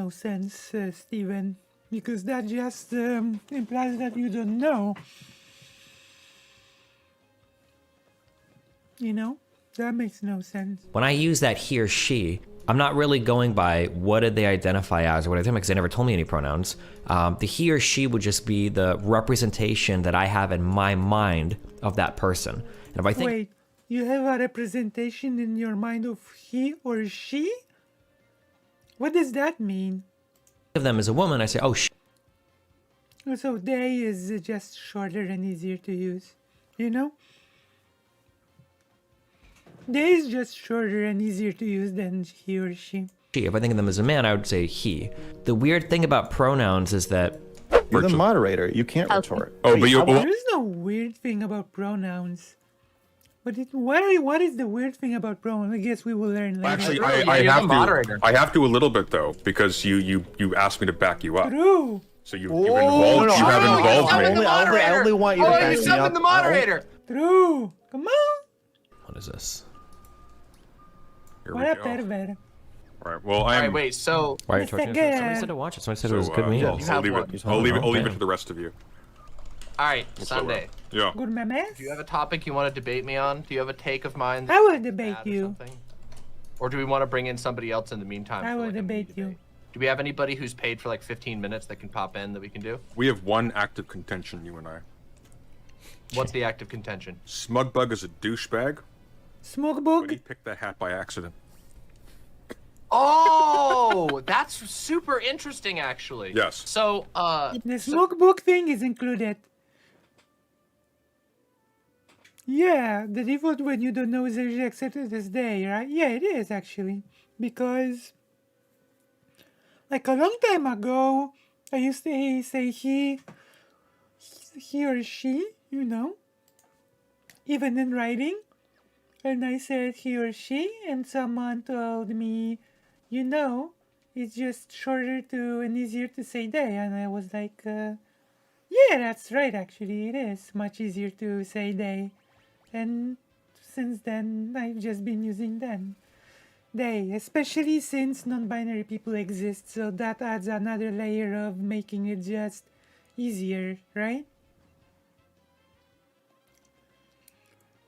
no sense, Steven, because that just implies that you don't know. You know? That makes no sense. When I use that he or she, I'm not really going by what did they identify as or what I think, because they never told me any pronouns. The he or she would just be the representation that I have in my mind of that person. And if I think— Wait, you have a representation in your mind of he or she? What does that mean? of them as a woman, I say, oh, she. So they is just shorter and easier to use, you know? They is just shorter and easier to use than he or she. If I think of them as a man, I would say he. The weird thing about pronouns is that you're the moderator. You can't retort. Oh, but you. There is no weird thing about pronouns. But what is the weird thing about pronouns? I guess we will learn later. Actually, I have to a little bit though, because you asked me to back you up. True. So you have involved me. I only want you to back me up. The moderator. True. Come on. What is this? Here What we a go. pervert. All right. Well, I'm. Wait. So Why are you Mr. talking? Good. Somebody said to watch it. Somebody said it was a good meal. I'll leave it to the rest of you. all right, Sunday. Yeah. Good memes. Do you have a topic you want to debate me on? Do you have a take of mine? I will debate bad or you. something? Or do we want to bring in somebody else in the meantime? I for, will like, a mini debate you. debate? Do we have anybody who's paid for like 15 minutes that can pop in that we can do? We have one active contention, you and I. What's the active contention? Smugbug is a douchebag, Smoke but he book. picked that hat by accident. Oh, that's super interesting, actually. Yes. So, The smoke book thing is included. Yeah, the default when you don't know is usually accepted as they, right? Yeah, it is actually. Because, like a long time ago, I used to say he or she, you know, even in writing. And I said he or she, and someone told me, you know, it's just shorter to and easier to say they. And I was like, yeah, that's right, actually, it is much easier to say they. And since then, I've just been using them. They, especially since non-binary people exist, so that adds another layer of making it just easier, right?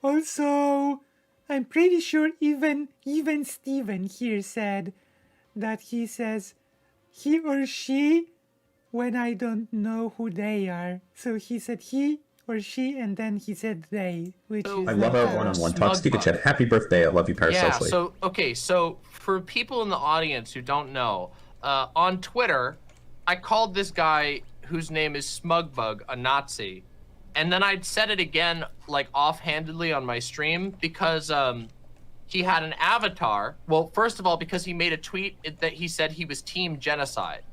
Also, I'm pretty sure even Steven here said that he says he or she when I don't know who they are. So he said he or she, and then he said they, which is... I love our one-on-one talks. Steve Chat, happy birthday. I love you, Parasocially. Yeah, so for people in the audience who don't know, on Twitter, I called this guy whose name is Smugbug a Nazi. And then I'd said it again, like, offhandedly on my stream because he had an avatar. Well, first of all, because he made a tweet that he said he was team genocide.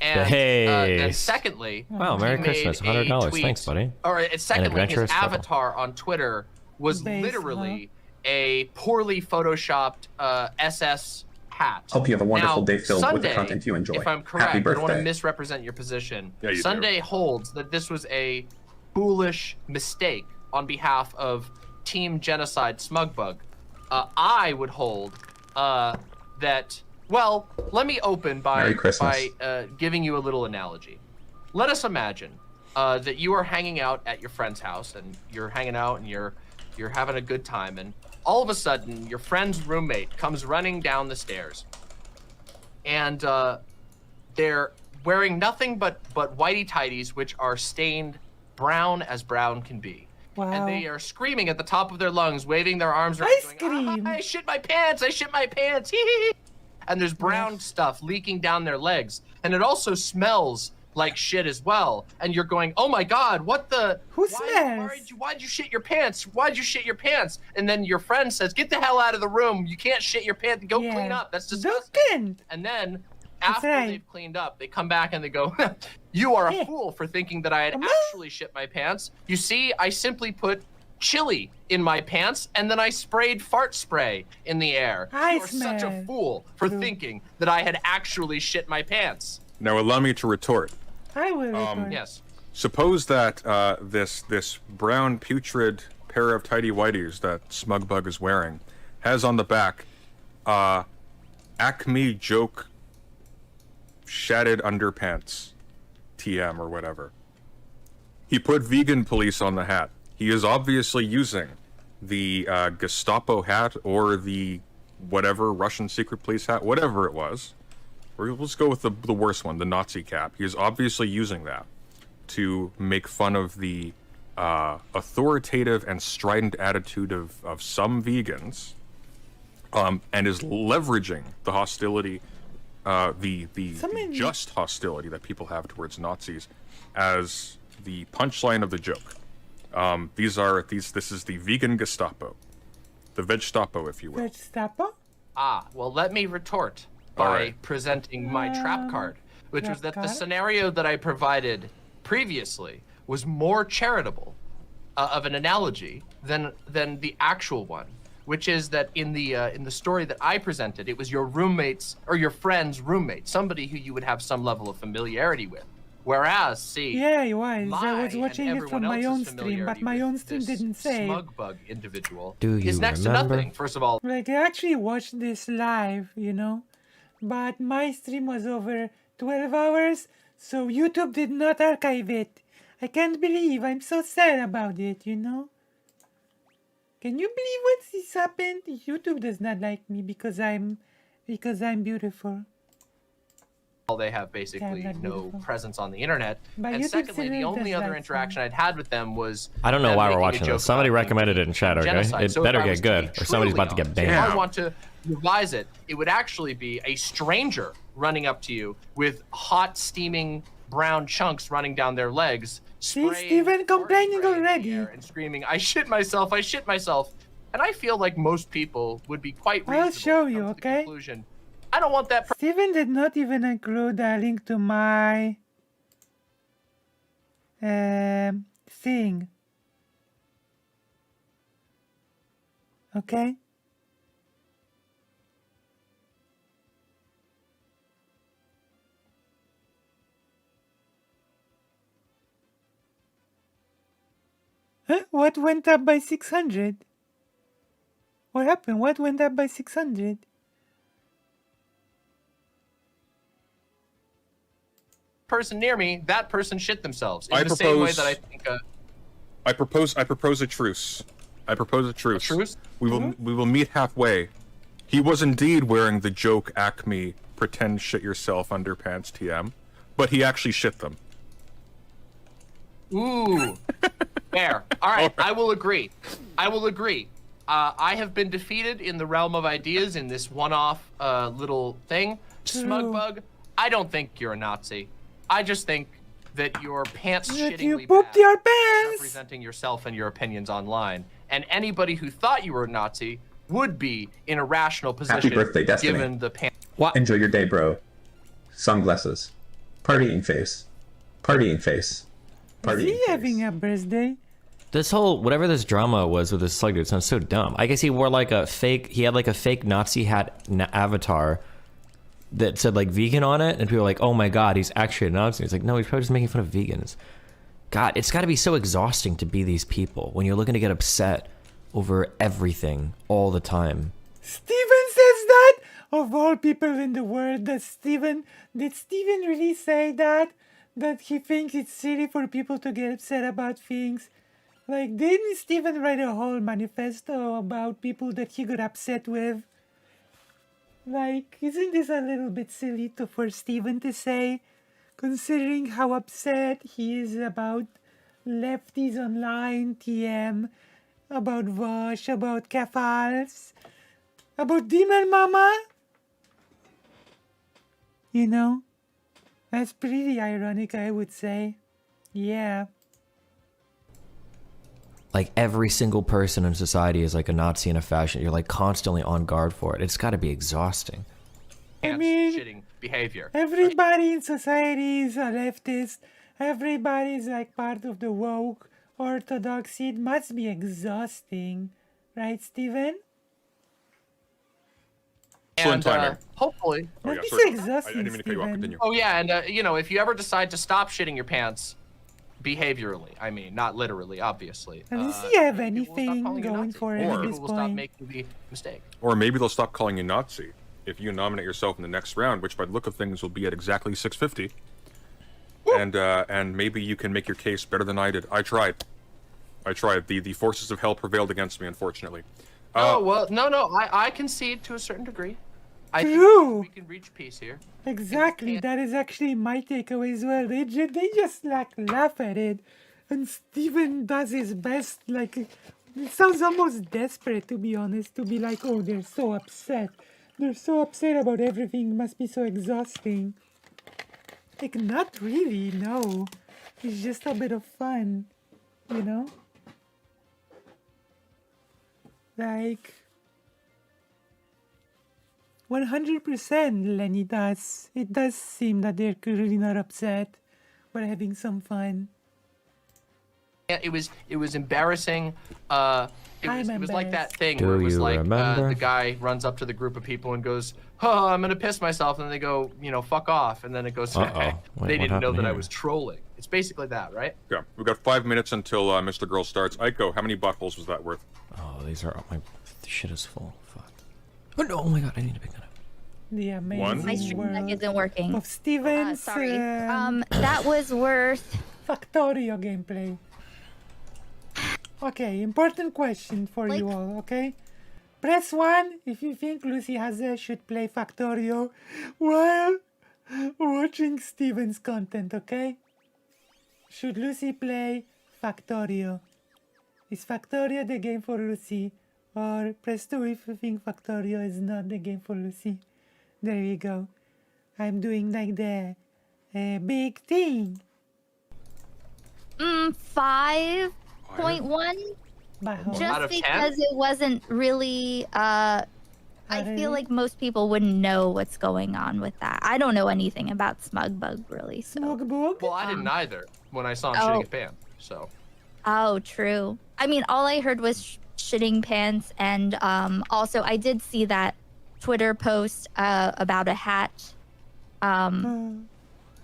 And then secondly, Wow, Merry Christmas, $100. Tweet, Thanks, buddy. Or secondly, his adventurous couple. avatar on Twitter was literally a poorly photoshopped SS hat. Hope you have a wonderful day filled Sunday, with the content you enjoy. If I'm correct, Happy I don't want to birthday. misrepresent your position. Yeah, you Sunday holds that this was a foolish mistake on behalf of Team Genocide Smugbug. I would hold that. Well, let me open by giving you a little analogy. Let us imagine that you are hanging out at your friend's house, and you're hanging out, and you're having a good time, and all of a sudden, your friend's roommate comes running down the stairs, and they're wearing nothing but whitey tighties, which are stained brown as brown can be. Wow. And they are screaming at the top of their lungs, waving their arms around, going, I shit my pants, I shit my pants, hee hee hee. And there's brown stuff leaking down their legs. And it also smells like shit as well. And you're going, oh my God, what the? Who smells? Why'd you shit your pants? Why'd you shit your pants? And then your friend says, get the hell out of the room. You can't shit your pants. Go clean up. That's disgusting. And then after they've cleaned up, they come back and they go, you are a fool for thinking that I had actually shit my pants. You see, I simply put chili in my pants, and then I sprayed fart spray in the air. You are such a fool for thinking that I had actually shit my pants. Now allow me to retort. I will retort. Yes. Suppose that this brown putrid pair of tidy whities that Smugbug is wearing has on the back Acme joke shatted underpants, TM or whatever. He put vegan police on the hat. He is obviously using the Gestapo hat or the whatever Russian secret police hat, whatever it was. Or let's go with the worst one, the Nazi cap. He is obviously using that to make fun of the authoritative and strident attitude of some vegans, and is leveraging the hostility, the just hostility that people have towards Nazis as the punchline of the joke. This is the vegan Gestapo, the Vegstapo, if you will. Gestapo? Well, let me retort by presenting my trap card, which was that the scenario that I provided previously was more charitable of an analogy than the actual one, which is that in the story that I presented, it was your roommate's or your friend's roommate, somebody who you would have some level of familiarity with. Whereas, see, yeah, it was. I was watching it from my own stream, familiarity but my own stream with didn't this say. Smugbug individual Do you is next remember? to nothing. First of all, Like, I actually watched this live, you know, but my stream was over 12 hours, so YouTube did not archive it. I can't believe. I'm so sad about it, you know. Can you believe what this happened? YouTube does not like me because I'm beautiful. they have basically not no beautiful. presence on the internet. But And YouTube secondly, the still only does other that, interaction so- I'd had with them was I don't know them why we're making a watching joke this. Somebody about recommended it in chat, okay? genocide. It So better if I get was to be good, or somebody's about to truly get honest, banned. If I want to revise it, it would actually be a stranger running up to you with hot, steaming brown chunks running down their legs, See, spraying Steven orange complaining spray in the already. air and screaming, "I shit myself! I shit myself!" And I feel like most people would be quite reasonable. I'll show to you, come to the okay? conclusion, I don't want that. Steven did not even include a link to my thing. Okay? Huh? What went up by 600? What happened? What went up by 600? Person near me, that person shit themselves. In I the same way propose- that I think I propose a truce. I propose a truce. truce? We will meet halfway. He was indeed wearing the joke Acme pretend shit yourself underpants TM, but he actually shit them. Ooh, fair. All right, I will agree. I will agree. I have been defeated in the realm of ideas in this one-off little thing. Smugbug, I don't think you're a Nazi. I just think that your pants That shittingly you pooped bad your pants! representing yourself and your opinions online. And anybody who thought you were a Nazi would be in a rational position birthday, Destiny. given the pants. Enjoy your day, bro. Sunglasses. Partying face. Partying face. Is Partying he face. having a birthday? This whole whatever this drama was with this slug dude sounds so dumb. I guess he wore like a fake. He had like a fake Nazi hat avatar that said like vegan on it, and people were like, "Oh my god, he's actually a Nazi." He's like, "No, he's probably just making fun of vegans." God, it's got to be so exhausting to be these people when you're looking to get upset over everything all the time. Steven says that? Of all people in the world, did Steven really say that? That he thinks it's silly for people to get upset about things? Like, didn't Steven write a whole manifesto about people that he got upset with? Like, isn't this a little bit silly for Steven to say, considering how upset he is about lefties online, TM, about Vosh, about Kefals, about Demon Mama? You know, that's pretty ironic, I would say. Yeah. Like every single person in society is like a Nazi in a fashion. You're like constantly on guard for it. It's got to be exhausting. Pants mean- shitting behavior. Everybody in society is a leftist. Everybody is like part of the woke orthodoxy. It must be exhausting. Right, Steven? And timing. hopefully, Oh, yeah, That is sorry. I exhausting, didn't mean to cut you off. Steven. Continue. oh yeah, and you know, if you ever decide to stop shitting your pants, behaviorally, I mean, not literally, obviously. Does he have people will stop anything calling you going Nazi. for him Or- at this People will stop point? making the mistake. Or maybe they'll stop calling you Nazi. if you nominate yourself in the next round, which by the look of things will be at exactly 650, and maybe you can make your case better than I did. I tried. The forces of hell prevailed against me, unfortunately. Oh well, no. I concede to a certain degree. I True. think we can reach peace here. Exactly, that is actually my takeaway as well. They just like laugh at it, and Steven does his best. Like, it sounds almost desperate, to be honest, to be like, oh, they're so upset. They're so upset about everything. It must be so exhausting. Like, not really, no. It's just a bit of fun, you know? Like, 100% Lenny does. It does seem that they're really not upset, but having some fun. Yeah, it was embarrassing. It was like that thing Do where it was you like remember? the guy runs up to the group of people and goes, "Oh, I'm gonna piss myself," and then they go, "Fuck off," and then it goes, Uh-oh. Wait, "They what didn't know happened that I here? was trolling." It's basically that, right? Yeah, we've got 5 minutes until Mr. Girl starts. Aiko, how many buttholes was that worth? Oh, these are my shit is full. Fuck. Oh no! Oh my god! I need to pick that up. The One? amazing My stream deck world isn't working. of Steven's Sorry. That was worth. Factorio gameplay. Okay, important question for you Like- all, okay? Press 1 if you think Lucy Haze should play Factorio while watching Steven's content, okay? Should Lucy play Factorio? Is Factorio the game for Lucy? Or press 2 if you think Factorio is not the game for Lucy. There you go. I'm doing like the big thing. 5.1. Bajo. Out Just of 10? because it wasn't really. I feel like most people wouldn't know what's going on with that. I don't know anything about Smugbug really. So. Smogbug? Well, I didn't either when I saw him Oh. shitting at Pam. So Oh, true. I mean, all I heard was shitting pants, and also I did see that Twitter post about a hat.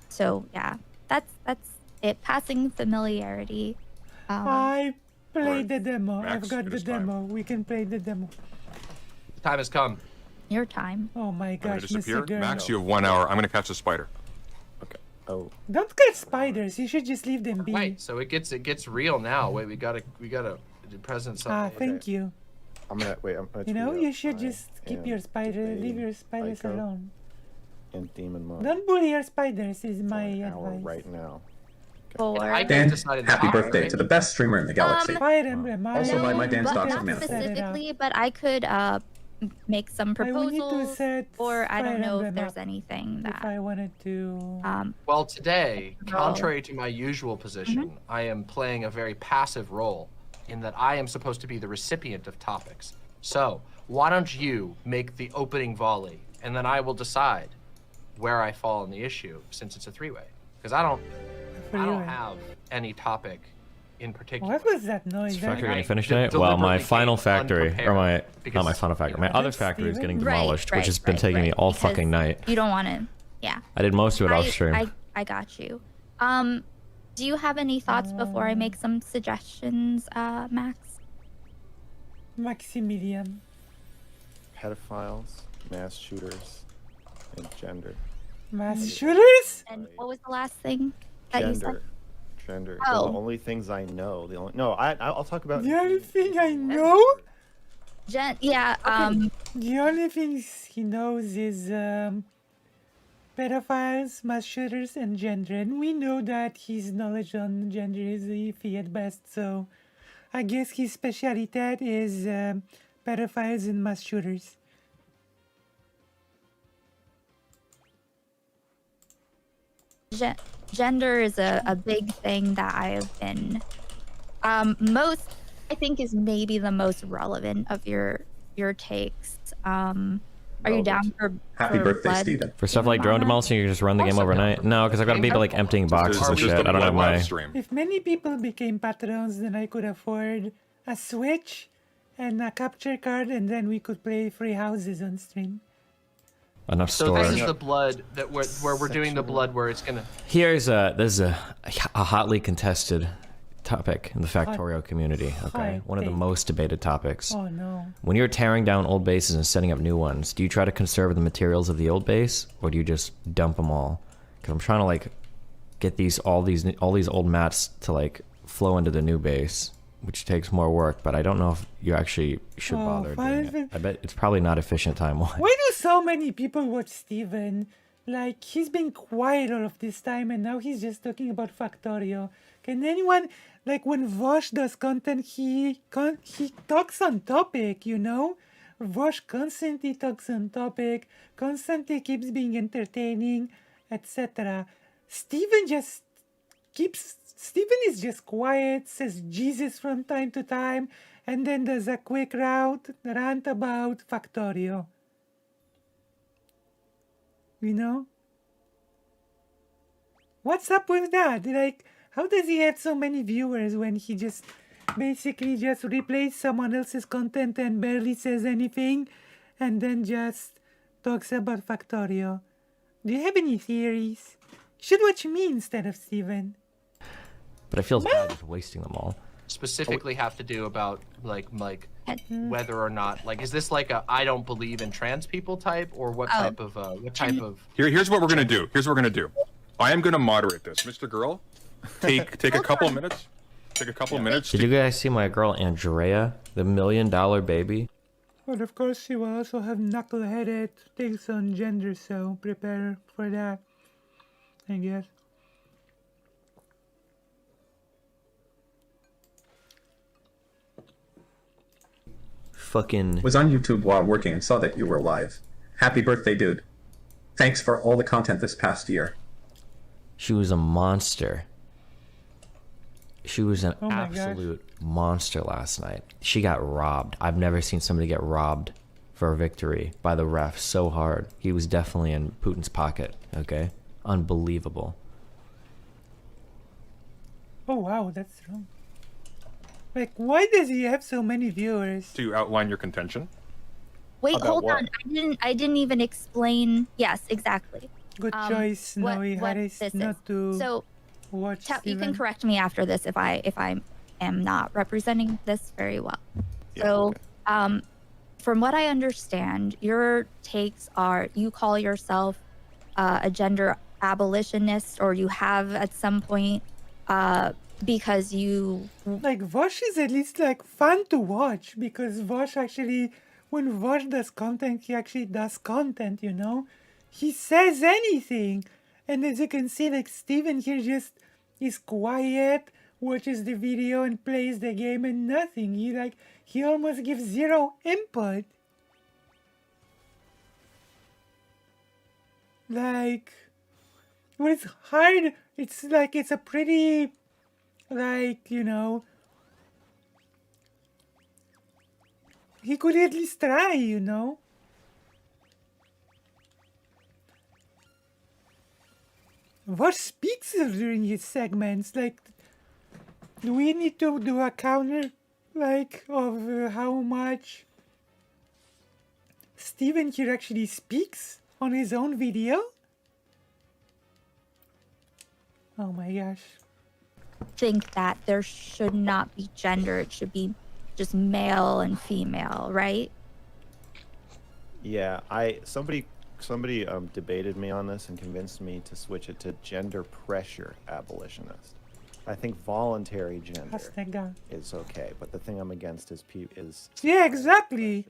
So yeah, that's it. Passing familiarity. I played Alright. the demo. Max, I've got it the is time. demo. We can play the demo. time has come. Your time. Oh my I'm gonna gosh, disappear. Mr. Girl. Max, you have 1 hour. I'm gonna catch the spider. Oh, Don't catch spiders. You should just leave them be. Wait, so it gets real now. Wait, we gotta present something. Thank you. I'm gonna wait. I'm gonna You know, tweet you out should I just keep am your spider, debating leave your spiders Ico alone. and Demon Mode Don't bully your spiders is for my an hour advice. right now. Or I Dan, decided happy not, birthday right? to the best streamer in the galaxy. Fire Emblem. Also, my dance but docs are not manifold. specifically, but I could make some I will need to proposals, set or I Fire don't know if Emblem there's up anything if that. I wanted to. Well, today, No. contrary to my usual position, I am playing a very passive role in that I am supposed to be the recipient of topics. So, why don't you make the opening volley, and then I will decide where I fall on the issue, since it's a three-way. Because I don't Three-way. have any topic in particular. What was that noise? Is factory I getting finished de- tonight? Well, my deliberately final came factory, or unprepared not my because, final factory, you my know, other That's factory is getting Steven? demolished, which has been taking me all fucking night. You don't want to. Yeah. I did most of it off stream. I got you. Do you have any thoughts before I make some suggestions, Max? Maximilian. Pedophiles, mass shooters, and gender. Mass shooters? And what was the last thing that you said? Gender. Gender. They're Oh. the only things I know. The only I'll talk about. The only thing I know? Yeah. The only things he knows is pedophiles, mass shooters, and gender. And we know that his knowledge on gender is iffy at best, so I guess his speciality is pedophiles and mass shooters. Gender is a big thing that I have been most. I think is maybe the most relevant of your takes. Are you down for Happy for birthday, blood? Steven. For stuff like drone Mama? demolition, you can just run the game Also, overnight. No, because I've got people like emptying boxes This and is shit. just a I don't have live my stream. If many people became patrons, then I could afford a Switch and a capture card, and then we could play free houses on stream. enough So this storage. is the blood that where we're doing the blood where it's gonna. Here's a hotly contested topic in the Factorio community, okay? hot One of the take. most debated topics. Oh no. When you're tearing down old bases and setting up new ones, do you try to conserve the materials of the old base, or do you just dump them all? Because I'm trying to like get all these old mats to like flow into the new base, which takes more work. But I don't know if you actually should Oh, bother fine. doing it. I bet it's probably not efficient time-wise. Why do so many people watch Steven? Like, he's been quiet all of this time and now he's just talking about Factorio. Can anyone, like, when Vosh does content, he talks on topic, you know? Vosh constantly talks on topic, constantly keeps being entertaining, etc. Steven is just quiet, says Jesus from time to time, and then does a quick rant about Factorio. You know? What's up with that? Like, how does he have so many viewers when he just basically just replays someone else's content and barely says anything and then just talks about Factorio? Do you have any theories? You should watch me instead of Steven. But I feel bad just wasting them all. Specifically have to do about like whether or not like is this like a I don't believe in trans people type or what type of Here's what we're gonna do. I am gonna moderate this, Mr. Girl. Take a couple minutes. Take a couple minutes. Did you guys see my girl Andrea, the $1 million baby? But of course she will also have knuckle-headed takes on gender, so prepare for that, I guess. Fucking Was on YouTube while working and saw that you were live. Happy birthday, dude. Thanks for all the content this past year. She was a monster. She was an Oh my gosh. absolute monster last night. She got robbed. I've never seen somebody get robbed for a victory by the ref so hard. He was definitely in Putin's pocket, okay? Unbelievable. Oh wow, that's wrong. Like, why does he have so many viewers? To outline your contention. Wait, About hold what? on. I didn't even explain. Yes, exactly. Good choice, Noe Harris, this not is. to So watch you can Steven. correct me after this if I am not representing this very well. Yeah, So, okay. from what I understand, your takes are you call yourself a gender abolitionist, or you have at some point, because you. Like, Vosh is at least, like, fun to watch, because Vosh actually, when Vosh does content, he actually does content, you know? He says anything. And as you can see, like, Steven here just is quiet, watches the video and plays the game and nothing. He almost gives zero input. Like, when it's hard, it's like, it's a pretty, like, you know, he could at least try, you know? What speaks during his segments? Like, do we need to do a counter, like, of how much Steven here actually speaks on his own video? Oh my gosh. Think that there should not be gender. It should be just male and female, right? Yeah, somebody debated me on this and convinced me to switch it to gender pressure abolitionist. I think voluntary gender Hashtag. is okay, but the thing I'm against is Yeah, exactly.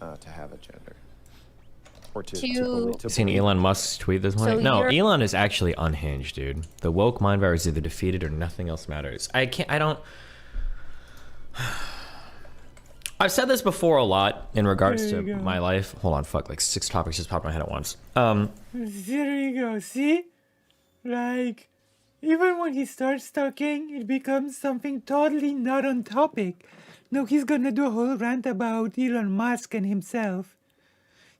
to have a gender. Or to To- believe, to Seen believe- Elon Musk's tweet this morning? So No, you're- Elon is actually unhinged, dude. The woke mind virus is either defeated or nothing else matters. I've said this before a lot in regards There to you go. my life. Hold on, fuck, like 6 topics just popped in my head at once. There you go. See? Like, even when he starts talking, it becomes something totally not on topic. No, he's gonna do a whole rant about Elon Musk and himself.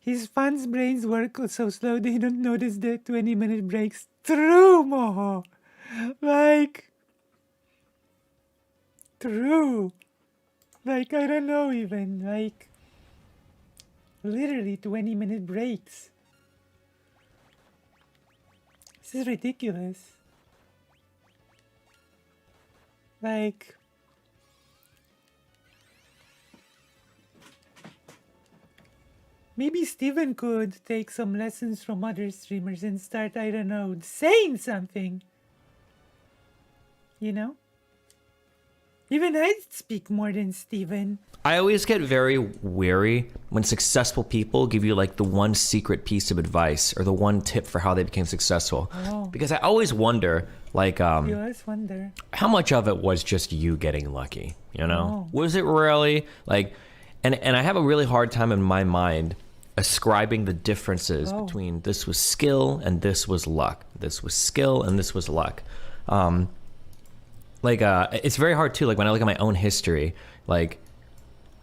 His fans' brains work so slow they don't notice the 20-minute breaks. True, Moho. Like, true. Like, I don't know even. Like, literally 20-minute breaks. This is ridiculous. Like, maybe Steven could take some lessons from other streamers and start, I don't know, saying something. You know? Even I speak more than Steven. I always get very wary when successful people give you like the one secret piece of advice or the one tip for how they became successful. Oh. Because I always wonder, like, You always wonder. how much of it was just you getting lucky, you know? Oh. Was it really like, and I have a really hard time in my mind ascribing the differences Oh. between this was skill and this was luck. This was skill and this was luck. It's very hard too. Like when I look at my own history, like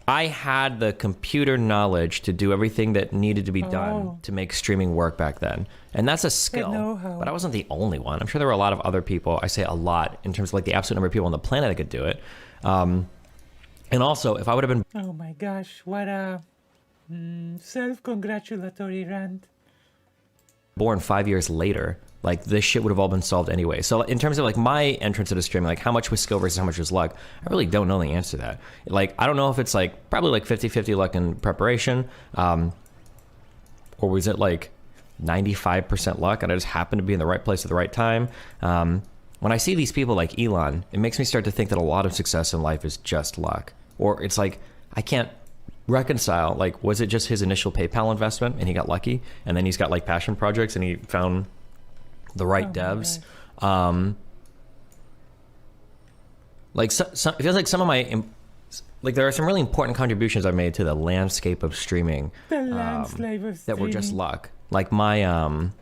I had the computer knowledge to do everything that needed to be done to make streaming work back then. And that's a skill, know-how. but I wasn't the only one. I'm sure there were a lot of other people. I say a lot in terms of like the absolute number of people on the planet that could do it. And also if I would have been Oh my gosh, what a self-congratulatory rant. born 5 years later, like this shit would have all been solved anyway. So in terms of like my entrance into streaming, like how much was skill versus how much was luck, I really don't know the answer to that. Like, I don't know if it's like probably like 50-50 luck and preparation, or was it like 95% luck and I just happened to be in the right place at the right time. When I see these people like Elon, it makes me start to think that a lot of success in life is just luck. Or it's like, I can't reconcile, like, was it just his initial PayPal investment and he got lucky, and then he's got like passion projects and he found the right devs. Like it feels like some of my like there are some really important contributions I've made to the landscape of streaming The landscape of that were just streaming. luck. Like my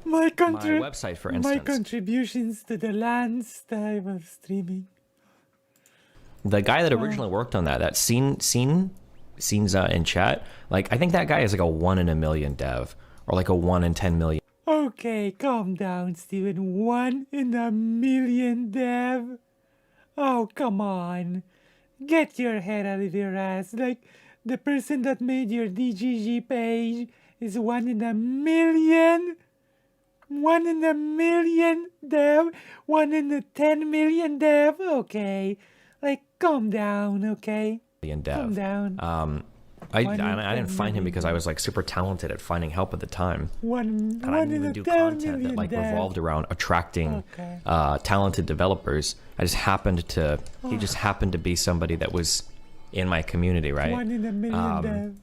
My website, for My instance. contributions to the landscape of streaming. The guy that originally worked on that scenes in chat, like I think that guy is like a 1 in a million dev or like a 1 in 10 million. Okay, calm down, Steven. 1 in a million, Dev. Oh, come on. Get your head out of your ass. Like, the person that made your DGG page is 1 in a million? 1 in a million, Dev? 1 in a 10 million, Dev? Okay. Like, calm down, okay? Dev. Calm down. I One in didn't 10 find him million. because I was like super talented at finding help at the time. One And I didn't in even a do 10 content that million, like Dev. revolved around attracting Okay. talented developers. I just happened to he just happened to be somebody that was in my community, right? 1 in a million, Dev.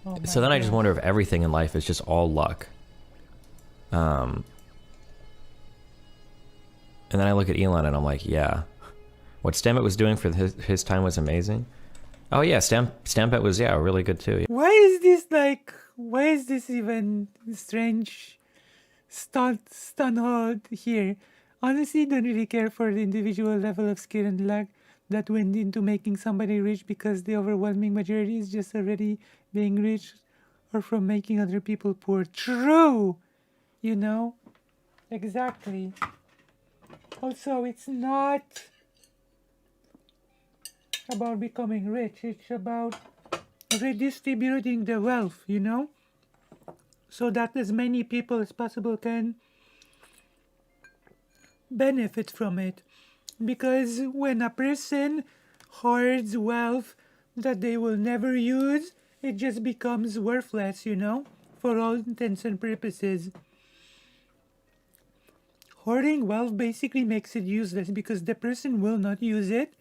Oh my So then I just God. wonder if everything in life is just all luck. And then I look at Elon and I'm like, yeah, what Stampet was doing for his time was amazing. Oh yeah, Stampet was really good too. Why is this even strange stunhold here? Honestly, don't really care for the individual level of skill and luck that went into making somebody rich, because the overwhelming majority is just already being rich or from making other people poor. True! You know? Exactly. Also, it's not about becoming rich, it's about redistributing the wealth, you know, so that as many people as possible can benefit from it. Because when a person hoards wealth that they will never use, it just becomes worthless, you know, for all intents and purposes. Hoarding wealth basically makes it useless because the person will not use it,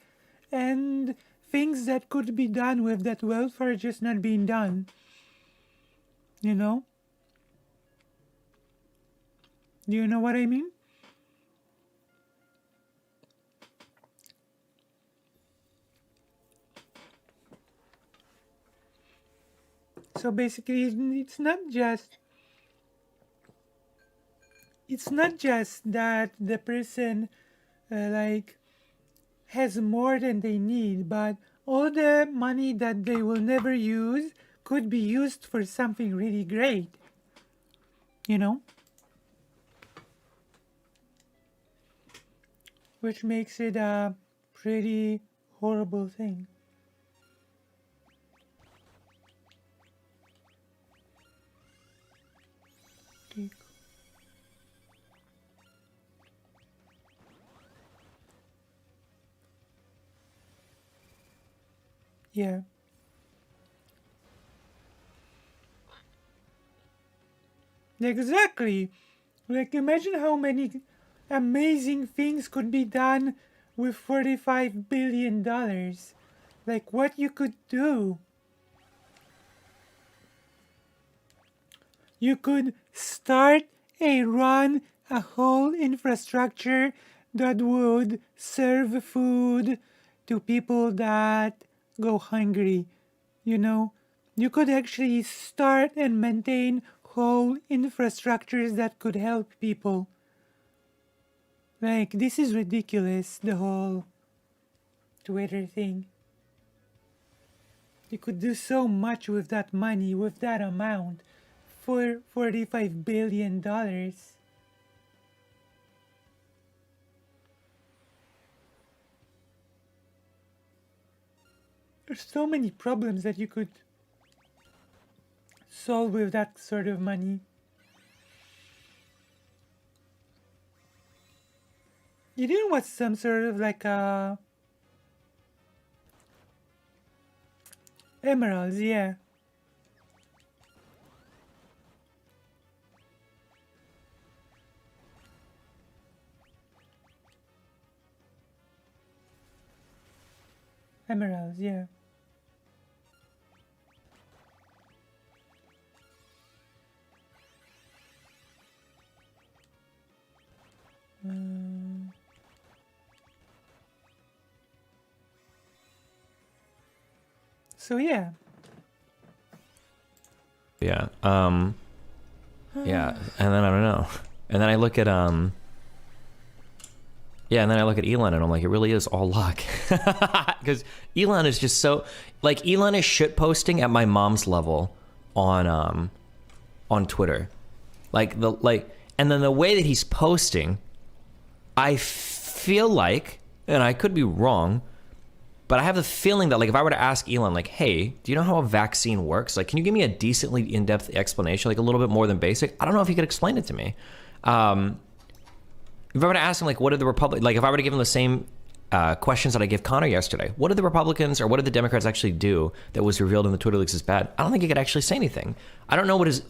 and things that could be done with that wealth are just not being done. You know? Do you know what I mean? So basically, it's not just that the person has more than they need, but all the money that they will never use could be used for something really great. You know? Which makes it a pretty horrible thing. Okay. Yeah. Exactly. Like, imagine how many amazing things could be done with $45 billion. Like, what you could do. You could start a whole infrastructure that would serve food to people that go hungry. You know, you could actually start and maintain whole infrastructures that could help people. Like, this is ridiculous, the whole Twitter thing. You could do so much with that money, with that amount, for $45 billion. There's so many problems that you could solve with that sort of money. You didn't watch some sort of like emeralds, yeah. Emeralds, yeah. So yeah. Yeah. Yeah. And then I don't know. And then I look at yeah, and then I look at Elon and I'm like, it really is all luck. Because Elon is just so, like, Elon is shit posting at my mom's level on Twitter. And then the way that he's posting, I feel like, and I could be wrong, but I have the feeling that, like, if I were to ask Elon, like, hey, do you know how a vaccine works? Like, can you give me a decently in-depth explanation, like a little bit more than basic? I don't know if he could explain it to me. If I were to ask him, like, what did the Republic, like, if I were to give him the same questions that I gave Connor yesterday, what did the Republicans or what did the Democrats actually do that was revealed in the Twitter leaks as bad? I don't think he could actually say anything. I don't know what his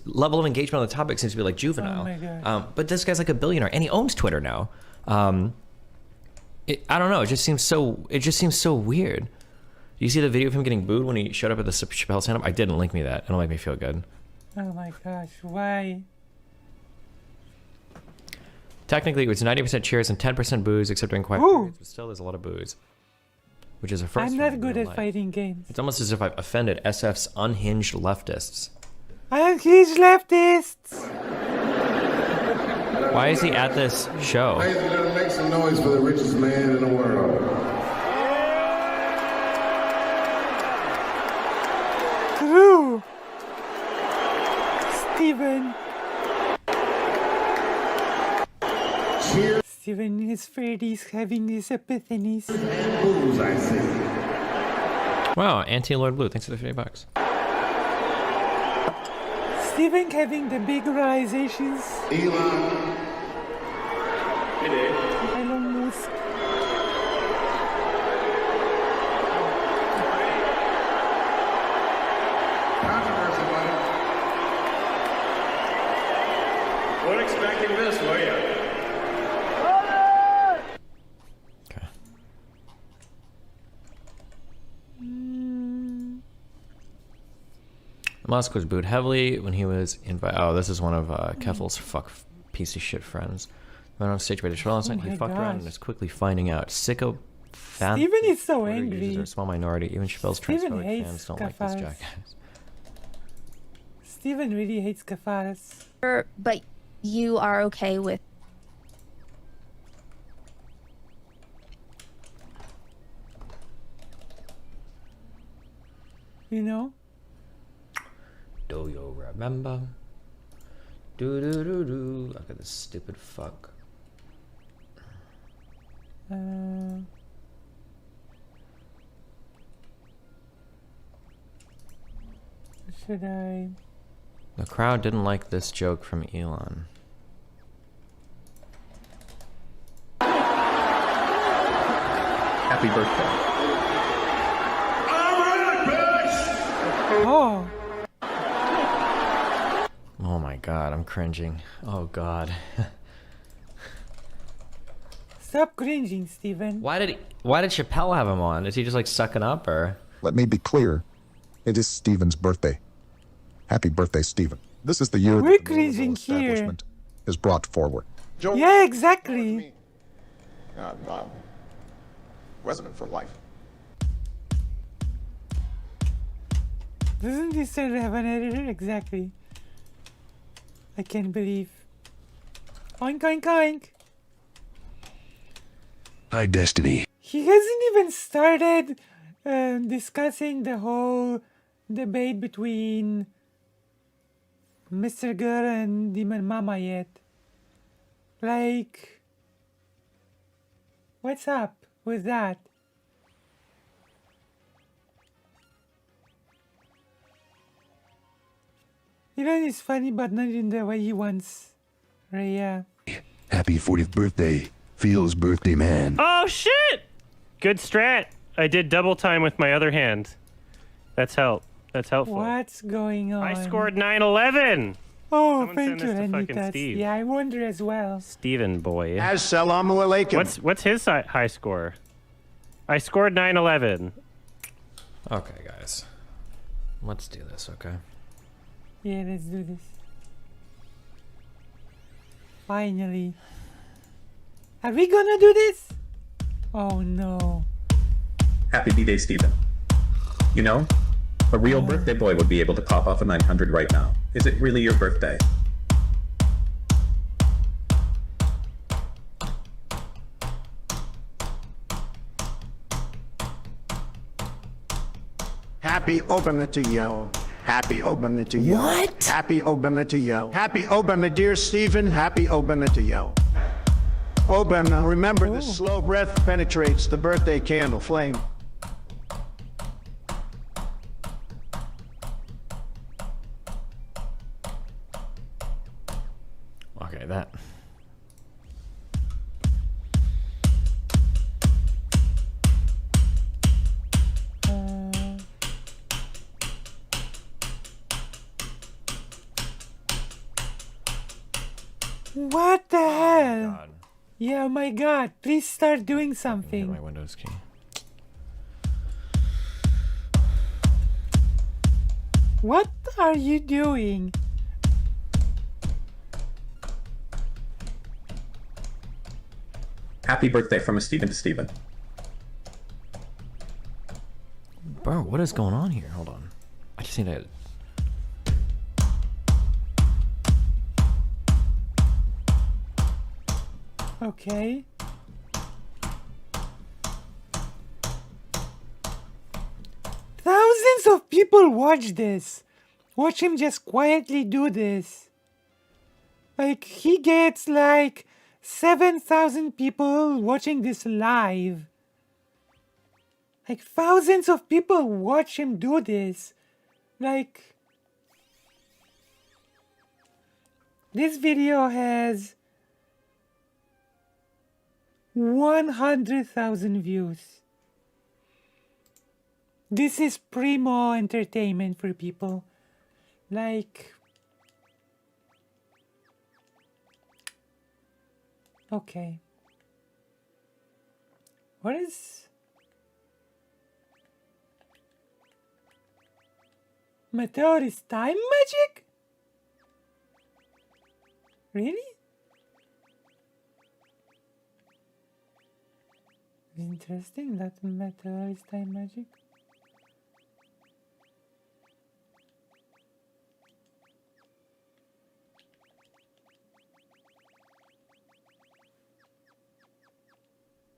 level of engagement on the topic seems to be like juvenile. Oh my God. But this guy's like a billionaire and he owns Twitter now. I don't know. It just seems so weird. Do you see the video of him getting booed when he showed up at the Chappelle stand-up? I didn't. Link me that. It'll make me feel good. Oh my gosh, why? Technically, it was 90% cheers and 10% boos, except during quiet Ooh. periods, but still there's a lot of boos. Which is a first I'm for not me in good real at life. fighting games. It's almost as if I've offended SF's unhinged leftists. I am huge leftists! Why is he at this show? Ladies and gentlemen, make some noise for the richest man in the world. True! Steven. Cheers Steven in his 30s having these epiphanies. and booze, I see. Wow, Anti-Lord Blue, thanks for the $50. Steven having the big realizations. Elon. Elon Musk. Controversy, buddy. Weren't expecting this, were you? Okay. Musk was booed heavily when he was invited. Oh, this is one of Keffel's piece of shit friends. Went on stage by the show last night. He my fucked around and gosh. is quickly finding out. Sicko fan. Steven is so Twitter angry. users are a small minority. Even Chappelle's Steven transphobic hates fans don't like this kafars. jackass. Steven really hates kafaras. But you are okay with You know? Do you remember? Do do do do. Look at this stupid fuck. Should I? The crowd didn't like this joke from Elon. Happy birthday. All Oh, Oh my god, I'm cringing. Oh god. stop cringing, Steven. Why did Chappelle have him on? Is he just like sucking up or? Let me be clear. It is Steven's birthday. Happy birthday, Steven. This is the year We're that the Louisville cringing here. establishment is brought forward. Joe, Yeah, exactly. resident for life. Doesn't this still have an editor? Exactly. I can't believe. Oink, oink, oink. Hi, Destiny. He hasn't even started discussing the whole debate between Mr. Girl and Demon Mama yet. Like, what's up with that? You know, it's funny, but not in the way he wants. Right, yeah. Happy 40th birthday. Feels birthday man. Oh shit! Good strat. I did double time with my other hand. That's helpful. What's going on? I scored 9/11. Oh, Someone thank send you, this to fucking Ranitas. Steve. Yeah, I wonder as well. Steven boy. Assalamu alaikum. What's his high score? I scored 9/11. Okay, guys. Let's do this, okay? Yeah, let's do this. Finally. Are we gonna do this? Oh no. Happy B-Day, Steven. You know, a real birthday boy would be able to pop off a 900 right now. Is it really your birthday? Happy opening to you. Happy opening to you. What? Happy opening to you. Happy opening, dear Stephen. Happy opening to you. Open. Remember, the slow breath penetrates the birthday candle flame. Okay, that. What the hell? God. Yeah, oh my god. Please start doing Get something. my Windows key. What are you doing? Happy birthday from a Steven to Steven. Bro, what is going on here? Hold on. I just need to. Okay. Thousands of people watch this. Watch him just quietly do this. Like, he gets like 7,000 people watching this live. Like, thousands of people watch him do this. Like, this video has 100,000 views. This is primo entertainment for people. Like, okay. What is Meteor is time magic? Really? Interesting that Meteor is time magic.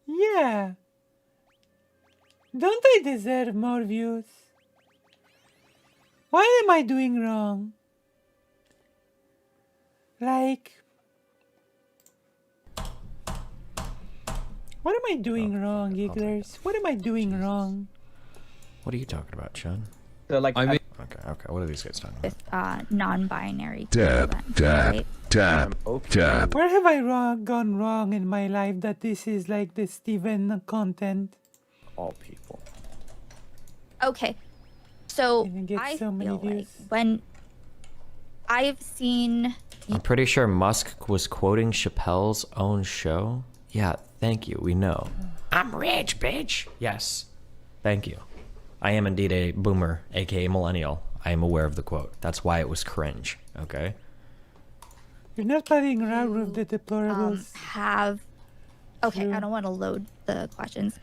Yeah. Don't I deserve more views? What am I doing wrong? Like, what am I doing wrong, Gigglers? What am I doing wrong? What are you talking about, Chun? So like, Okay. What are these guys talking about? With non-binary Tap, events, tap, right? tap, tap. Where have I gone wrong in my life that this is like the Steven content? All people. Okay. So Gonna get I so many feel like views. when I've seen I'm pretty sure Musk was quoting Chappelle's own show. Yeah, thank you. We know. I'm rich, bitch. Yes. Thank you. I am indeed a boomer, aka millennial. I am aware of the quote. That's why it was cringe. Okay. You're not playing around with the deplorables. have okay, I don't want to load the questions.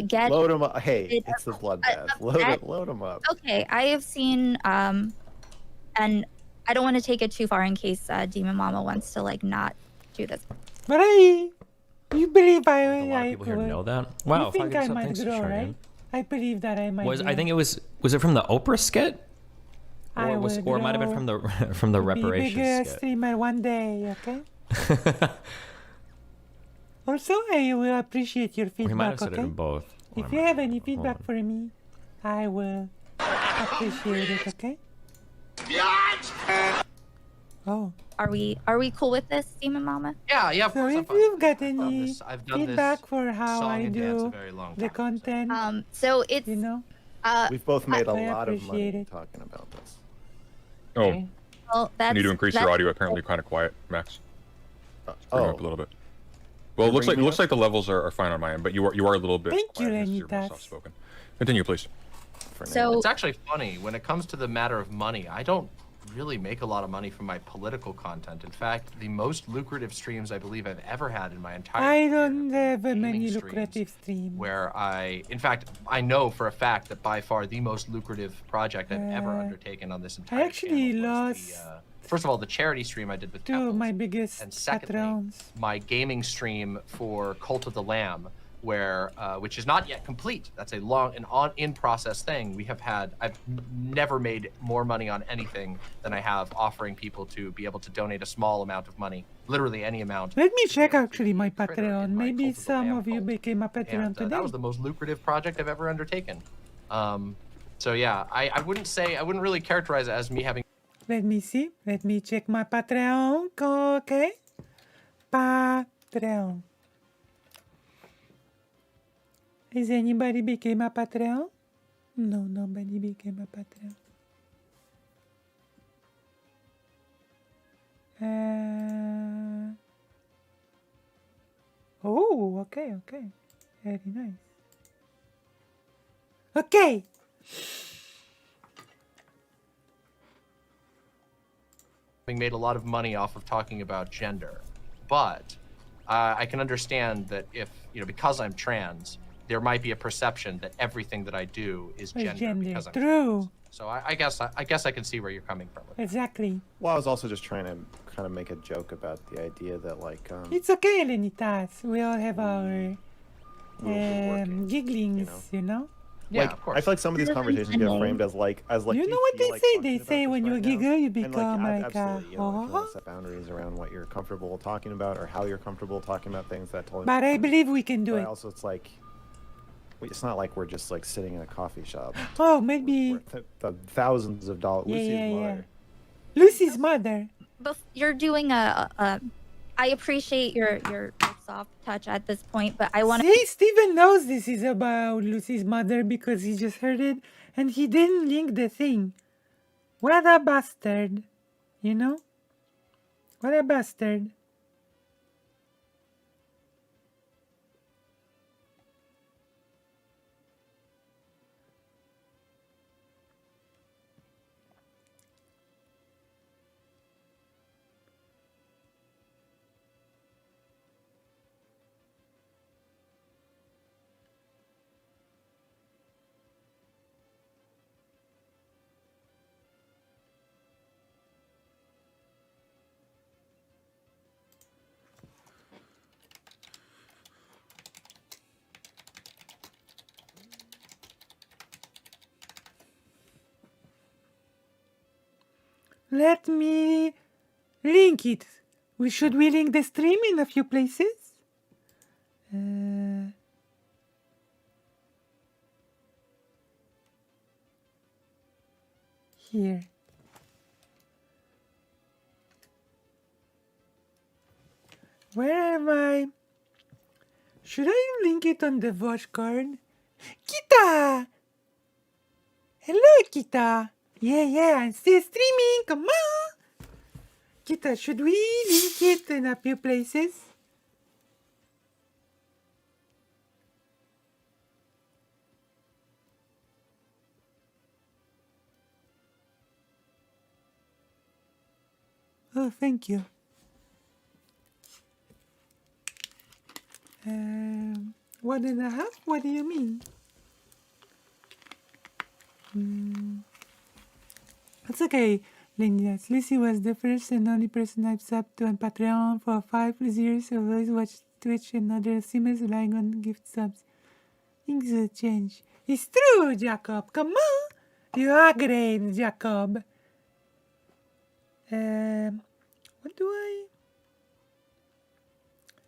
Get Load them up. Hey, it- it's the a- bloodbath. a Load bet- it. Load them up. Okay, I have seen and I don't want to take it too far in case Demon Mama wants to like not do this. But you believe A lot of people here could. know that. Wow. You think I might thanks, grow, Shargan. right? I believe that I might. Was grow. I think it was it from the Oprah skit? I Or will it might have been grow from the to be reparations bigger skit. streamer one day, okay? Also, I will appreciate your Or he might feedback, have said it okay? in both. If you have any feedback for me, I will appreciate it, okay? Oh. Are we cool with this, Demon Mama? Yeah, of So course I'm if fine. you've got any I've done feedback this for how song I and dance a do very long the time, content, So it's you know, We've both made a I lot of money appreciate it. talking about this. Oh, well, that's you need to increase your that's- audio. Apparently, kind of up, Max. Bring it Oh, up a little bit. Well, it You're bringing me looks up? like the levels are fine on my end, but you are a little bit. Thank you, quiet, just you're more Lenitas. soft-spoken. Continue, please. for now. So It's actually funny when it comes to the matter of money. I don't really make a lot of money from my political content. In fact, the most lucrative streams I believe I've ever had in my entire I career don't have been have many gaming streams lucrative streams. where in fact, I know for a fact that by far the most lucrative project I've ever undertaken on this entire actually channel was lost first of all, the charity stream I did with Two of Pebbles, my biggest and secondly, patrons. my gaming stream for Cult of the Lamb, where which is not yet complete. That's a long and in process thing. I've never made more money on anything than I have offering people to be able to donate a small amount of money, literally any amount. Let me check actually my critter Patreon. in my Maybe Cult of the some Lamb of you cult. became a Patreon And today. that was the most lucrative project I've ever undertaken. So yeah, I wouldn't really characterize it as me having. Let me see. Let me check my Patreon. Okay. Patreon. Is anybody became a Patreon? No, nobody became a Patreon. Oh, okay, okay. Very nice. Okay. Made a lot of money off of talking about gender, but I can understand that if because I'm trans, there might be a perception that everything that I do is gender because I'm True. trans. So I guess I can see where you're coming from. With that. Exactly. Well, I was also just trying to kind of make a joke about the idea that like It's okay, Lenitas. We all have our we'll be working, gigglings, you know? Yeah, like, of course. I feel like some of these conversations get framed as like You do know what feel they like say? talking They about say this when you right now? giggle, you And, become like absolutely, you know, like, you oh. want to set boundaries around what you're comfortable talking about or how you're comfortable talking about things. That totally. But I believe we can do But it. also, it's like it's not like we're just like sitting in a coffee shop. Oh, maybe The thousands of dollars. Yeah, Lucy's yeah, yeah. mother. Lucy's mother. You're doing I appreciate your soft touch at this point, but I want to. See, Steven knows this is about Lucy's mother because he just heard it and he didn't link the thing. What a bastard. You know? What a bastard. Let me link it. Should we link the stream in a few places? Here. Where am I? Should I link it on the watch card? Kita! Hello, Kita. Yeah, I'm still streaming. Come on. Kita, should we link it in a few places? Oh, thank you. 1.5? What do you mean? It's okay, Lindas. Lucy was the first and only person I've subbed to on Patreon for 5 years. I've always watched Twitch and other streamers relying on gift subs. Things will change. It's true, Jacob. Come on. You are great, Jacob. What do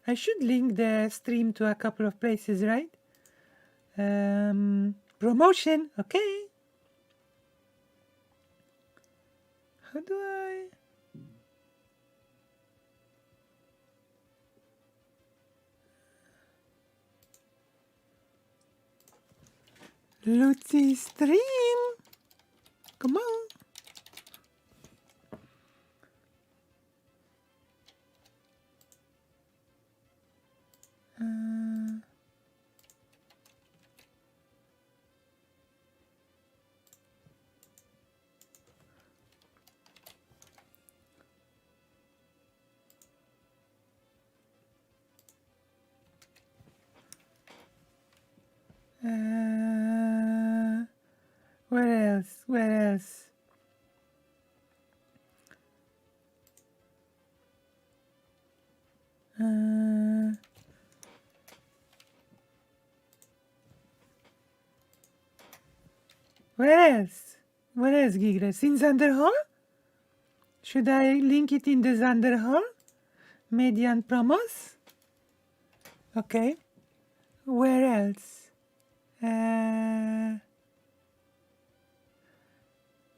I should link the stream to a couple of places, right? Promotion. Okay. How do I... Lucy stream. Come on. Where else? Where else? Where else? Where else, Giggles? In Zanderhall? Should I link it in the Zanderhall? Median promos? Okay. Where else?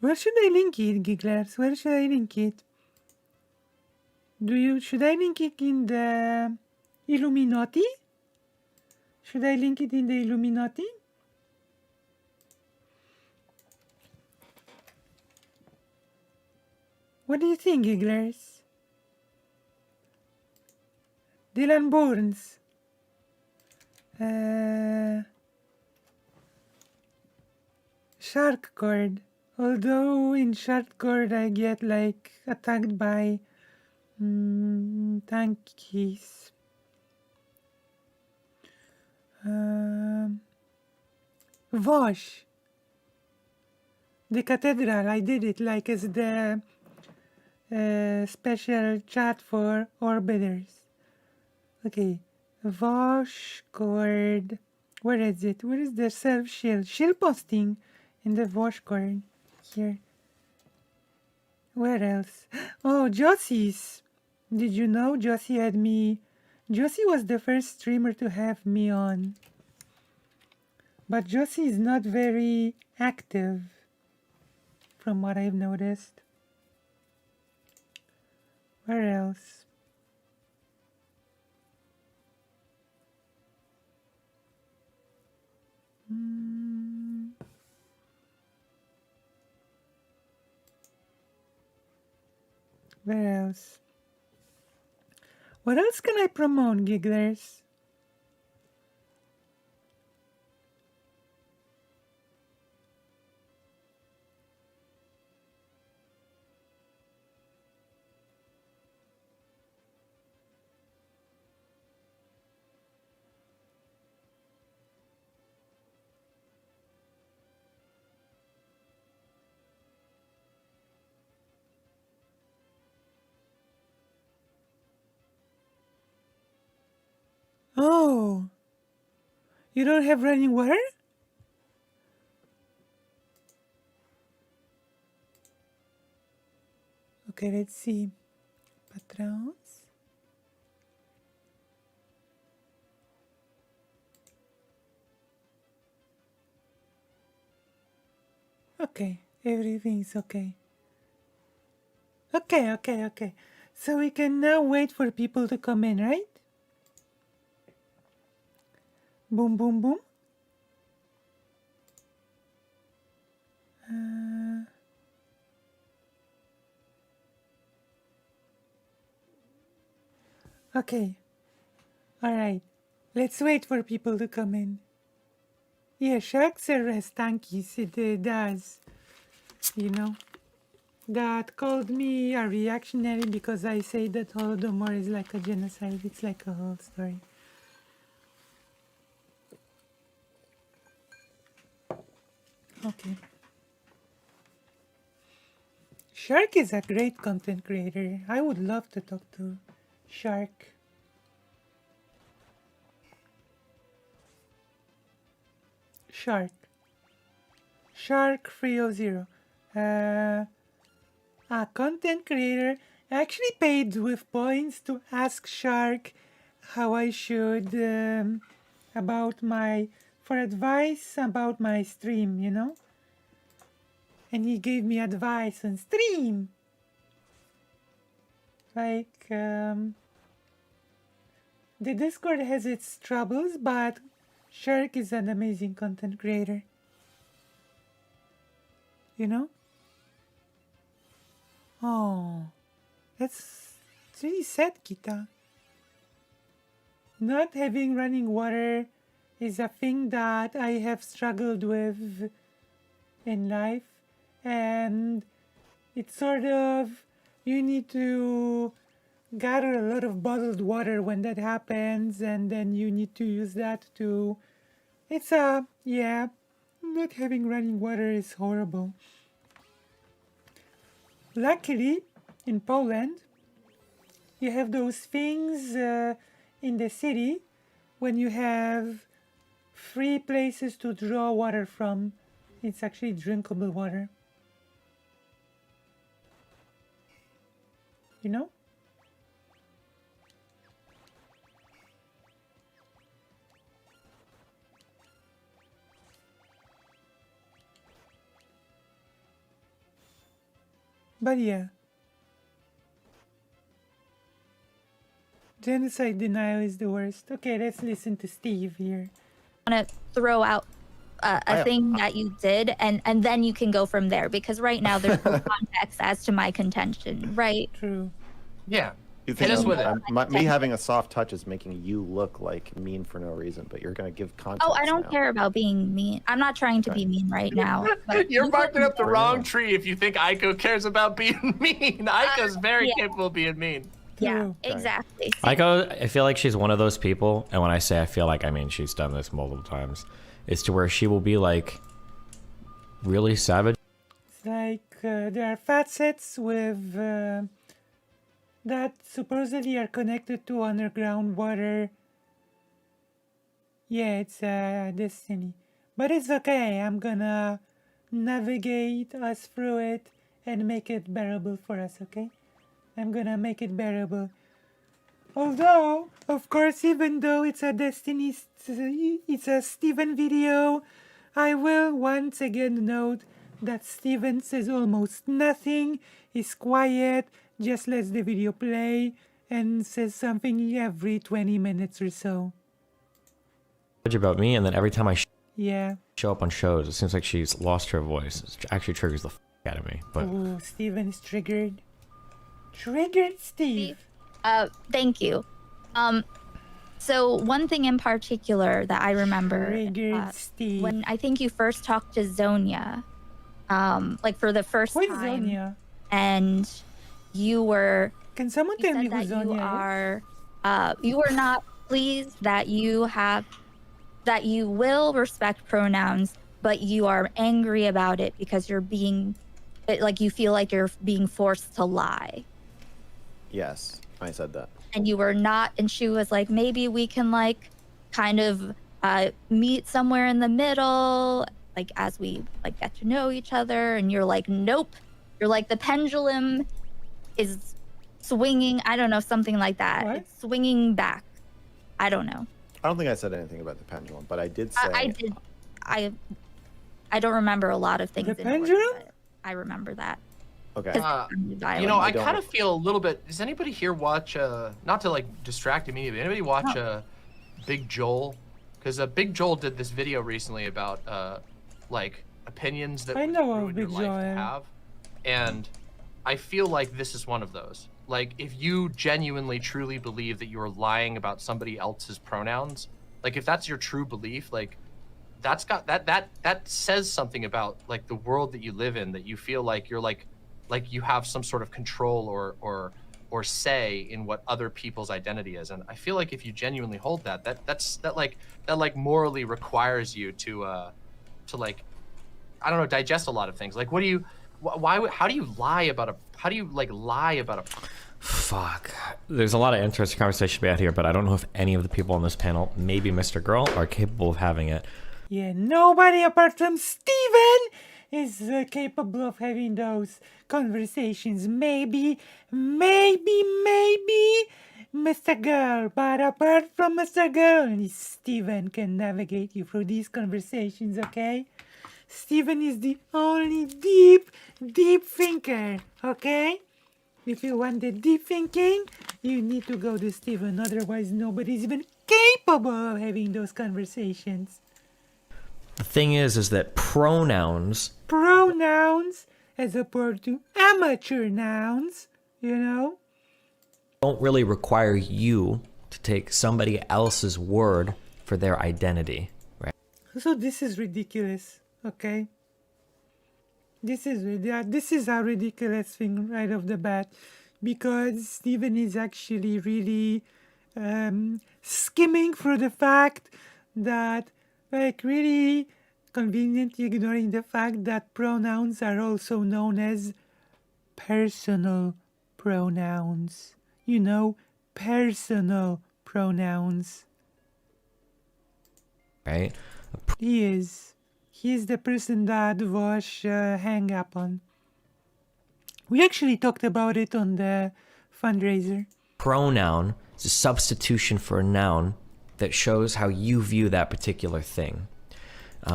Where should I link it, Gigglers? Where should I link it? Should I link it in the Illuminati? Should I link it in the Illuminati? What do you think, Gigglers? Dylan Burns. Shark cord. Although in shark cord I get like attacked by tankies. Vosh. The cathedral. I did it like as the special chat for orbiters. Okay. Vosh cord. Where is it? Where is the self shield? Shield posting in the Vosh cord. Here. Where else? Oh, Josie's. Did you know Josie had me? Josie was the first streamer to have me on. But Josie is not very active, from what I've noticed. Where else? Where else? What else can I promote, Gigglers? Oh, you don't have running water? Okay, let's see. Patrons. Okay, everything's okay. Okay. So we can now wait for people to come in, right? Boom, boom, boom. Okay. Alright. Let's wait for people to come in. Yeah, sharks are stankies. It does. You know. That called me a reactionary because I say that Holodomor is like a genocide. It's like a whole story. Okay. Shark is a great content creator. I would love to talk to Shark. Shark 300. A content creator actually paid with points to ask Shark how I should for advice about my stream, you know? And he gave me advice on stream. Like, the Discord has its troubles, but Shark is an amazing content creator. You know? Oh, it's really sad, Kita. Not having running water is a thing that I have struggled with in life, and it's sort of, you need to gather a lot of bottled water when that happens, and then you need to use that to, yeah, not having running water is horrible. Luckily, in Poland, you have those things in the city when you have free places to draw water from. It's actually drinkable water. You know? But yeah. Genocide denial is the worst. Okay, let's listen to Steve here. I want to throw out a thing that you did, and then you can go from there, because right now there's no context as to my contention, right? True. Yeah. You Hit us with it. Me having a soft touch is making you look like mean for no reason, but you're going to give context. Oh, I don't now. care about being mean. I'm not trying to be mean right now. You're barking up the wrong tree if you think Aiko cares about being mean. Aiko's very capable of being mean. Yeah, exactly. Aiko, I feel like she's one of those people, and when I say I feel like, I mean she's done this multiple times, is to where she will be like really savage. It's like there are facets with that supposedly are connected to underground water. Yeah, it's destiny. But it's okay. I'm gonna navigate us through it and make it bearable for us, okay? I'm gonna make it bearable. Although, of course, even though it's a it's a Steven video, I will once again note that Steven says almost nothing, is quiet, just lets the video play, and says something every 20 minutes or so. About me, and then every time I show up on shows, it seems like she's lost her voice. It actually triggers the out of me. But ooh, Steven is triggered. Triggered Steve. Thank you. So one thing in particular that I remember, Steve. when I think you first talked to Zonia, like for the first Who's time, Zonia? And you were. Can someone tell me who that Zonia is? You were not pleased that you will respect pronouns, but you are angry about it because you're like you feel like you're being forced to lie. Yes, I said that. And you were not, and she was like, maybe we can like kind of meet somewhere in the middle, like as we like get to know each other. And you're like, nope. You're like, the pendulum is swinging. I don't know, something like that. What? It's swinging back. I don't know. I don't think I said anything about the pendulum, but I did say. I don't remember a lot of things. The pendulum? But I remember that. Okay. You know, I kind of feel a little bit. Does anybody here watch? Not to like distract me, but anybody watch Big Joel? Because Big Joel did this video recently about like opinions that I would know of ruin your Big life to Joel. have. And I feel like this is one of those. Like, if you genuinely, truly believe that you're lying about somebody else's pronouns, like, if that's your true belief, like, that says something about, like, the world that you live in, that you feel like you're, like you have some sort of control or say in what other people's identity is. And I feel like if you genuinely hold that, that morally requires you to like, I don't know, digest a lot of things. Like, what do you, why, how do you lie about a, how do you like lie about a, Fuck. There's a lot of interesting conversation to be had here, but I don't know if any of the people on this panel, maybe Mr. Girl, are capable of having it. Yeah, nobody apart from Steven is capable of having those conversations. Maybe Mr. Girl. But apart from Mr. Girl, only Steven can navigate you through these conversations, okay? Steven is the only deep thinker, okay? If you want the deep thinking, you need to go to Steven. Otherwise, nobody's even capable of having those conversations. The thing is that pronouns As opposed to amateur nouns, you know? don't really require you to take somebody else's word for their identity, right? So this is ridiculous, okay? This is a ridiculous thing right off the bat, because Stephen is actually really skimming through the fact that, like, really conveniently ignoring the fact that pronouns are also known as personal pronouns. You know, personal pronouns. Right? He is the person that Vosh hang up on. We actually talked about it on the fundraiser. Pronoun is a substitution for a noun that shows how you view that particular thing.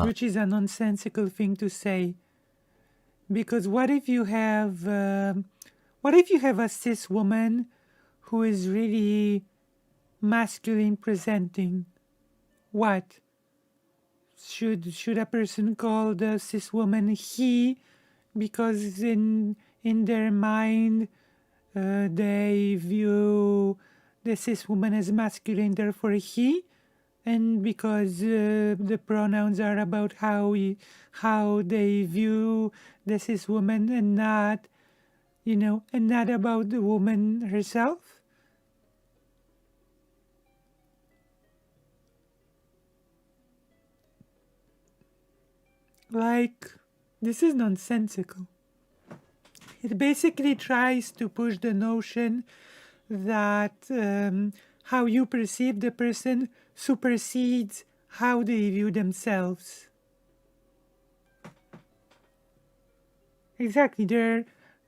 Which is a nonsensical thing to say. Because what if you have a cis woman who is really masculine presenting? What? Should a person call the cis woman he, because in their mind they view the cis woman as masculine, therefore he, and because the pronouns are about how they view the cis woman and not, and not about the woman herself? Like, this is nonsensical. It basically tries to push the notion that how you perceive the person supersedes how they view themselves. Exactly. There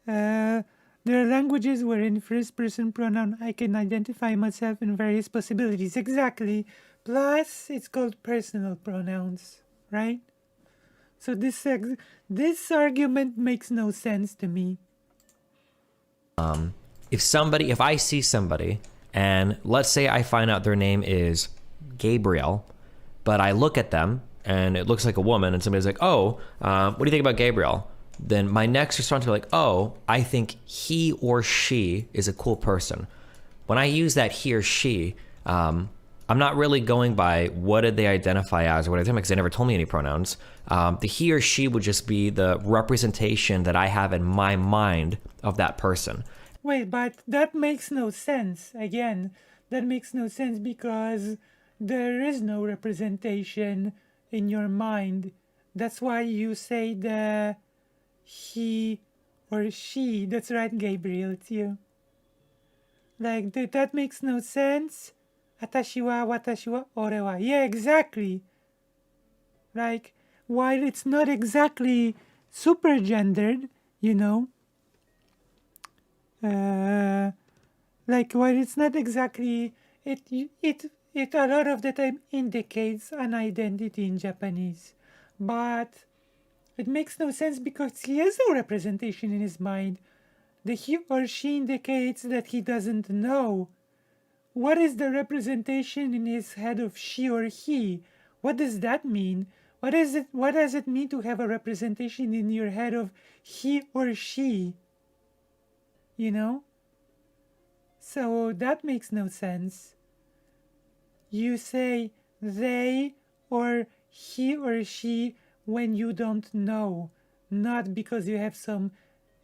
are languages where in first person pronoun I can identify myself in various possibilities. Exactly. Plus, it's called personal pronouns, right? So this argument makes no sense to me. If I see somebody, and let's say I find out their name is Gabriel, but I look at them and it looks like a woman, and somebody's like, "Oh, what do you think about Gabriel?" Then my next response will be like, "Oh, I think he or she is a cool person." When I use that he or she, I'm not really going by what did they identify as or what I think, because they never told me any pronouns. The he or she would just be the representation that I have in my mind of that person. Wait, but that makes no sense. Again, that makes no sense because there is no representation in your mind. That's why you say the he or she. That's right, Gabriel, it's you. Like, that makes no sense. Atashi wa, watashi wa, ore wa. Yeah, exactly. Like, while it's not exactly super gendered, like, while it's not exactly, it a lot of the time indicates an identity in Japanese, but it makes no sense because he has no representation in his mind. The he or she indicates that he doesn't know. What is the representation in his head of she or he? What does that mean? What is it? What does it mean to have a representation in your head of he or she? You know? So that makes no sense. You say they or he or she when you don't know, not because you have some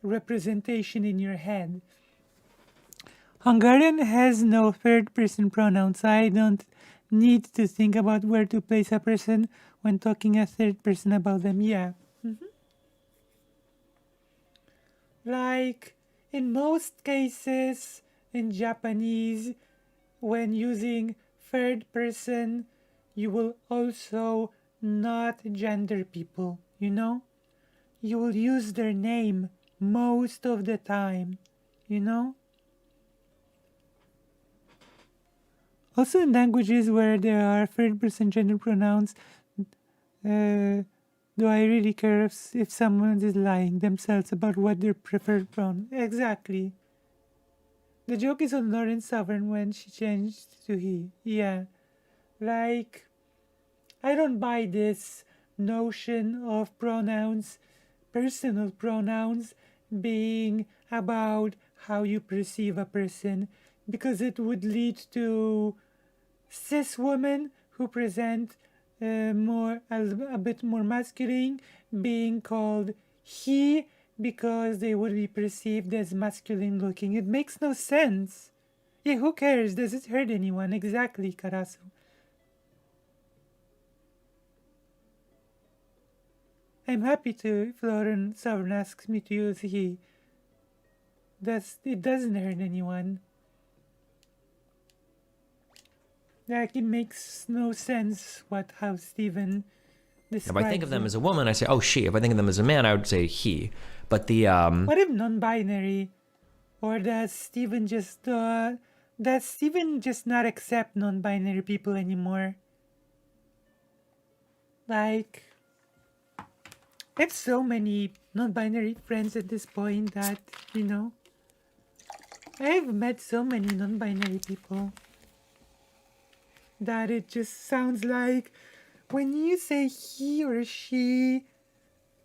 representation in your head. Hungarian has no third person pronouns. I don't need to think about where to place a person when talking a third person about them. Yeah. Like in most cases in Japanese, when using third person, you will also not gender people, you know? You will use their name most of the time, you know? Also in languages where there are third person gender pronouns, do I really care if someone is lying themselves about what their preferred pronoun? Exactly. The joke is on Lauren Sovereign when she changed to he. Yeah. Like, I don't buy this notion of pronouns, personal pronouns, being about how you perceive a person, because it would lead to cis women who present a bit more masculine being called he because they would be perceived as masculine looking. It makes no sense. Yeah, who cares? Does it hurt anyone? Exactly, Karasu. I'm happy to if Lauren Sovereign asks me to use he. It doesn't hurt anyone. Like it makes no sense how Stephen If I think of them it. as a woman, I say, oh, she. If I think of them as a man, I would say he. But the What if non-binary? Or does Stephen just not accept non-binary people anymore? Like, I have so many non-binary friends at this point that, you know, I have met so many non-binary people that it just sounds like when you say he or she,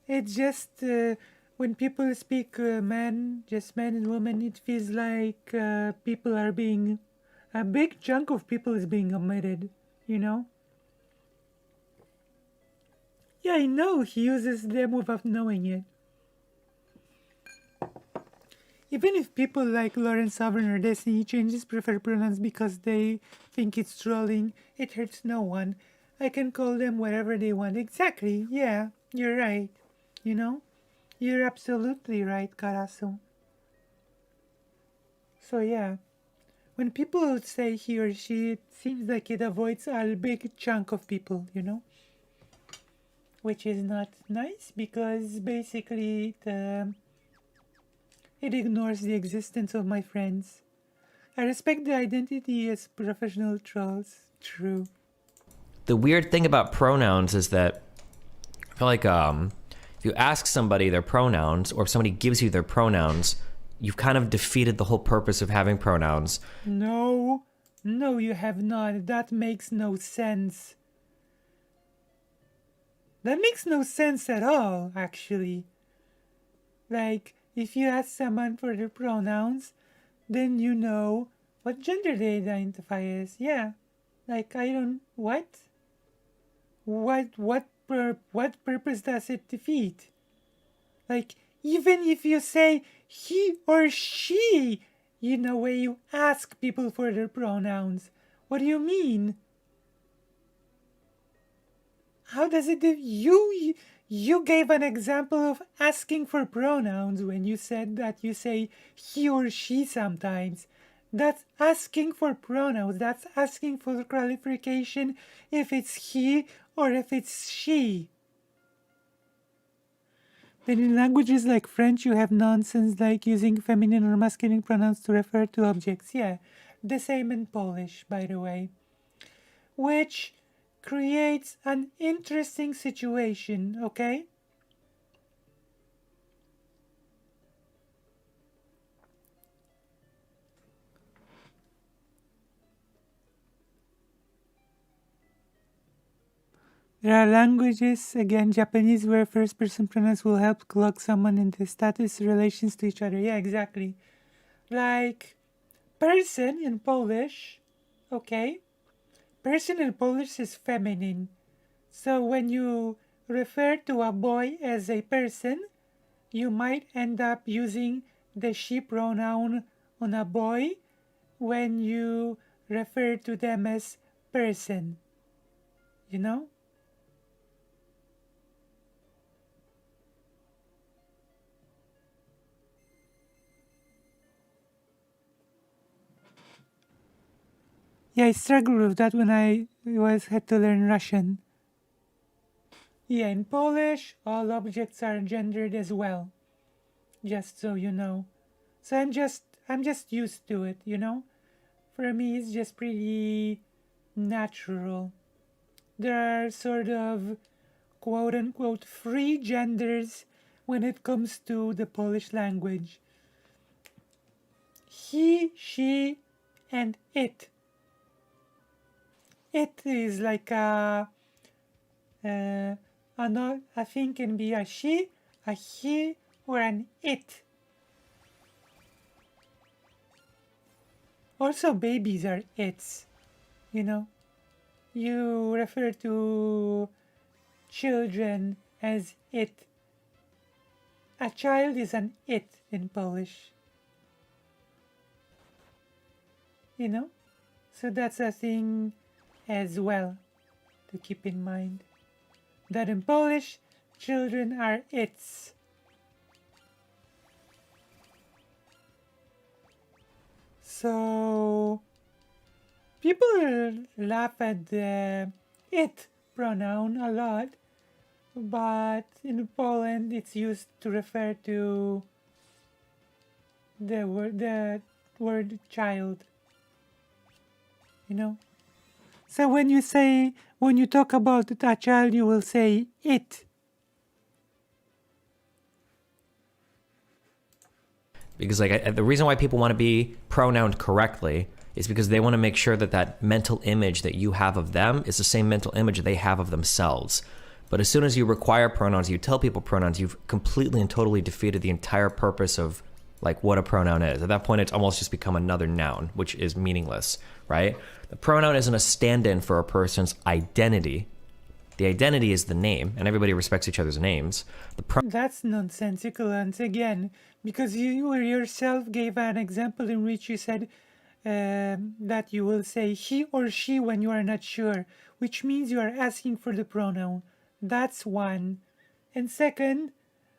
it just when people speak just man and woman, it feels like people are being a big chunk of people is being omitted, you know. Yeah, I know he uses them without knowing it. Even if people like Lawrence Sovereign or Destiny changes preferred pronouns because they think it's trolling, it hurts no one. I can call them whatever they want. Exactly, yeah, you're right. You know? You're absolutely right, Karasu. So yeah, when people say he or she, it seems like it avoids a big chunk of people, you know? Which is not nice because basically it ignores the existence of my friends. I respect the identity as professional trolls. True. the weird thing about pronouns is that I feel like if you ask somebody their pronouns, or if somebody gives you their pronouns, you've kind of defeated the whole purpose of having pronouns. No, you have not. That makes no sense. That makes no sense at all, actually. Like, if you ask someone for their pronouns, then you know what gender they identify as. Yeah. Like, I don't. What? What purpose does it defeat? Like, even if you say he or she, you know, where you ask people for their pronouns. What do you mean? How does it you gave an example of asking for pronouns when you said that you say he or she sometimes. That's asking for pronouns. That's asking for clarification if it's he or if it's she. Then in languages like French, you have nonsense like using feminine or masculine pronouns to refer to objects. Yeah, the same in Polish, by the way. Which creates an interesting situation, okay? There are languages, again, Japanese, where first-person pronouns will help lock someone into status relations to each other. Yeah, exactly. Like, person in Polish, okay? Person in Polish is feminine. So when you refer to a boy as a person, you might end up using the she pronoun on a boy when you refer to them as person. You know? Yeah, I struggled with that when I had to learn Russian. Yeah, in Polish, all objects are gendered as well. Just so you know. So I'm just used to it, you know? For me, it's just pretty natural. There are sort of quote unquote free genders when it comes to the Polish language. He, she, and it. It is like a thing can be a she, a he, or an it. Also, babies are its, you know. You refer to children as it. A child is an it in Polish. You know? So that's a thing as well to keep in mind. That in Polish, children are its. So people laugh at the it pronoun a lot, but in Poland it's used to refer to the word child. You know? So when you talk about a child, you will say it. Because the reason why people want to be pronounced correctly is because they want to make sure that that mental image that you have of them is the same mental image they have of themselves. But as soon as you require pronouns, you tell people pronouns, you've completely and totally defeated the entire purpose of like what a pronoun is. At that point, it's almost just become another noun, which is meaningless, right? The pronoun isn't a stand-in for a person's identity. The identity is the name, and everybody respects each other's names. That's nonsensical once again, because you yourself gave an example in which you said that you will say he or she when you are not sure, which means you are asking for the pronoun. That's one. And second,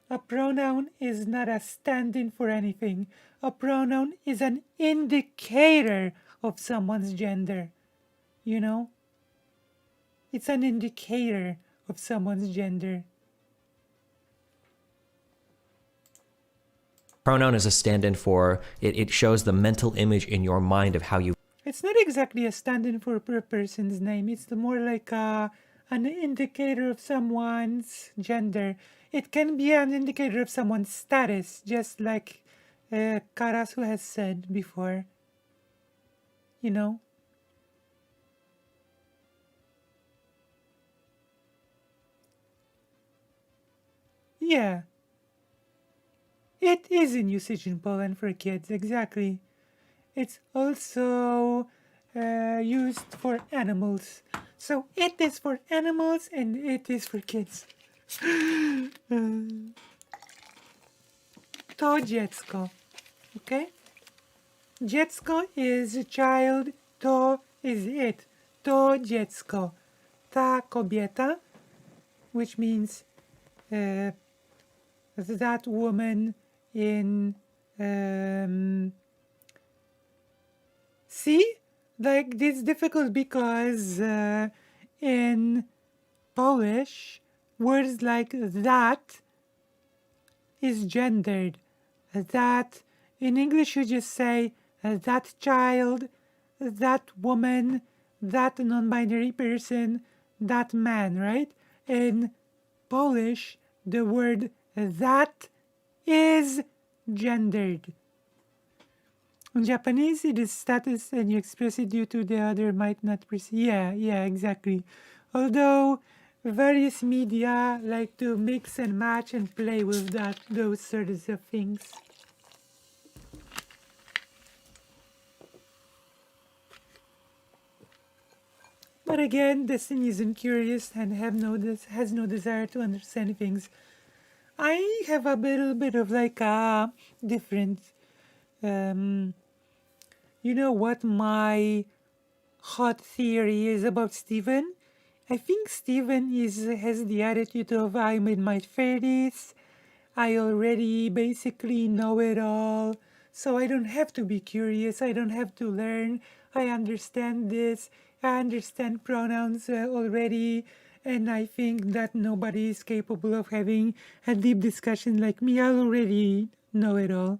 a pronoun is not a stand-in for anything. A pronoun is an indicator of someone's gender. You know? It's an indicator of someone's gender. Pronoun is a stand-in for, it shows the mental image in your mind of how you... It's not exactly a stand-in for a person's name. It's more like an indicator of someone's gender. It can be an indicator of someone's status, just like Karasu has said before. You know? Yeah. It is in usage in Poland for kids, exactly. It's also used for animals. So it is for animals and it is for kids. To dziecko. Okay? Dziecko is a child, to is it. To dziecko. Ta kobieta, which means that woman in see, like this is difficult because in Polish words like that is gendered. That in English you just say that child, that woman, that non-binary person, that man, right? In Polish the word that is gendered. In Japanese, it is status and you express it due to the other might not perceive. Yeah, exactly. Although various media like to mix and match and play with those sorts of things. But again, Destiny isn't curious and has no desire to understand things. I have a little bit of like a different, you know what my hot theory is about Steven? I think Steven has the attitude of I'm in my 30s, I already basically know it all, so I don't have to be curious, I don't have to learn, I understand this, I understand pronouns already, and I think that nobody is capable of having a deep discussion like me. I already know it all.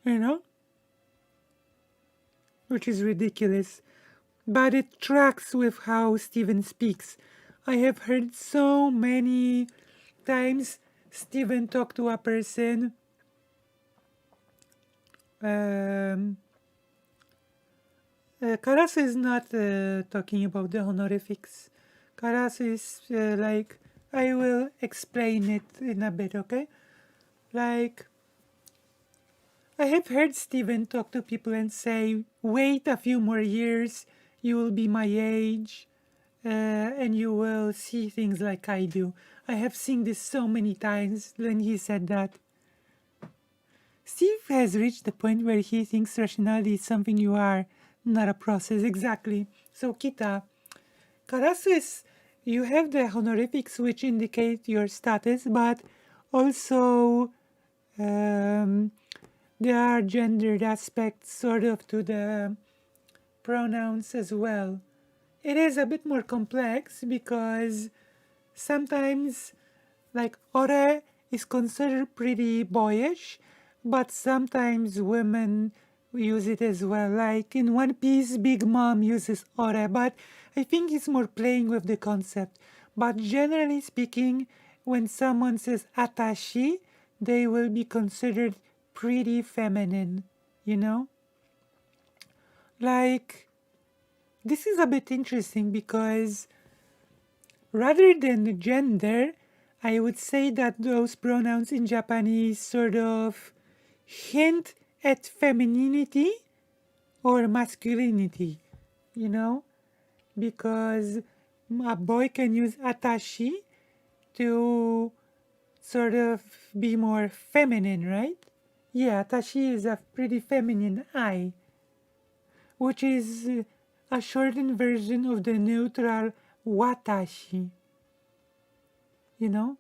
You know? Which is ridiculous. But it tracks with how Steven speaks. I have heard so many times Steven talk to a person Karasu is not talking about the honorifics. Karasu is like, I will explain it in a bit, okay? Like, I have heard Steven talk to people and say, wait a few more years, you will be my age, and you will see things like I do. I have seen this so many times when he said that. Steve has reached the point where he thinks rationality is something you are, not a process. Exactly. So, Kita, Karasu is, you have the honorifics which indicate your status, but also there are gendered aspects sort of to the pronouns as well. It is a bit more complex because sometimes, like, ore is considered pretty boyish, but sometimes women use it as well. Like in One Piece, Big Mom uses ore, but I think it's more playing with the concept. But generally speaking, when someone says atashi, they will be considered pretty feminine, you know? Like, this is a bit interesting because rather than gender, I would say that those pronouns in Japanese sort of hint at femininity or masculinity, you know? Because a boy can use atashi to sort of be more feminine, right? Yeah, atashi is a pretty feminine I, which is a shortened version of the neutral watashi, you know?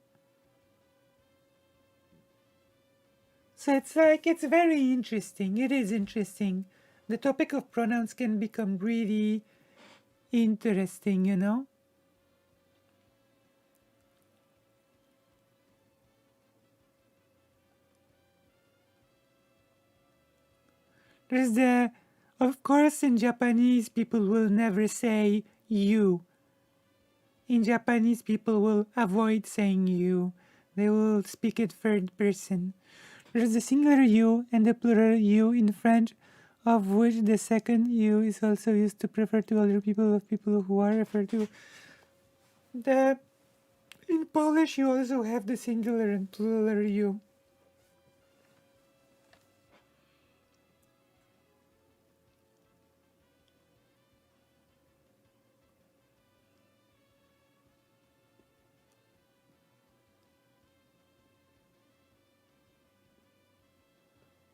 So it's like, it's very interesting. It is interesting. The topic of pronouns can become really interesting, you know? There's the, of course, in Japanese, people will never say you. In Japanese, people will avoid saying you. They will speak it third person. There's the singular you and the plural you in French, of which the second you is also used to refer to other people of people who are referred to. In Polish, you also have the singular and plural you.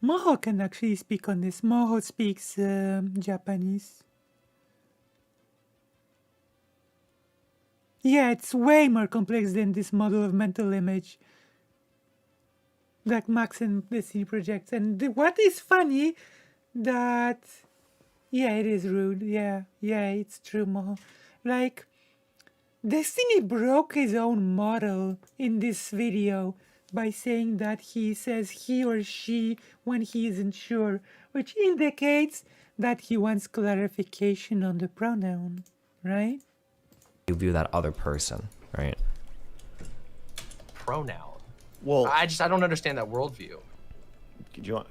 Moho can actually speak on this. Moho speaks Japanese. Yeah, it's way more complex than this model of mental image that Max and Destiny projects. And what is funny, that, yeah, it is rude. Yeah, it's true, Moho. Like, Destiny broke his own model in this video by saying that he says he or she when he isn't sure, which indicates that he wants clarification on the pronoun, right? You view that other person, right? Pronoun. Well, I don't understand that worldview. do you want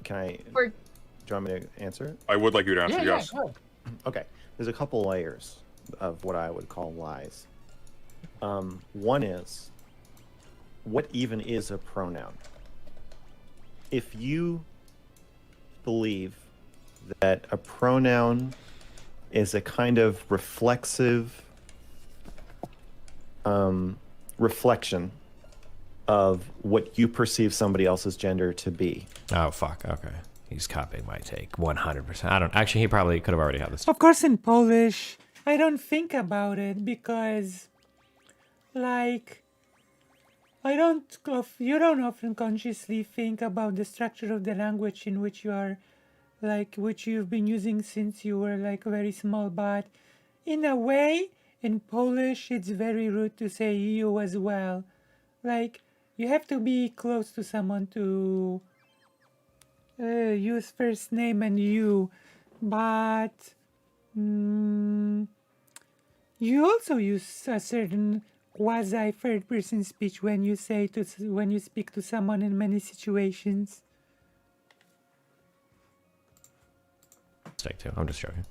me to answer it? I would like you to answer, Yeah, yes. go ahead. Okay, there's a couple layers of what I would call lies. One is, what even is a pronoun? If you believe that a pronoun is a kind of reflexive reflection of what you perceive somebody else's gender to be. Oh, fuck. Okay. He's copying my take 100%. I don't actually, he probably could have already had this. Of course, in Polish, I don't think about it because, like, you don't often consciously think about the structure of the language in which you are, like, which you've been using since you were, like, very small. But in a way, in Polish, it's very rude to say you as well. Like, you have to be close to someone to use first name and you, but you also use a certain quasi third person speech when you speak to someone in many situations. Take two. I'm just joking.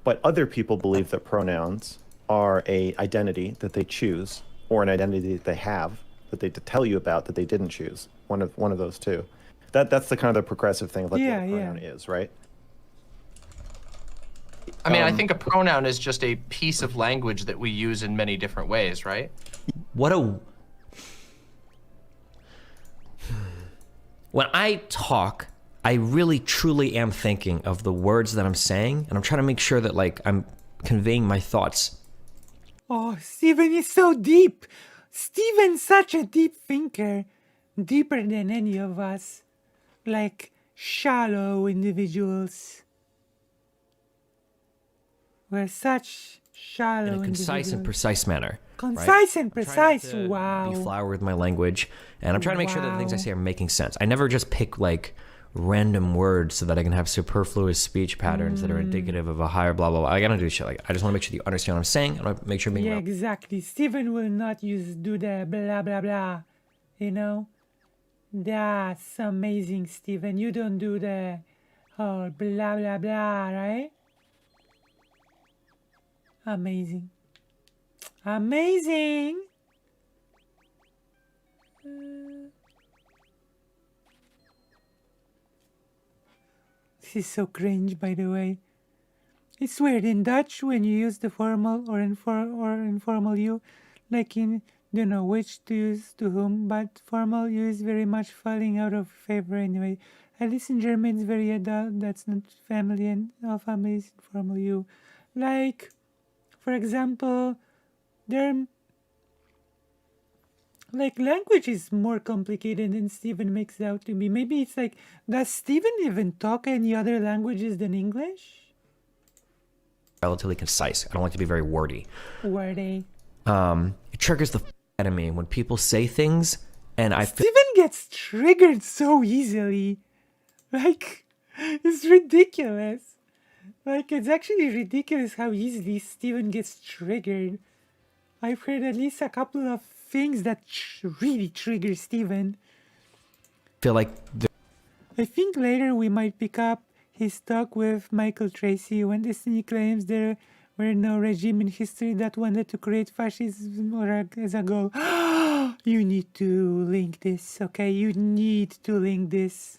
But other people believe that pronouns are a identity that they choose, or an identity that they have that they tell you about that they didn't choose. One of those two. That's the kind of the progressive thing of like what a pronoun is, right? I mean, I think a pronoun is just a piece of language that we use in many different ways, right? When I talk, I really truly am thinking of the words that I'm saying, and I'm trying to make sure that, like, I'm conveying my thoughts. Oh, Steven is so deep. Steven's such a deep thinker. Deeper than any of us. Like, shallow individuals. We're such shallow In a concise and precise manner. Concise and I'm precise, trying to wow. Be flowery with my language, and I'm trying to make sure that the things I say are making sense. I never just pick, like, random words so that I can have superfluous speech patterns that are indicative of a higher blah, blah, blah. I gotta do shit like I just want to make sure that you understand what I'm saying. I want to make sure I'm being Yeah, real. exactly. Steven will not do the blah, blah, blah. You know? That's amazing, Steven. You don't do the whole blah, blah, blah, right? Amazing. Amazing! This is so cringe, by the way. It's weird in Dutch when you use the formal or informal you, like in don't know which to use to whom, but formal you is very much falling out of favor anyway. At least in German it's very adult, that's not family, and all families informal you. Like, for example, like, language is more complicated than Steven makes it out to be. Maybe it's like, does Steven even talk any other languages than English? Relatively concise. I don't like to be very wordy. Wordy. It triggers the out of me when people say things, and Steven gets triggered so easily. Like, it's ridiculous. Like, it's actually ridiculous how easily Steven gets triggered. I've heard at least a couple of things that really trigger Steven. feel like I think later we might pick up his talk with Michael Tracy when Destiny claims there were no regime in history that wanted to create fascism as a goal. You need to link this, okay? You need to link this.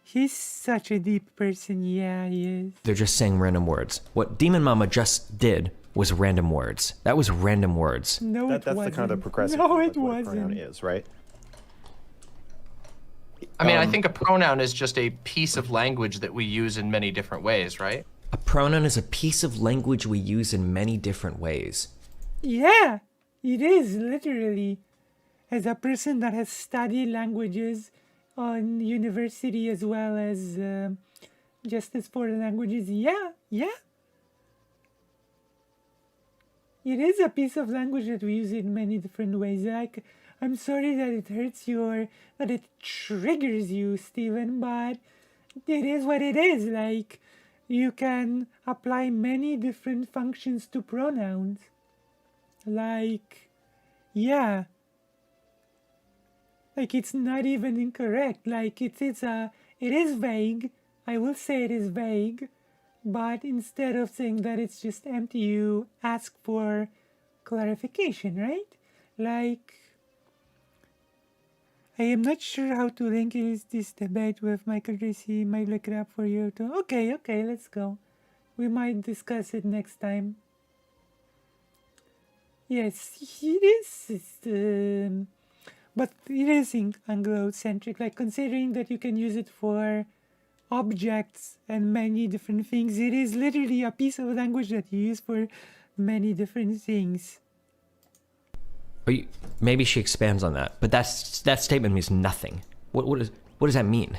He's such a deep person. Yeah, he is. they're just saying random words. What Demon Mama just did was random words. That was random words. No, it That's wasn't. the kind of the progressive No, thing, it like what a pronoun wasn't. is, right? I mean, I think a pronoun is just a piece of language that we use in many different ways, right? A pronoun is a piece of language we use in many different ways. Yeah, it is, literally. As a person that has studied languages on university as well as just as for languages, yeah. It is a piece of language that we use in many different ways. Like, I'm sorry that it hurts you or that it triggers you, Steven, but it is what it is. Like, you can apply many different functions to pronouns. Like, yeah. Like, it's not even incorrect. Like, it is vague. I will say it is vague. but instead of saying that it's just empty, you ask for clarification, right? Like, I am not sure how to link this debate with Michael Tracy. Might look it up for you too. Okay, let's go. We might discuss it next time. Yes, it is. But it is Anglo-centric. Like, considering that you can use it for objects and many different things, it is literally a piece of language that you use for many different things. Maybe she expands on that, but that statement means nothing. What does that mean?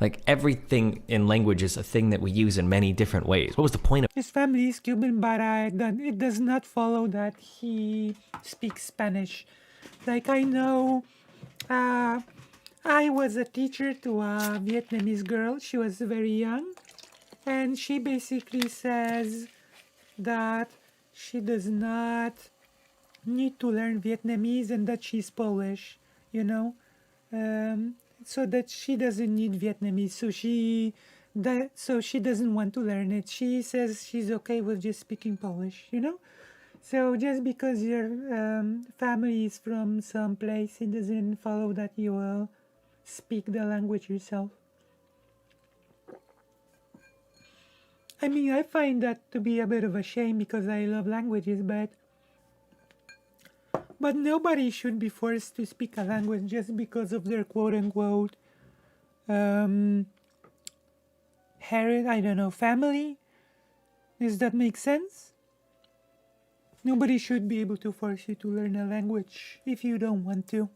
Like, everything in language is a thing that we use in many different ways. What was the point of His family is Cuban, but it does not follow that he speaks Spanish. Like, I know, I was a teacher to a Vietnamese girl. She was very young, and she basically says that she does not need to learn Vietnamese and that she's Polish, you know, so that she doesn't need Vietnamese. So she doesn't want to learn it. She says she's okay with just speaking Polish, you know. So just because your family is from some place, it doesn't follow that you will speak the language yourself. I mean, I find that to be a bit of a shame because I love languages, but nobody should be forced to speak a language just because of their quote-unquote family. Does that make sense? Nobody should be able to force you to learn a language if you don't want to,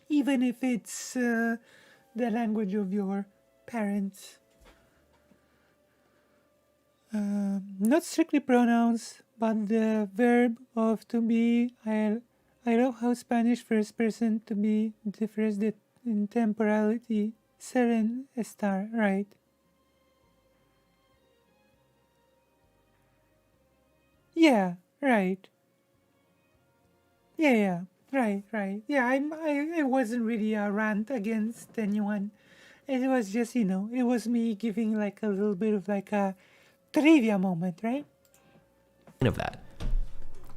even if it's the language of your parents. Not strictly pronouns, but the verb of to be. I love how Spanish first person to be differs in temporality. Ser and estar, right? Yeah, right. Yeah, right. Yeah, I wasn't really a rant against anyone. It was just, it was me giving like a little bit of like a trivia moment, right? of that?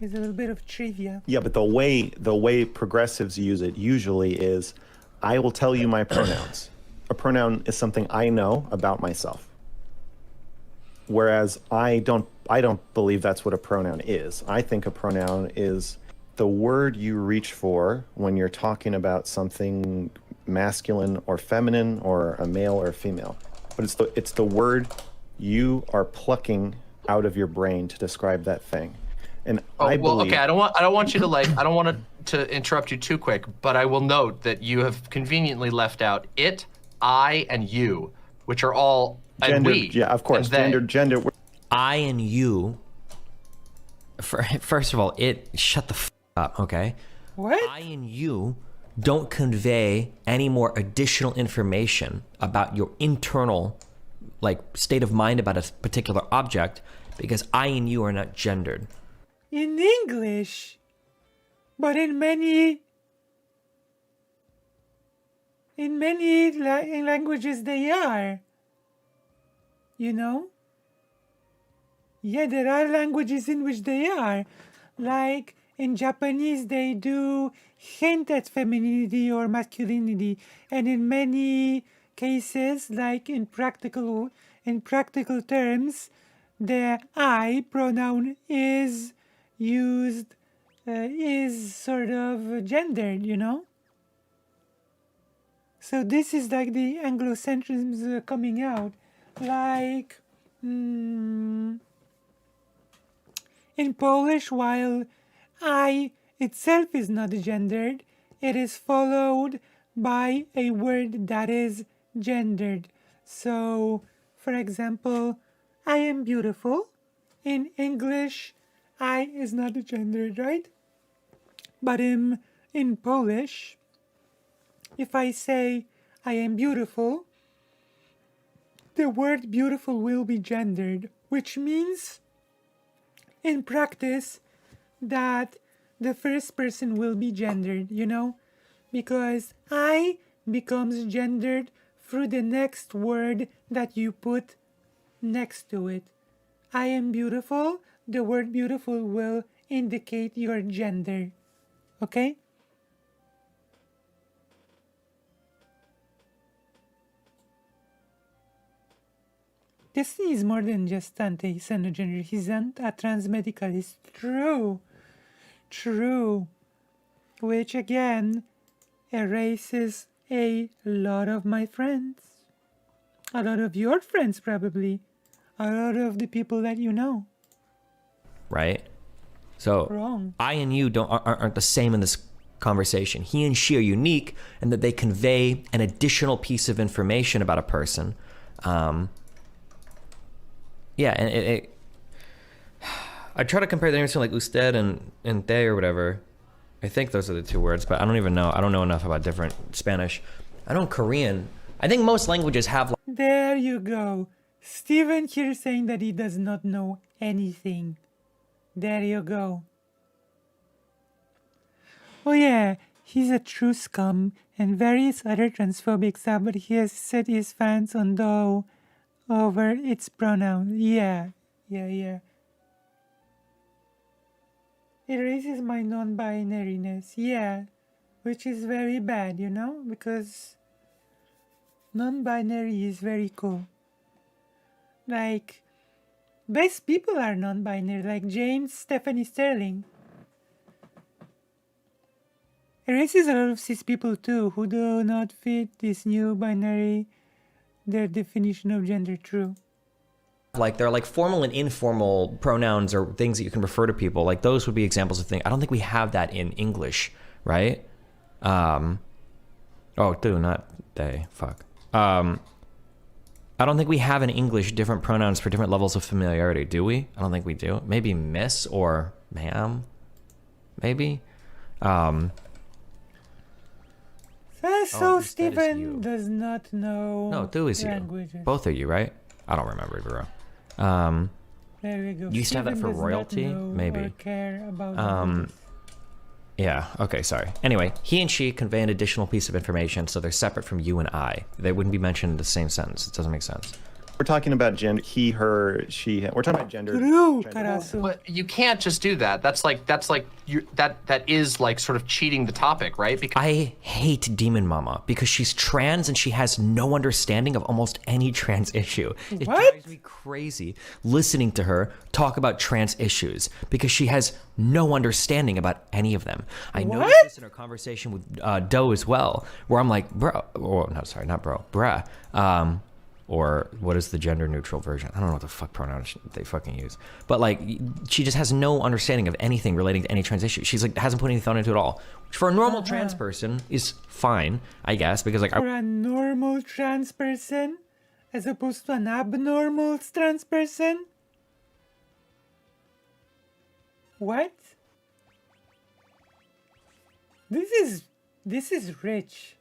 It's a little bit of trivia. Yeah, but the way progressives use it usually is, I will tell you my pronouns. A pronoun is something I know about myself. Whereas I don't believe that's what a pronoun is. I think a pronoun is the word you reach for when you're talking about something masculine or feminine or a male or female. But it's the word you are plucking out of your brain to describe that thing. And I believe... okay, I don't want you to I don't want to interrupt you too quick, but I will note that you have conveniently left out it, I, and you, which are all gender, and we. Yeah, of course. Gender. I and you. First of all, shut the f up, okay? What? I and you don't convey any more additional information about your internal, state of mind about a particular object, because I and you are not gendered. In English, but in many languages they are. You know? Yeah, there are languages in which they are. Like in Japanese, they do hint at femininity or masculinity, and in many cases, like in practical terms, the I pronoun is used, is sort of gendered, you know? So this is like the Anglocentrism coming out. Like, in Polish, while I itself is not gendered, it is followed by a word that is gendered. So, for example, I am beautiful. In English, I is not gendered, right? But in Polish, if I say I am beautiful, the word beautiful will be gendered, which means in practice that the first person will be gendered, you know? Because I becomes gendered through the next word that you put next to it. I am beautiful, the word beautiful will indicate your gender. Okay? Destiny is more than just anti-gender. He's a transmedicalist. True. True. Which again erases a lot of my friends. A lot of your friends, probably. A lot of the people that you know. Right? So Wrong. I and you aren't the same in this conversation. He and she are unique in that they convey an additional piece of information about a person. Yeah, and I try to compare the names to like usted and te or whatever. I think those are the two words, but I don't even know. I don't know enough about different Spanish. I know Korean. I think most languages have. There you go. Steven here saying that he does not know anything. There you go. Oh yeah, he's a true scum and various other transphobic stuff, but he has set his fans on though over its pronouns. Yeah. It raises my non-binariness. Yeah. Which is very bad, you know? Because non-binary is very cool. Like, best people are non-binary, like James Stephanie Sterling. It raises a lot of cis people too, who do not fit this new binary, their definition of gender. True. Like they're like formal and informal pronouns or things that you can refer to people. Like those would be examples of things. I don't think we have that in English, right? Oh, dude, not they. Fuck. I don't think we have in English different pronouns for different levels of familiarity, do we? I don't think we do. Maybe miss or ma'am. Maybe. So Stephen does not know No, do is languages. you. Both are you, right? I don't remember, bro. There we go. You used to have that for Stephen does not royalty? know Maybe. or care about languages. Yeah, okay, sorry. Anyway, he and she convey an additional piece of information, so they're separate from you and I. They wouldn't be mentioned in the same sentence. It doesn't make sense. We're talking about gender, he, her, she. We're talking about gender. True, Carazo. But you can't just do that. That's like that is like sort of cheating the topic, right? Because I hate Demon Mama because she's trans and she has no understanding of almost any trans issue. It What? drives me crazy listening to her talk about trans issues because she has no understanding about any of them. I noticed this in her conversation with Doe as well, where I'm like, bro, oh, no, sorry, not bro, bruh. Or what is the gender neutral version? I don't know what the fuck pronouns they fucking use. But like, she just has no understanding of anything relating to any trans issue. She's like, hasn't put any thought into it at all. Which for a normal trans person is fine, I guess, because like For a normal trans person, as opposed to an abnormal trans person? What? This is rich.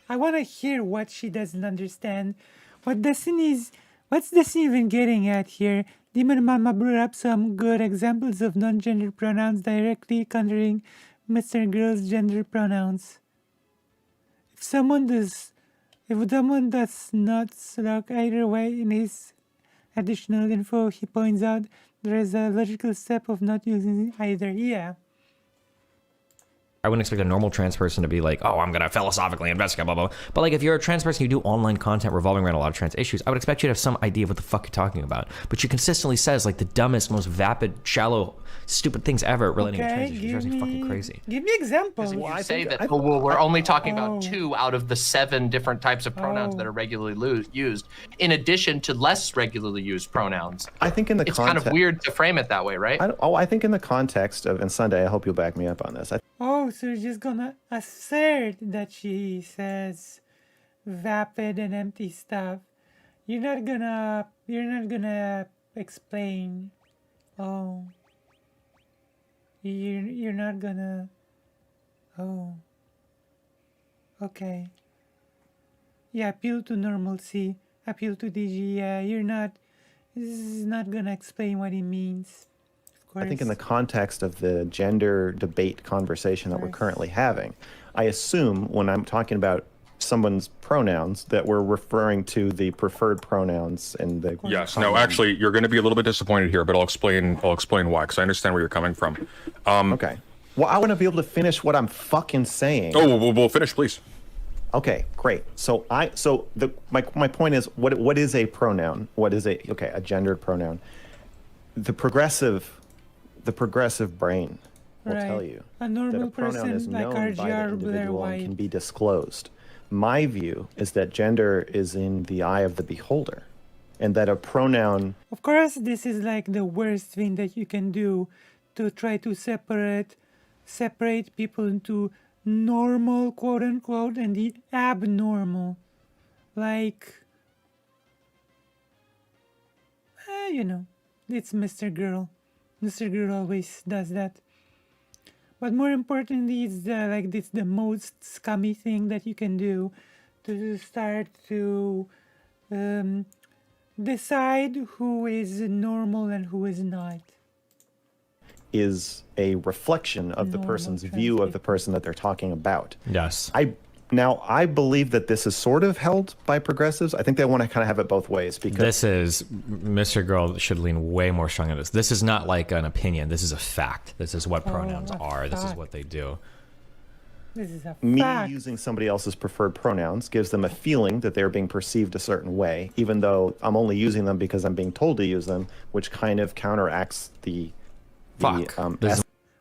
I want to hear what she doesn't understand. What's Destiny even getting at here? Demon Mama brought up some good examples of non-gender pronouns directly countering Mr. Girl's gender pronouns. If someone does not look either way in his additional info, he points out there is a logical step of not using either. Yeah. I wouldn't expect a normal trans person to be like, oh, I'm going to philosophically investigate, blah, blah, blah. But like, if you're a trans person, you do online content revolving around a lot of trans issues, I would expect you to have some idea of what the fuck you're talking about. But she consistently says like the dumbest, most vapid, shallow, stupid things ever relating to trans issues. It drives me fucking crazy. Give me examples. Well, you say that we're only talking about 2 out of the 7 different types of pronouns that are regularly used, in addition to less regularly used pronouns. I think in the it's kind of weird to frame it that way, right? I think in the context of, and Sunday, I hope you'll back me up on this. Oh, so you're just gonna assert that she says vapid and empty stuff. You're not gonna explain. Oh. You're not gonna. Oh. Okay. Yeah, appeal to normalcy. Appeal to DG. Yeah, this is not gonna explain what it means. I think in the context of the gender debate conversation that we're currently having, I assume when I'm talking about someone's pronouns, that we're referring to the preferred pronouns and the. Yes. No. Actually, you're going to be a little bit disappointed here, but I'll explain why, because I understand where you're coming from. Okay. Well, I want to be able to finish what I'm fucking saying. Oh, we'll finish, please. Okay, great. So my point is, what is a pronoun? What is a gendered pronoun? The progressive brain will tell you A normal that a pronoun person is like known by the RGR, individual Blair and White. can be disclosed. My view is that gender is in the eye of the beholder, and that a pronoun. Of course, this is like the worst thing that you can do to try to separate people into normal, quote unquote, and the abnormal. Like, it's Mr. Girl. Mr. Girl always does that. But more importantly, it's the most scummy thing that you can do to start to decide who is normal and who is not. Is a reflection of the person's view of the person that they're talking about. Yes. I believe that this is sort of held by progressives. I think they want to kind of have it both ways, because This is, Mr. Girl should lean way more strong on this. This is not like an opinion. This is a fact. This is what pronouns are. This is what they do. This is a me fact. using somebody else's preferred pronouns gives them a feeling that they're being perceived a certain way, even though I'm only using them because I'm being told to use them, which kind of counteracts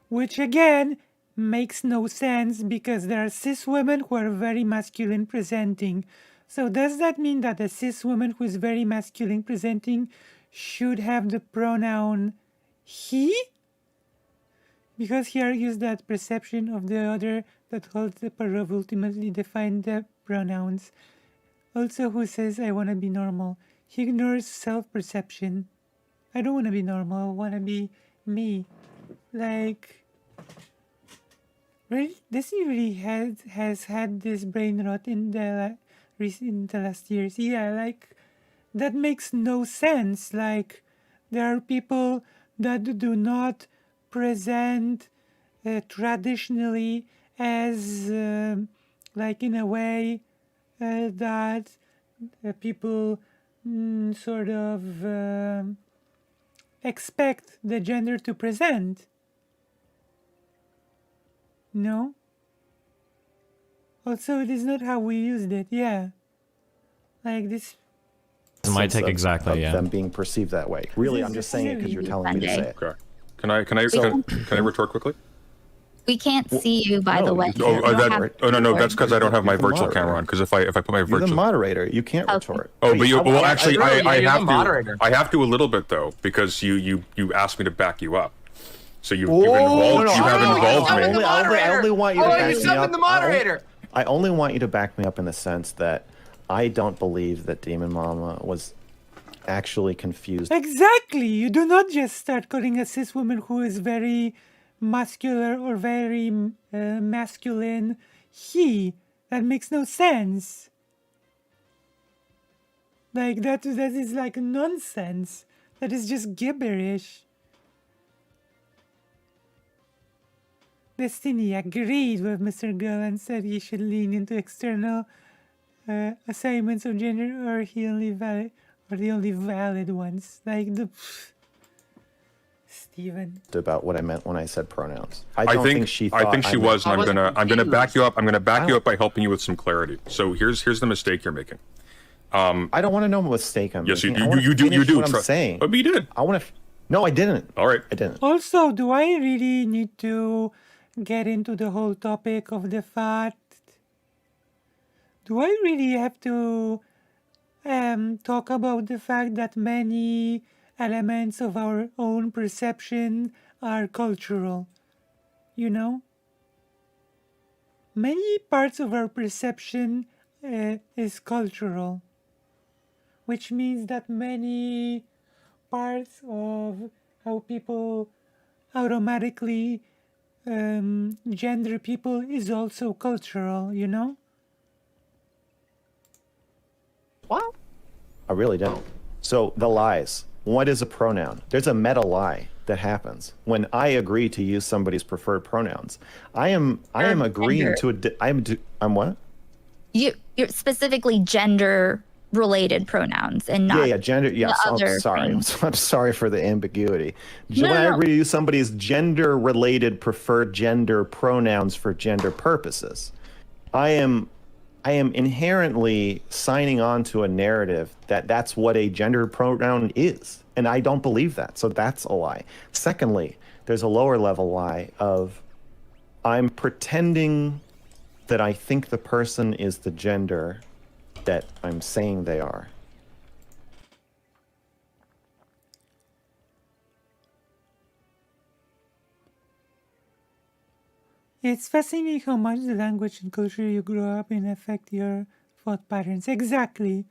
Which again makes no sense, because there are cis women who are very masculine presenting. So does that mean that a cis woman who is very masculine presenting should have the pronoun he? Because he argues that perception of the other that holds the power of ultimately define the pronouns. Also, who says I want to be normal? He ignores self-perception. I don't want to be normal. I want to be me. Like, really, this really has had this brain rot in the last years. Yeah, like, that makes no sense. Like, there are people that do not present traditionally as like in a way that people sort of expect the gender to present. No? Also, it is not how we used it, yeah. Like this. It might take exactly, them being perceived that way. Really, I'm just saying it because you're telling me to say it. Okay. Can I retort quickly? We can't see you, by the way. No, that's because I don't have my virtual camera on. Because if I put my You're virtual, the moderator. You can't retort. Oh, but actually, I have moderator. to. I have to a little bit though, because you asked me to back you up. So you have involved me. I only want you to back me up. The moderator. I only want you to back me up in the sense that I don't believe that Demon Mama was actually confused. Exactly. You do not just start calling a cis woman who is very muscular or very masculine he. That makes no sense. Like that is like nonsense. That is just gibberish. Destiny agreed with Mr. Girl and said he should lean into external assignments of gender, or the only valid ones. Like the Steven. About what I meant when I said pronouns. I think she was, and I'm gonna back you up. I'm gonna back you up by helping you with some clarity. So here's the mistake you're making. I don't want to know what mistake I'm making. Yes, you do. What I'm saying. But you did. I want to. No, I didn't. All right. I didn't. Also, do I really need to get into the whole topic of the fact? Do I really have to talk about the fact that many elements of our own perception are cultural? You know? Many parts of our perception is cultural, which means that many parts of how people automatically gender people is also cultural, you know? What? I really don't. So the lies. What is a pronoun? There's a meta lie that happens when I agree to use somebody's preferred pronouns. I am agreeing to I'm what? You're specifically gender related pronouns and not Yeah, gender. Yes, I'm other sorry. things. I'm sorry for the ambiguity. No, When I no. agree to use somebody's gender-related preferred gender pronouns for gender purposes, I am inherently signing on to a narrative that that's what a gender pronoun is, and I don't believe that. So that's a lie. Secondly, there's a lower level lie of I'm pretending that I think the person is the gender that I'm saying they are. It's fascinating how much the language and culture you grow up in affect your thought patterns. Exactly.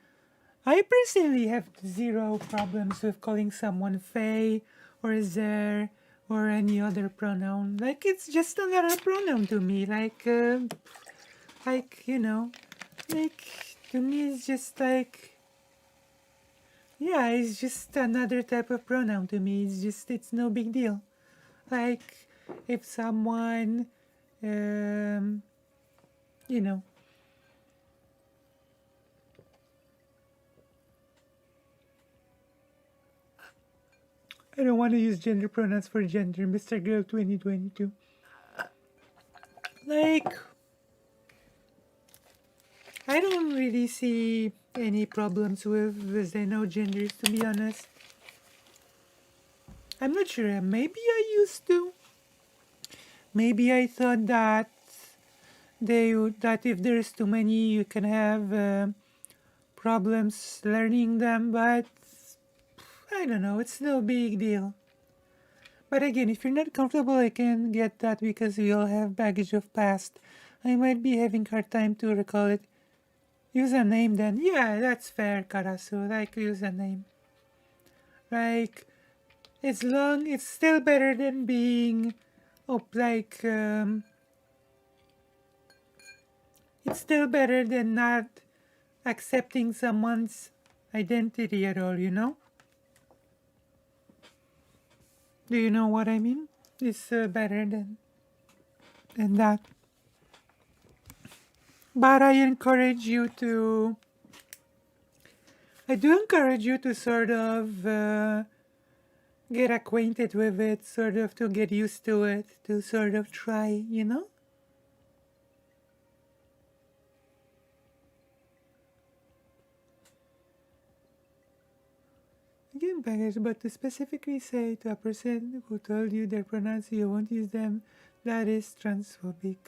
I personally have zero problems with calling someone Faye or Zer or any other pronoun. Like, it's just another pronoun to me. Like, you know, like, to me it's just like, yeah, it's just another type of pronoun to me. It's no big deal. Like, if someone, you know, I don't want to use gender pronouns for gender, Mr. Girl 2022. Like, I don't really see any problems with the xenogenders, to be honest. I'm not sure. Maybe I used to. Maybe I thought that that if there's too many, you can have problems learning them, but I don't know. It's no big deal. But again, if you're not comfortable, I can get that because we all have baggage of past. I might be having hard time to recall it. Username then. Yeah, that's fair, Karasu. Like username. Like, it's still better than being, it's still better than not accepting someone's identity at all, you know? Do you know what I mean? It's better than that. But I do encourage you to sort of get acquainted with it, sort of to get used to it, to sort of try, you know? Again, baggage, but to specifically say to a person who told you their pronouns you won't use them, that is transphobic.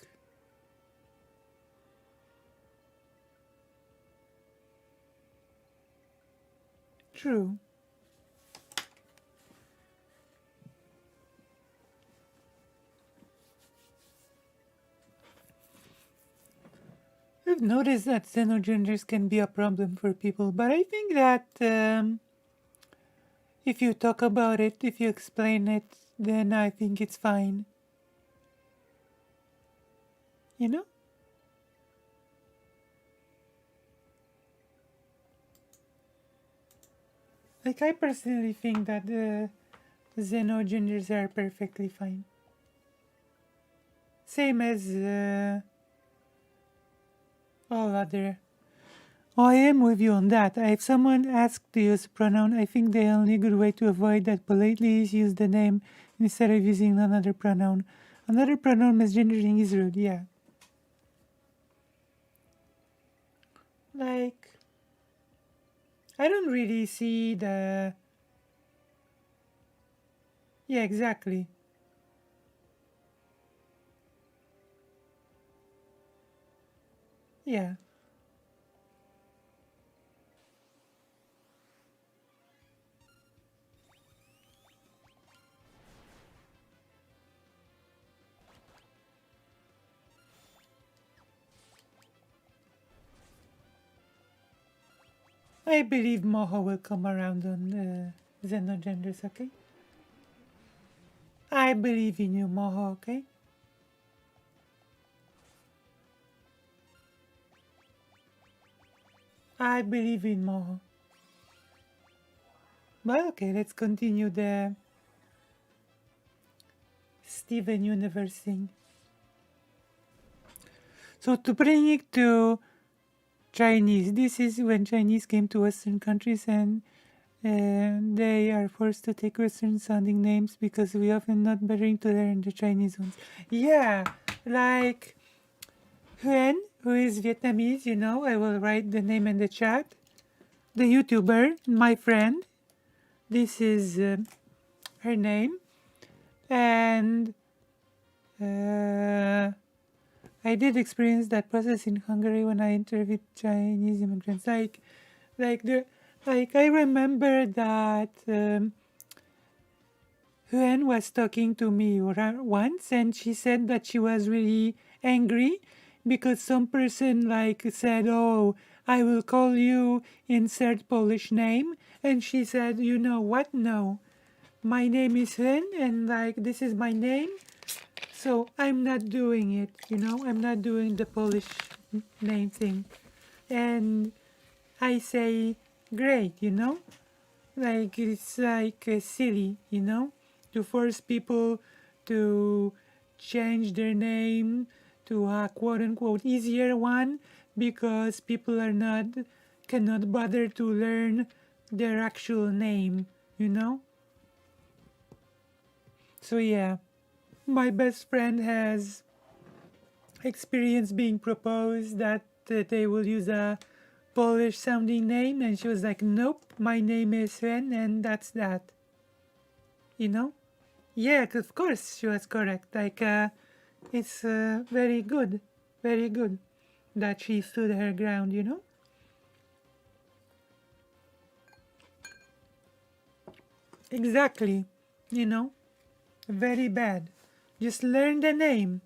True. I've noticed that xenogenders can be a problem for people, but I think that if you talk about it, if you explain it, then I think it's fine. You know? Like, I personally think that the xenogenders are perfectly fine. Same as all other. Oh, I am with you on that. If someone asks to use a pronoun, I think the only good way to avoid that politely is use the name instead of using another pronoun. Another pronoun misgendering is rude, yeah. Like, I don't really see the... Yeah, exactly. Yeah. I believe Moho will come around on xenogenders, okay? I believe in you, Moho, okay? I believe in Moho. But okay, let's continue the Steven Universe thing. So to bring it to Chinese. This is when Chinese came to Western countries and they are forced to take Western sounding names because we often not bothering to learn the Chinese ones. Yeah, like Huyen, who is Vietnamese, you know, I will write the name in the chat. The YouTuber, my friend, this is her name. And I did experience that process in Hungary when I interviewed Chinese immigrants. I remember that Huyen was talking to me once, and she said that she was really angry because some person like said, "Oh, I will call you insert Polish name," and she said, "You know what? No, my name is Huyen, and like this is my name." So I'm not doing it, you know, I'm not doing the Polish name thing. And I say, great, you know, like it's like silly, you know, to force people to change their name to a quote unquote easier one because people cannot bother to learn their actual name, you know. So yeah, my best friend has experience being proposed that they will use a Polish sounding name, and she was like, nope, my name is Sven, and that's that. You know? Yeah, of course she was correct. Like, it's very good, very good that she stood her ground, you know? Exactly, you know? Very bad. Just learn the name.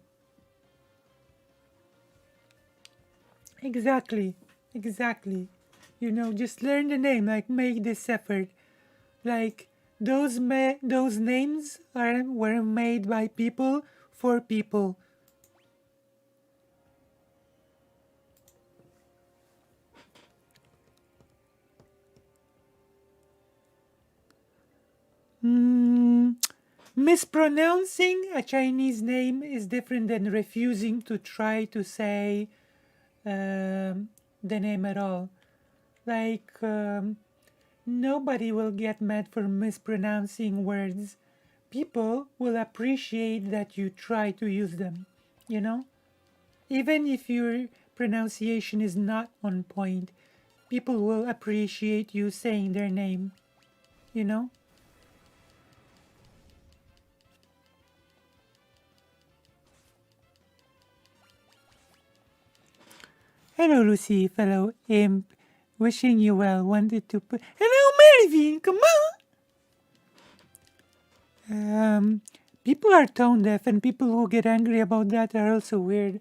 Exactly, exactly. You know, just learn the name, like make this effort. Like those names were made by people for people. Mispronouncing a Chinese name is different than refusing to try to say the name at all. Like nobody will get mad for mispronouncing words. People will appreciate that you try to use them, you know? Even if your pronunciation is not on point, people will appreciate you saying their name, you know? Hello, Lucy, fellow imp. Wishing you well. Wanted to put. Hello, Melvin, come on! People are tone deaf, and people who get angry about that are also weird.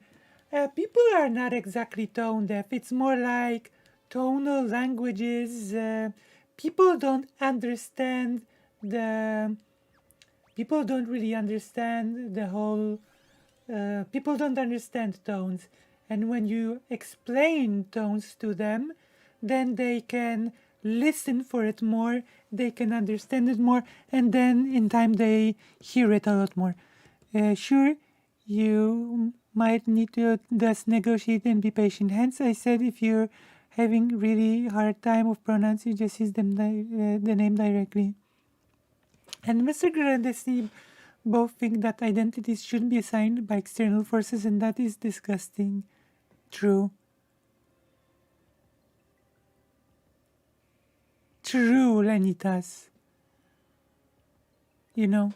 People are not exactly tone deaf, it's more like tonal languages. People don't understand the. People don't really understand the whole. People don't understand tones, and when you explain tones to them, then they can listen for it more, they can understand it more, and then in time they hear it a lot more. Sure, you might need to thus negotiate and be patient. Hence, I said if you're having really hard time of pronouncing, just use them the name directly. And Mr. Grandesny both think that identities should be assigned by external forces, and that is disgusting. True. True, Lenitas. You know,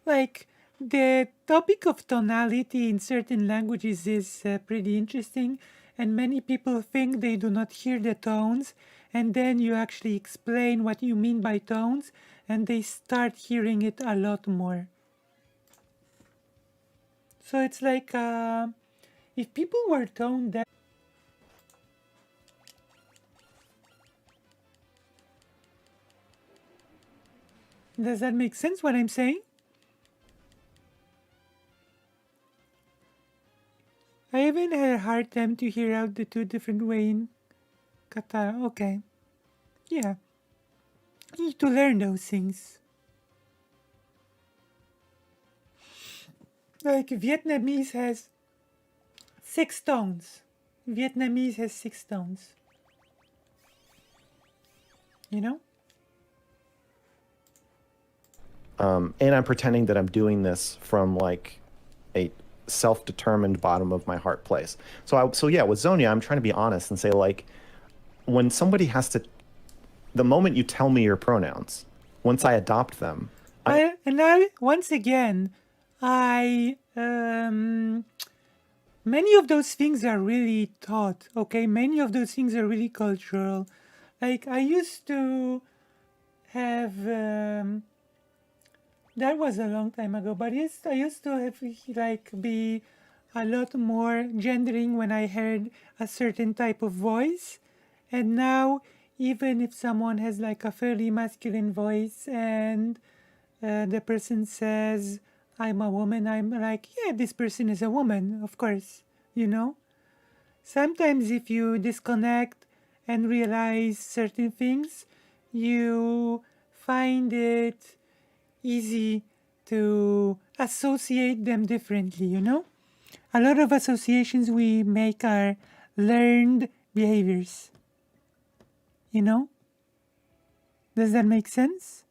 like the topic of tonality in certain languages is pretty interesting, and many people think they do not hear the tones, and then you actually explain what you mean by tones, and they start hearing it a lot more. So it's like if people were tone deaf. Does that make sense what I'm saying? I even had a hard time to hear out the two different ways in Qatar. Okay. Yeah. You need to learn those things. Like Vietnamese has 6 tones. Vietnamese has 6 tones. You know? And I'm pretending that I'm doing this from like a self-determined bottom of my heart place. So yeah, with Zonia, I'm trying to be honest and say like, when somebody has to, the moment you tell me your pronouns, once I adopt them, once again, many of those things are really taught, okay? Many of those things are really cultural. Like, I used to have, that was a long time ago, but I used to have, like, be a lot more gendering when I heard a certain type of voice. And now, even if someone has, like, a fairly masculine voice and the person says, I'm a woman, I'm like, yeah, this person is a woman, of course, you know? Sometimes if you disconnect and realize certain things, you find it easy to associate them differently, you know? A lot of associations we make are learned behaviors, you know? Does that make sense?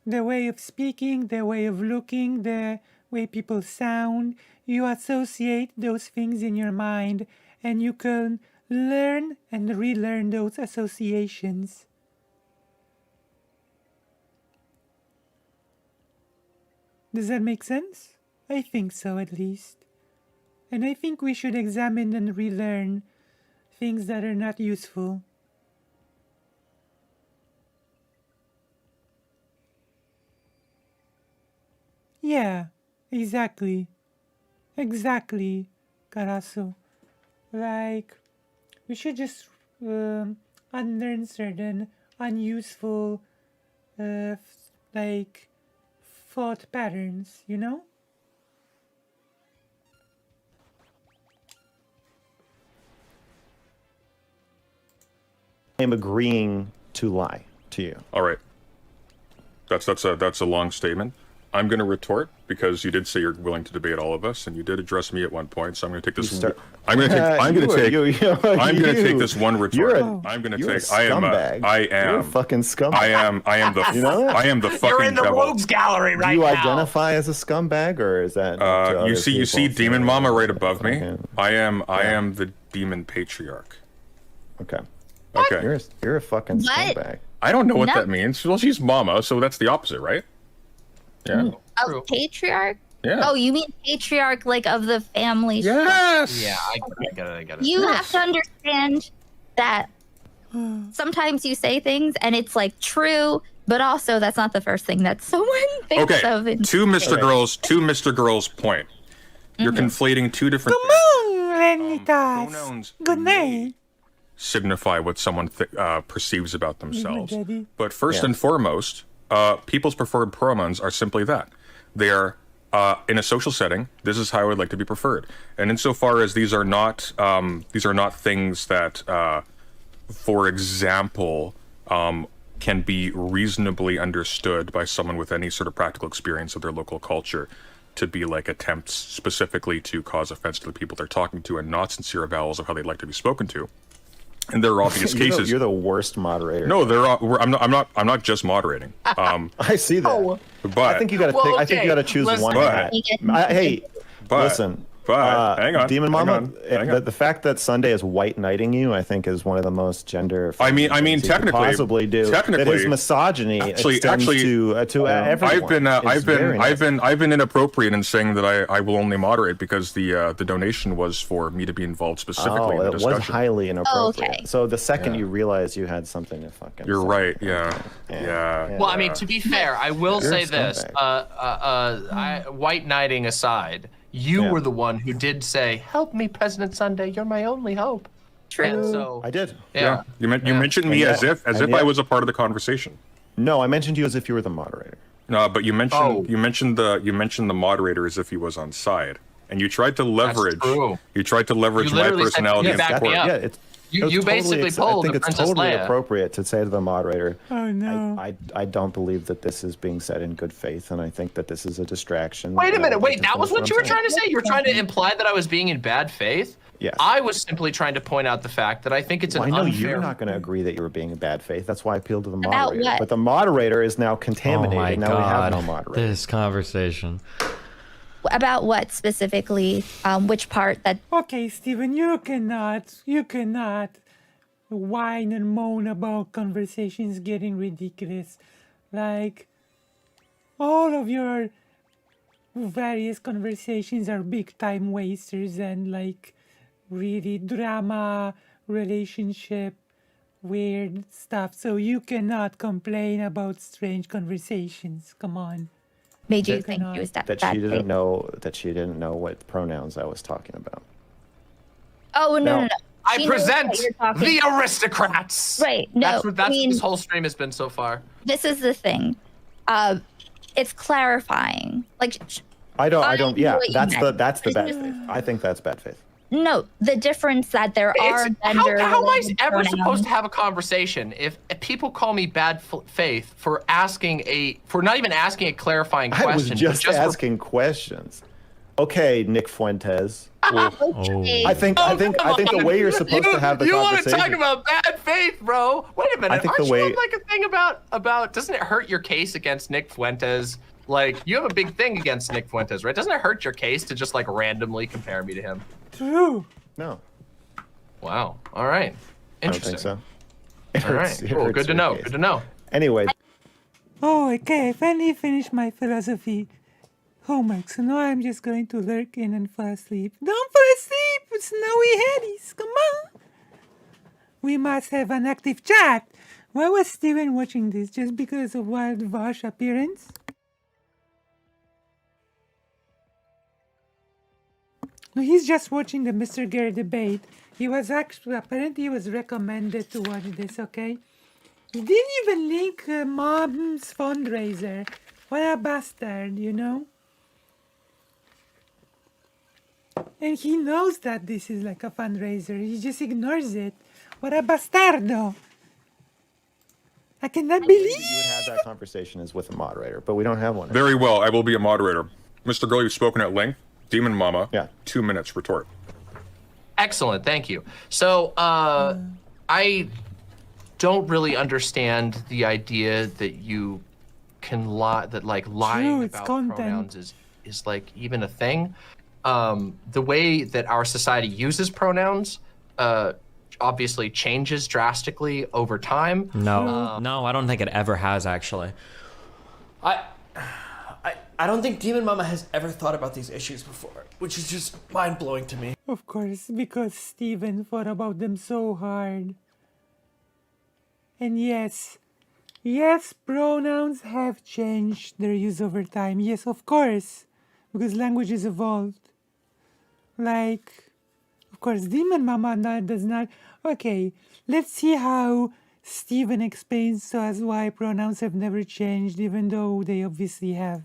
The way of speaking, the way of looking, the way people sound, you associate those things in your mind and you can learn and relearn those associations. Does that make sense? I think so, at least. And I think we should examine and relearn things that are not useful. Yeah, exactly. Exactly, Carasso. Like, we should just unlearn certain unuseful, like, thought patterns, you know? I'm agreeing to lie to you. All right. That's a long statement. I'm going to retort because you did say you're willing to debate all of us, and you did address me at one point. So I'm going to take this. I'm going to take this one retort. I'm going to take. I am You're a fucking scumbag. I am the. You know that? I am the fucking. You're in the devil. rogues gallery right now. Do you identify as a scumbag, or is that? You see, Demon Mama right above me. I am the demon patriarch. Okay. Okay. You're a fucking scumbag. I don't know what that means. Well, she's Mama, so that's the opposite, right? Yeah. A patriarch? Yeah. Oh, you mean patriarch, like of the family? Yes. Yeah, I get it. You have to understand that sometimes you say things and it's like true, but also that's not the first thing that someone thinks of. To Mr. Girl's point, you're conflating two different pronouns. Good night. Signify what someone perceives about themselves. But first and foremost, people's preferred pronouns are simply that. They are, in a social setting, this is how I would like to be preferred. And insofar as these are not things that, for example, can be reasonably understood by someone with any sort of practical experience of their local culture to be like attempts specifically to cause offense to the people they're talking to and not sincere avowals of how they'd like to be spoken to. And there are obvious cases. You're the worst moderator. No, I'm not just moderating. I see that. But I think you got to pick. I think you got to choose one. Hey, listen. But hang on, Demon Mama. hang on. The fact that Sunday is white knighting you, I think, is one of the most gender. I mean, technically, possibly do. Technically, that his misogyny extends to everyone. I've been inappropriate in saying that I will only moderate because the donation was for me to be involved specifically in the discussion. It was highly inappropriate. Okay. So the second you realize you had something to fucking. You're say. right. Yeah. Well, I mean, to be fair, I will say this. scumbag. White knighting aside, you were the one who did say, "Help me, President Sunday. You're my only hope." True. And so I did. Yeah. You mentioned me as if I was a part of the conversation. No, I mentioned you as if you were the moderator. No, but you mentioned the moderator as if he was on side, and you tried to leverage. True. You tried to leverage You my literally said, personality "You and back me support. up." Yeah, You basically I pulled think the it's Princess totally Leia. appropriate to say to the moderator, Oh no. I don't believe that this is being said in good faith, and I think that this is a distraction. Wait a and I minute. would like Wait, to that was finish what you were I'm saying. trying to say? You were trying to imply that I was being in bad faith? Yes. I was simply trying to point out the fact that I think it's an Well, I know unfair. you're not going to agree that you were being in bad faith. That's why I appealed to the About moderator. what? But the moderator is now Oh contaminated. my now we have god, no moderator. this conversation. About what specifically? Which part that Okay, Steven, you cannot whine and moan about conversations getting ridiculous. Like, all of your various conversations are big time wasters and like really drama, relationship, weird stuff. So you cannot complain about strange conversations. Come on. made you That- think he was that that bad she faith? didn't know what pronouns I was talking about. Oh no, No. no, no. I She knows present what you're talking- the aristocrats. Right. No, That's I mean, what this whole stream has been so far. this is the thing. It's clarifying. Like, I don't. I Yeah, know what you that's the meant. that's the bad faith. I think that's bad faith. no, the difference that there are It's, gender. how am I related ever pronouns. supposed to have a conversation if people call me bad faith for not even asking a clarifying I was question? just but for asking questions. Okay, Nick Fuentes. Okay. I think the way you're supposed to have the you want to conversation. talk about bad faith, bro? Wait a minute. I think Aren't the you way- have like a thing about doesn't it hurt your case against Nick Fuentes? Like you have a big thing against Nick Fuentes, right? Doesn't it hurt your case to just like randomly compare me to him? True. No, Wow. All right. I don't Interesting. think so. It All hurts- right. it Cool. hurts Good to your know. case. Good to know. Anyway, Oh, okay. I finally finished my philosophy homework, so now I'm just going to lurk in and fall asleep. Don't fall asleep, snowy headies. Come on. We must have an active chat. Why was Steven watching this? Just because of Wild Vash appearance? No, he's just watching the Mr. Gary debate. He was apparently he was recommended to watch this, okay? He didn't even link Mom's fundraiser. What a bastard, you know? And he knows that this is like a fundraiser. He just ignores it. What a bastardo. I cannot you believe. would have that conversation is with a moderator, but we don't have one. Very well, I will be a moderator. Mr. Girl, you've spoken at length. Demon Mama, Yeah. 2 minutes retort. Excellent, thank you. So, I don't really understand the idea that you can lie, that like lying it's about content. pronouns is like even a thing. The way that our society uses pronouns, obviously changes drastically over time. No, no, I don't think it ever has actually. I don't think Demon Mama has ever thought about these issues before, which is just mind blowing to me. Of course, because Steven thought about them so hard. And yes, pronouns have changed their use over time. Yes, of course, because language has evolved. Like, of course, Demon Mama does not. Okay, let's see how Steven explains to us why pronouns have never changed, even though they obviously have.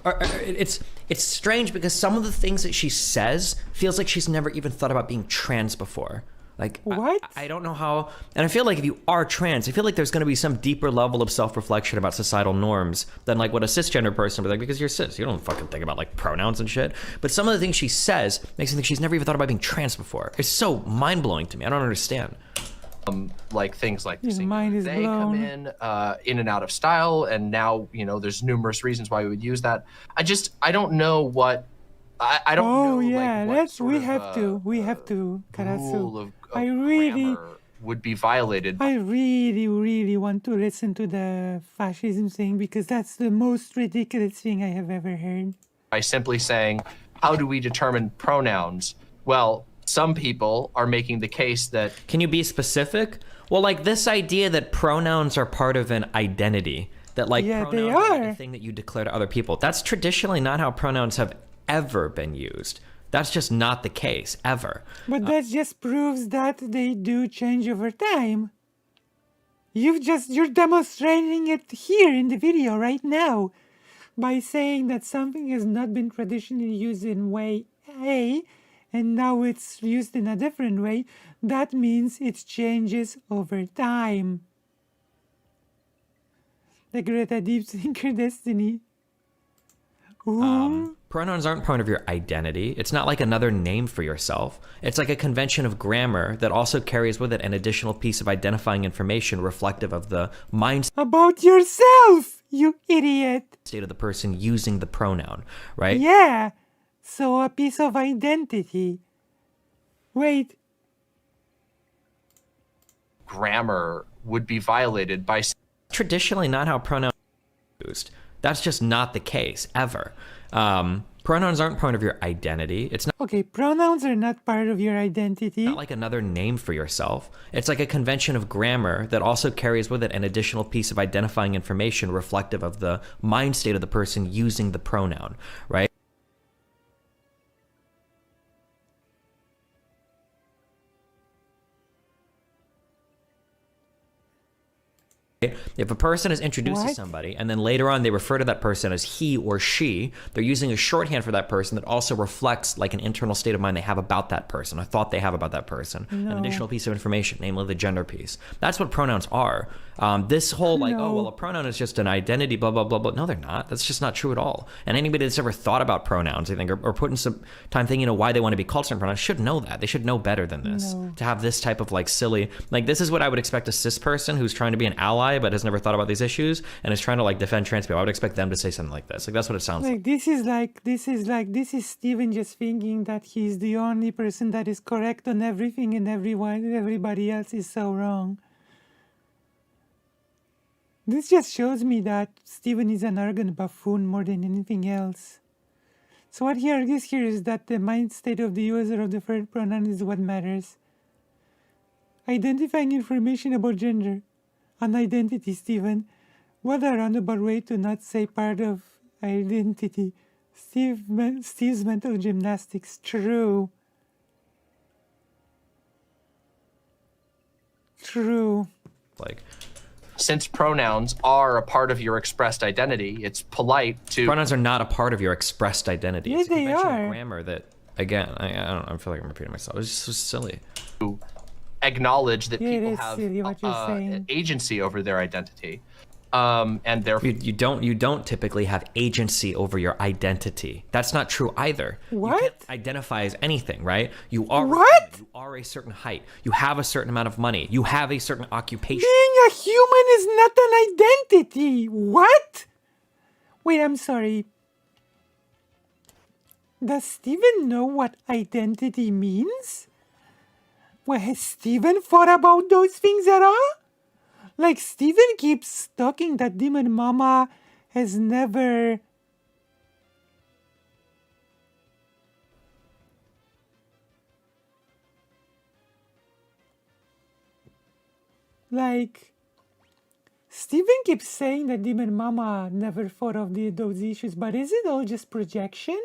It's strange because some of the things that she says feels like she's never even thought about being trans before. Like, What? I don't know how, and I feel like if you are trans, I feel like there's going to be some deeper level of self-reflection about societal norms than like what a cisgender person would be like, because you're cis, you don't fucking think about like pronouns and shit. But some of the things she says makes me think she's never even thought about being trans before. It's so mind-blowing to me. I don't understand. Like things like His singular mind is they come blown. in and out of style, and now there's numerous reasons why we would use that. I don't know what I don't know. Oh yeah, like, what let's. sort We of, have to. We have to, rule Karasu. of I really, grammar would be violated I really want to listen to the fascism thing because that's the most ridiculous thing I have ever heard. by simply saying, how do we determine pronouns? Well, some people are making the case that Can you be specific? Well, like this idea that pronouns are part of an identity, that like Yeah, they pronouns are are. the thing that you declare to other people. That's traditionally not how pronouns have ever been used. That's just not the case, ever. But that just proves that they do change over time. You're demonstrating it here in the video right now by saying that something has not been traditionally used in way A and now it's used in a different way, that means it changes over time. The Greta Deep Thinker Destiny. Ooh. Pronouns aren't part of your identity. It's not like another name for yourself. It's like a convention of grammar that also carries with it an additional piece of identifying information reflective of the mind About yourself, you idiot. state of the person using the pronoun, right? Yeah. So a piece of identity. Wait. Grammar would be violated by Traditionally not how pronouns are used. That's just not the case, ever. Pronouns aren't part of your identity. It's not Okay, pronouns are not part of your identity. like another name for yourself. It's like a convention of grammar that also carries with it an additional piece of identifying information reflective of the mind state of the person using the pronoun, right? If a person is introduced to What? somebody and then later on they refer to that person as he or she, they're using a shorthand for that person that also reflects like an internal state of mind they have about that person, a thought they have about that person, an No. additional piece of information, namely the gender piece. That's what pronouns are. This whole like, oh, No. well, a pronoun is just an identity, blah, blah, blah, blah. No, they're not. That's just not true at all. And anybody that's ever thought about pronouns, I think, or putting some time thinking, why they want to be called certain pronouns should know that. They should know better than this. No. To have this type of like silly, like this is what I would expect a cis person who's trying to be an ally but has never thought about these issues and is trying to like defend trans people. I would expect them to say something like this. Like that's what it sounds like. Like this is Steven just thinking that he's the only person that is correct on everything and everybody else is so wrong. This just shows me that Steven is an arrogant buffoon more than anything else. So what he argues here is that the mind state of the user of the third pronoun is what matters. Identifying information about gender. An identity, Steven. What a roundabout way to not say part of identity. Steve's mental gymnastics. True. True. Like since pronouns are a part of your expressed identity, it's polite to pronouns are not a part of your expressed identity. Yeah, It's a they convention of are. grammar that again, I don't know, I feel like I'm repeating myself. It's just so silly. acknowledge that Yeah, it people is have silly what you're saying. agency over their identity, and therefore You don't typically have agency over your identity. That's not true either. You What? can't identify as anything, right? You are What? You are a certain height. You have a certain amount of money. You have a certain occupation. Being a human is not an identity. What? Wait, I'm sorry. Does Steven know what identity means? Well, has Steven thought about those things at all? Like, Steven keeps talking that Demon Mama has never... Like, Steven keeps saying that Demon Mama never thought of those issues, but is it all just projection?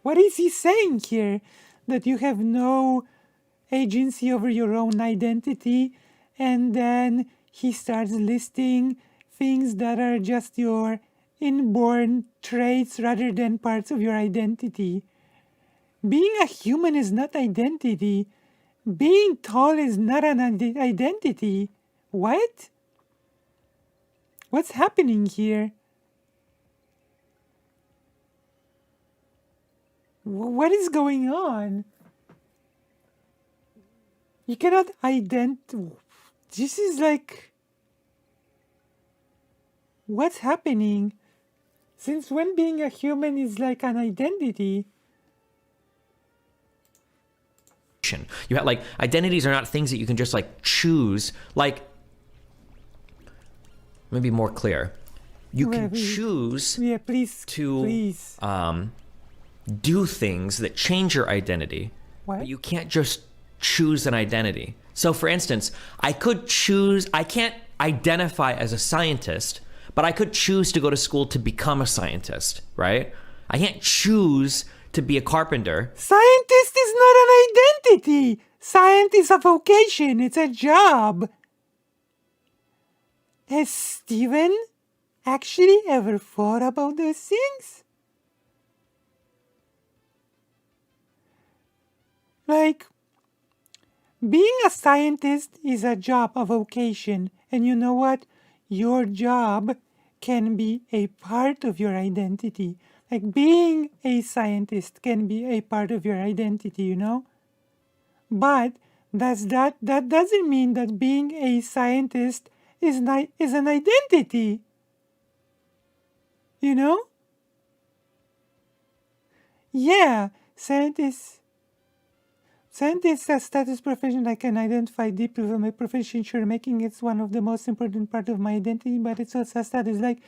What is he saying here? That you have no agency over your own identity, and then he starts listing things that are just your inborn traits rather than parts of your identity. Being a human is not identity. Being tall is not an identity. What? What's happening here? What is going on? You cannot This is like... What's happening? Since when being a human is like an identity? You have like identities are not things that you can just like choose. Like, let me be more clear. You can choose Yeah, please. to Please. do things that change your identity, What? but you can't just choose an identity. So, for instance, I can't identify as a scientist, but I could choose to go to school to become a scientist, right? I can't choose to be a carpenter. Scientist is not an identity. Science is a vocation. It's a job. Has Steven actually ever thought about those things? Like, being a scientist is a job, a vocation. And you know what? Your job can be a part of your identity. Like, being a scientist can be a part of your identity, you know? But that doesn't mean that being a scientist is an identity. You know? Yeah, scientists as status profession, I can identify deeply with my profession, sure, making it one of the most important part of my identity, but it's also a status. Like,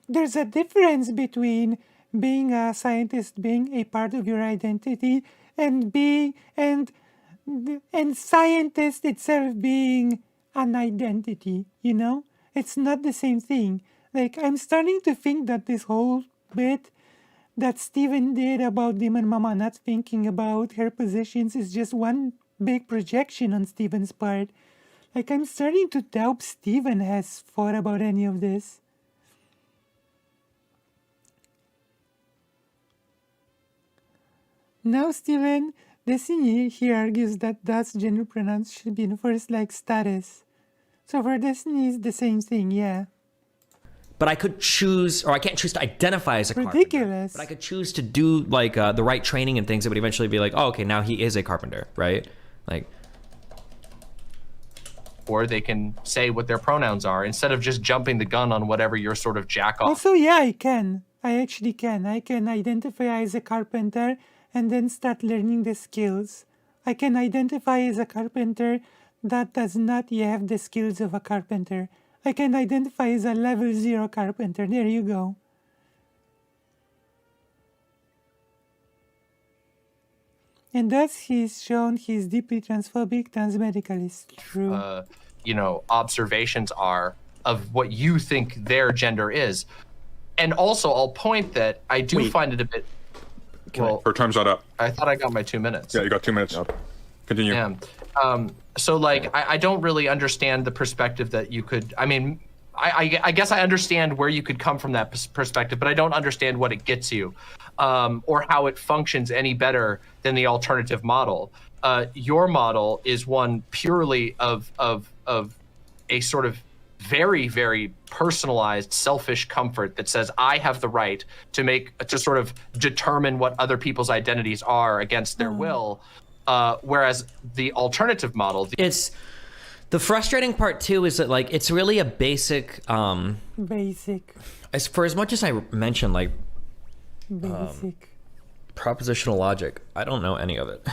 there's a difference between being a scientist, being a part of your identity, and scientist itself being an identity, you know? It's not the same thing. Like, I'm starting to think that this whole bit that Steven did about Demon Mama not thinking about her positions is just one big projection on Steven's part. Like, I'm starting to doubt Steven has thought about any of this. Now, Steven, Destiny here argues that thus gender pronouns should be enforced like status. So for Destiny, it's the same thing, yeah. But I could choose, or I can't choose to identify as a carpenter. Ridiculous. But I could choose to do like the right training and things that would eventually be like, oh, okay, now he is a carpenter, right? Like, or they can say what their pronouns are instead of just jumping the gun on whatever your sort of jack off. Also, yeah, I can. I actually can. I can identify as a carpenter and then start learning the skills. I can identify as a carpenter that does not yet have the skills of a carpenter. I can identify as a level 0 carpenter. There you go. And thus he's shown he's deeply transphobic, transmedicalist. True. Observations are of what you think their gender is. And also, I'll point that I do find it a bit... Her time's not up. I thought I got my 2 minutes. Yeah, you got 2 minutes. Okay. Continue. Yeah. So, like, I don't really understand the perspective that you could... I mean, I guess I understand where you could come from that perspective, but I don't understand what it gets you, or how it functions any better than the alternative model. Your model is one purely of a sort of very, very personalized, selfish comfort that says I have the right to sort of determine what other people's identities are against their will. Whereas the alternative model, it's the frustrating part too is that like it's really a basic for as much as I mentioned like propositional logic, I don't know any of it.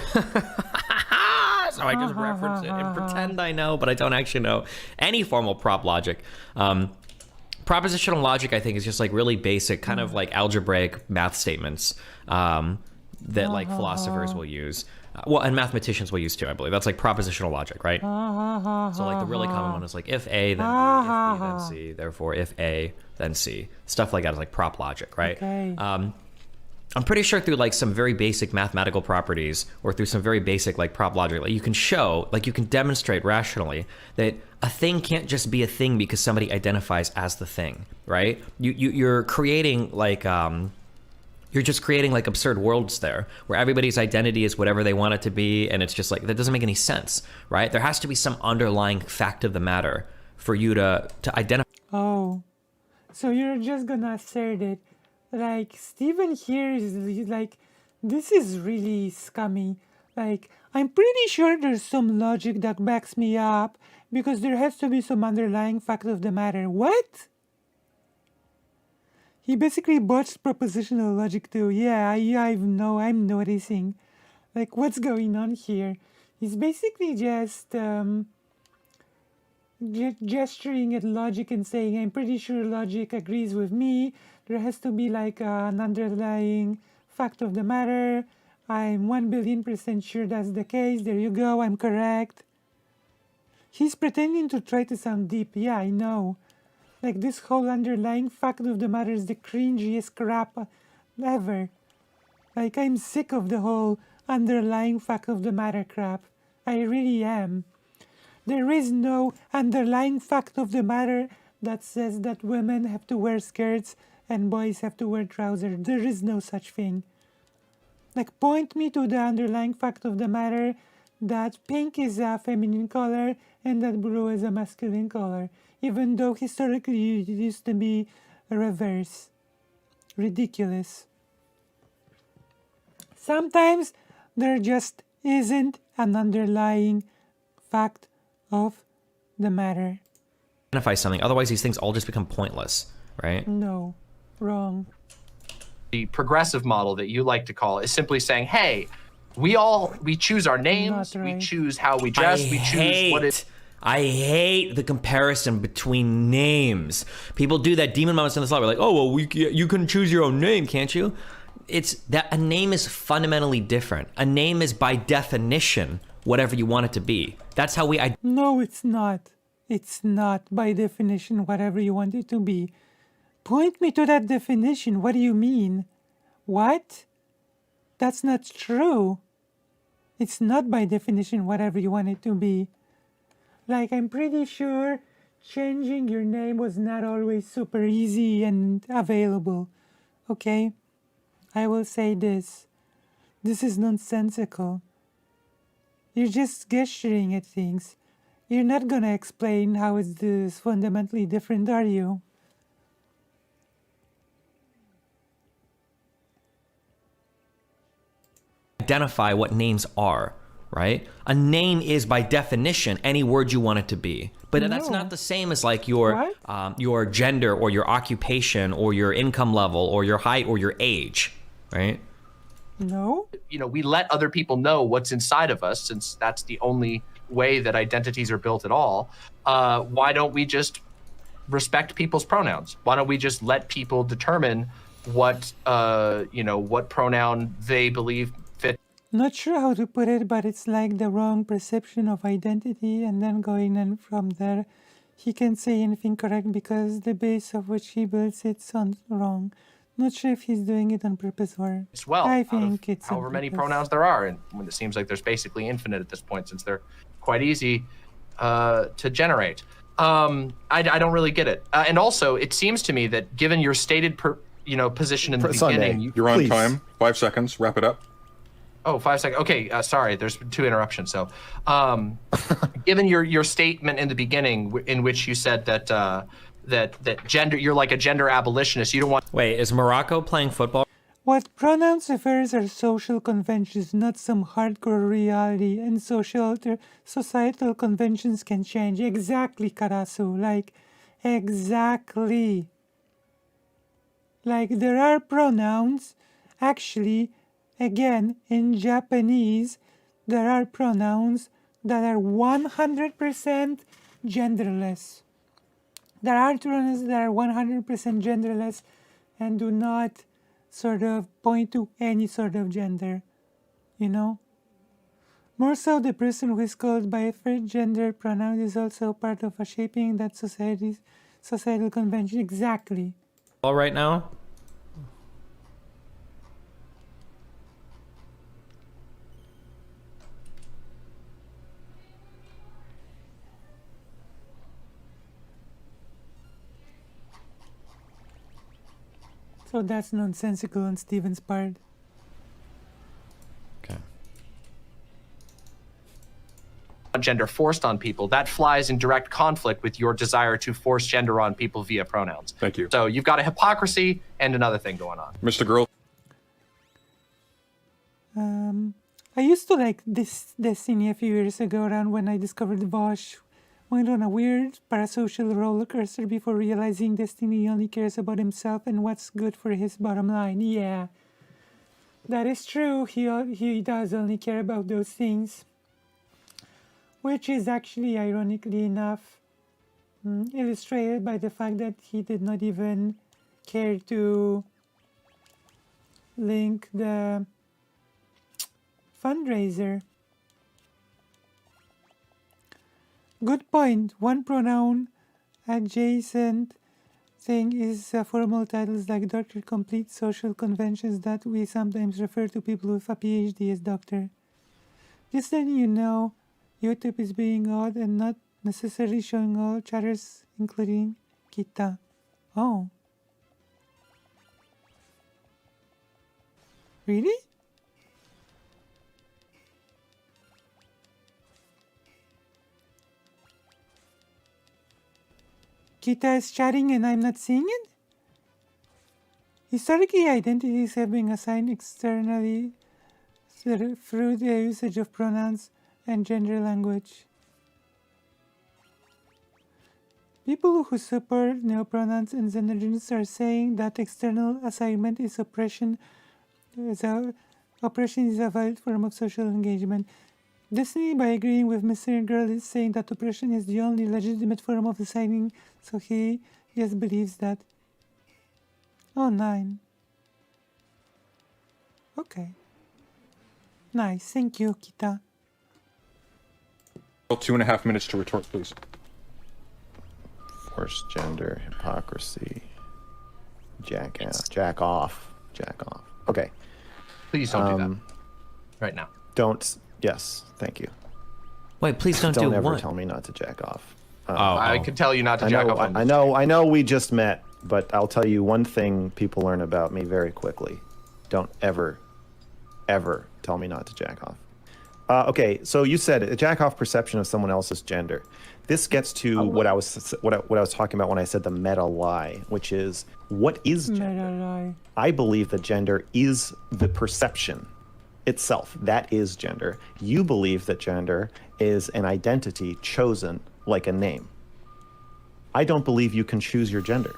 So I just reference it and pretend I know, but I don't actually know any formal prop logic. Propositional logic, I think, is just like really basic, kind of like algebraic math statements that like philosophers will use. Well, and mathematicians will use too, I believe. That's like propositional logic, right? So like the really common one is like if A, then B, if B, then C. Therefore, if A, then C. Stuff like that is like prop logic, right? Okay. I'm pretty sure through like some very basic mathematical properties or through some very basic like prop logic, like you can show, like you can demonstrate rationally that a thing can't just be a thing because somebody identifies as the thing, right? You're creating like you're just creating like absurd worlds there where everybody's identity is whatever they want it to be, and it's just like that doesn't make any sense, right? There has to be some underlying fact of the matter for you to identify. Oh, so you're just gonna assert it. Like, Steven here is like, this is really scummy. Like, I'm pretty sure there's some logic that backs me up because there has to be some underlying fact of the matter. What? He basically botched propositional logic too. Yeah, I'm noticing. Like, what's going on here? He's basically just gesturing at logic and saying, I'm pretty sure logic agrees with me. There has to be like an underlying fact of the matter. I'm 1,000,000,000% sure that's the case. There you go, I'm correct. He's pretending to try to sound deep. Yeah, I know. Like, this whole underlying fact of the matter is the cringiest crap ever. Like, I'm sick of the whole underlying fact of the matter crap. I really am. There is no underlying fact of the matter that says that women have to wear skirts and boys have to wear trousers. There is no such thing. Like, point me to the underlying fact of the matter that pink is a feminine color and that blue is a masculine color, even though historically it used to be reverse. Ridiculous. Sometimes there just isn't an underlying fact of the matter. Identify something. Otherwise, these things all just become pointless, right? No, wrong. The progressive model that you like to call is simply saying, hey, we choose our names, Not right. we choose how we dress, we choose what it. I hate the comparison between names. People do that. Demon Mama's in the slot. We're like, oh, well, you can choose your own name, can't you? It's that a name is fundamentally different. A name is by definition whatever you want it to be. That's how we. No, it's not. It's not by definition whatever you want it to be. Point me to that definition. What do you mean? What? That's not true. It's not by definition whatever you want it to be. Like, I'm pretty sure changing your name was not always super easy and available. Okay? I will say this. This is nonsensical. You're just gesturing at things. You're not gonna explain how it's this fundamentally different, are you? Identify what names are, right? A name is by definition any word you want it to be. But that's not the same as like your gender or your occupation or your income level or your height or your age, right? No. You know, we let other people know what's inside of us, since that's the only way that identities are built at all. Why don't we just respect people's pronouns? Why don't we just let people determine what what pronoun they believe fit? Not sure how to put it, but it's like the wrong perception of identity, and then going in from there, he can say anything correct because the base of which he builds it sounds wrong. Not sure if he's doing it on purpose or. I think it's however many pronouns there are, and when it seems like there's basically infinite at this point, since they're quite easy to generate. I don't really get it, and also it seems to me that given your stated position in the beginning, you're on time. 5 seconds. Wrap it up. Oh, 5 seconds. Okay, sorry. There's been 2 interruptions. So, given your statement in the beginning, in which you said that that gender, you're like a gender abolitionist. You don't want. Wait, is Morocco playing football? What pronouns refers are social conventions, not some hardcore reality, and societal conventions can change. Exactly, Karasu. Like, exactly. Like, there are pronouns, actually, again, in Japanese, there are pronouns that are 100% genderless. There are pronouns that are 100% genderless and do not sort of point to any sort of gender, you know? More so, the person who is called by a third gender pronoun is also part of a shaping that societal convention. Exactly. All right now? So that's nonsensical on Steven's part. Okay. Gender forced on people, that flies in direct conflict with your desire to force gender on people via pronouns. Thank you. So you've got a hypocrisy and another thing going on. Mr. Girl. I used to like this Destiny a few years ago, around when I discovered Vosh went on a weird parasocial roller coaster before realizing Destiny only cares about himself and what's good for his bottom line. Yeah, that is true. He does only care about those things, which is actually, ironically enough, illustrated by the fact that he did not even care to link the fundraiser. Good point. One pronoun adjacent thing is formal titles like doctor, complete social conventions that we sometimes refer to people with a PhD as doctor. Just letting you know, YouTube is being odd and not necessarily showing all chatters, including Kita. Oh. Really? Kita is chatting and I'm not seeing it? Historically, identities have been assigned externally through the usage of pronouns and gender language. People who support neopronouns and xenogens are saying that external assignment is oppression. Oppression is a valid form of social engagement. Destiny, by agreeing with Mr. Girl, is saying that oppression is the only legitimate form of assigning, so he just believes that. Oh, 9. Okay. Nice, thank you, Kita. 2.5 minutes to retort, please. Forced gender, hypocrisy, jack off. Okay. Please don't do that. Right now. Don't. Yes, thank you. Wait, please don't Don't do ever what? tell me not to jack off. I can tell you not to jack off on this. I know we just met, but I'll tell you one thing people learn about me very quickly. Don't ever tell me not to jack off. Okay, so you said a jack off perception of someone else's gender. This gets to what I was talking about when I said the meta lie, which is what is gender? Meta lie. I believe that gender is the perception itself. That is gender. You believe that gender is an identity chosen like a name. I don't believe you can choose your gender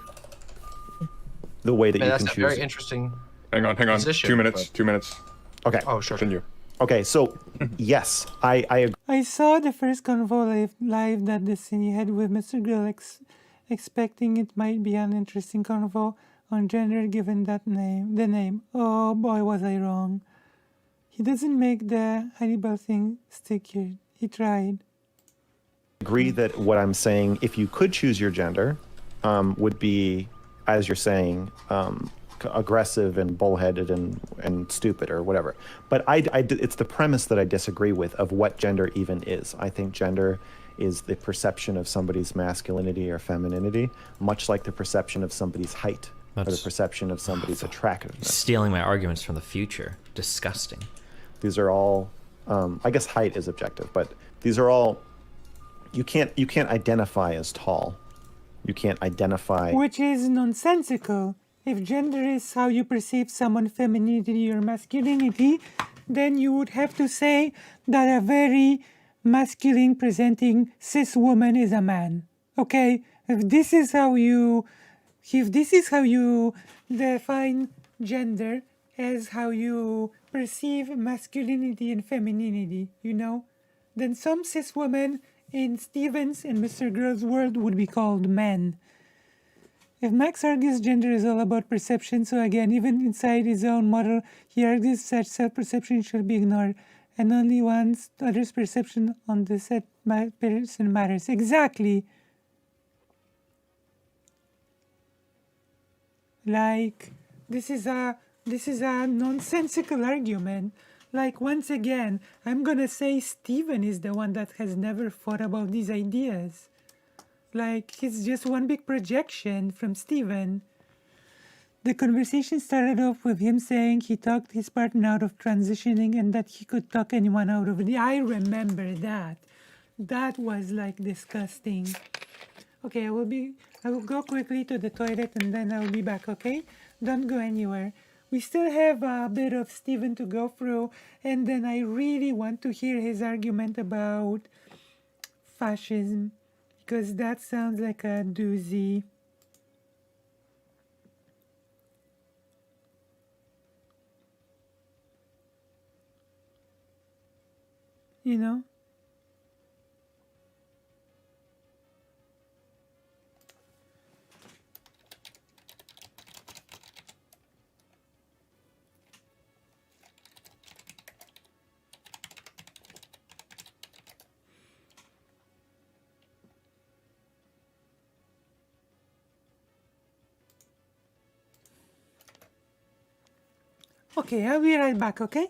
the way that you That's can a choose. very interesting. Hang on. Position, 2 minutes. but- 2 minutes. Okay. Oh, sure. Continue. Okay, so yes, I agree. I saw the first convo live that Destiny had with Mr. Grill, expecting it might be an interesting convo on gender given the name. Oh boy, was I wrong. He doesn't make the Hannibal thing stick here. He tried. Agree that what I'm saying, if you could choose your gender, would be, as you're saying, aggressive and bullheaded and stupid or whatever. But it's the premise that I disagree with of what gender even is. I think gender is the perception of somebody's masculinity or femininity, much like the perception of somebody's height or the perception of somebody's attractiveness. Stealing my arguments from the future. Disgusting. These are all, I guess height is objective, but these are all, you can't identify as tall. You can't identify. Which is nonsensical. If gender is how you perceive someone's femininity or masculinity, then you would have to say that a very masculine presenting cis woman is a man. Okay? If this is how you define gender as how you perceive masculinity and femininity, then some cis women in Stevens and Mr. Girl's world would be called men. If Max argues gender is all about perception, so again, even inside his own model, he argues that self-perception should be ignored, and only one's other's perception on the set person matters. Exactly. Like, this is a nonsensical argument. Like, once again, I'm gonna say Steven is the one that has never thought about these ideas. Like, it's just one big projection from Steven. The conversation started off with him saying he talked his partner out of transitioning and that he could talk anyone out of it. I remember that. That was like disgusting. Okay, I will go quickly to the toilet and then I'll be back, okay? Don't go anywhere. We still have a bit of Steven to go through, and then I really want to hear his argument about fascism, because that sounds like a doozy. You know? Okay, I'll be right back, okay?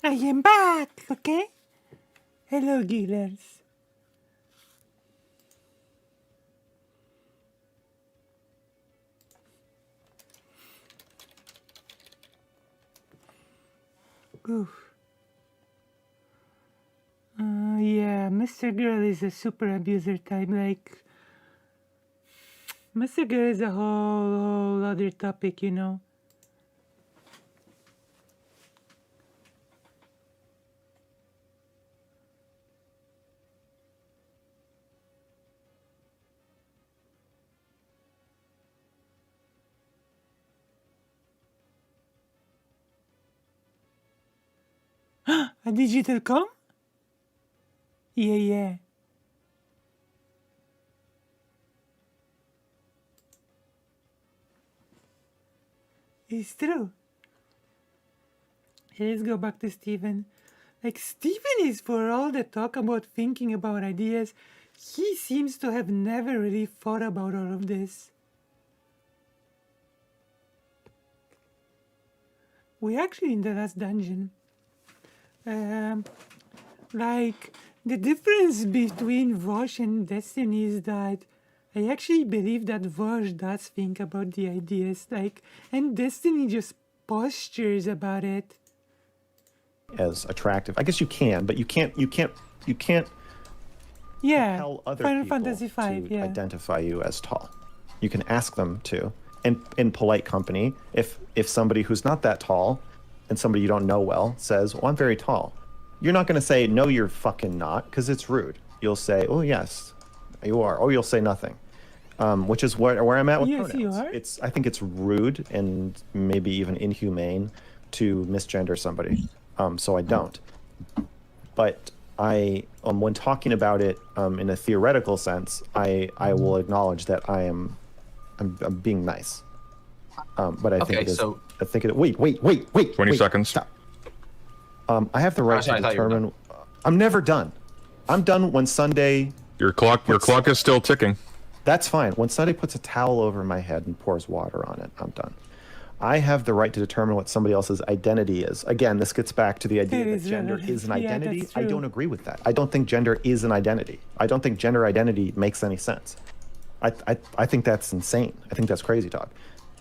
I am back, okay? Hello, Gillers. Oof. Yeah, Mr. Girl is a super abuser type. Like, Mr. Girl is a whole other topic, you know. A digital com? Yeah, yeah. It's true. Hey, let's go back to Stephen. Like, Stephen is for all the talk about thinking about ideas, he seems to have never really thought about all of this. We actually in the last dungeon. Like, the difference between Vosh and Destiny is that I actually believe that Vosh does think about the ideas, like, and Destiny just postures about it. As attractive, I guess you can, but you can't Yeah, tell other Final people Fantasy V, to yeah. identify you as tall. You can ask them to, and in polite company, if somebody who's not that tall and somebody you don't know well says, "Well, I'm very tall," you're not going to say, "No, you're fucking not," because it's rude. You'll say, "Oh, yes, you are," or you'll say nothing, which is where I'm at with Yes, pronouns. you are. I think it's rude and maybe even inhumane to misgender somebody, so I don't. But I, when talking about it in a theoretical sense, I will acknowledge that I'm being nice. But I think Okay, it is. so- I think it. Wait. 20 seconds. Stop. I have the right sorry, I to thought you were determine. I'm never done. I'm done when Sunday. Your clock is still ticking. That's fine. When Sunday puts a towel over my head and pours water on it, I'm done. I have the right to determine what somebody else's identity is. Again, this gets back to the idea that gender is an Yeah, identity. that's I true. don't agree with that. I don't think gender is an identity. I don't think gender identity makes any sense. I think that's insane. I think that's crazy talk.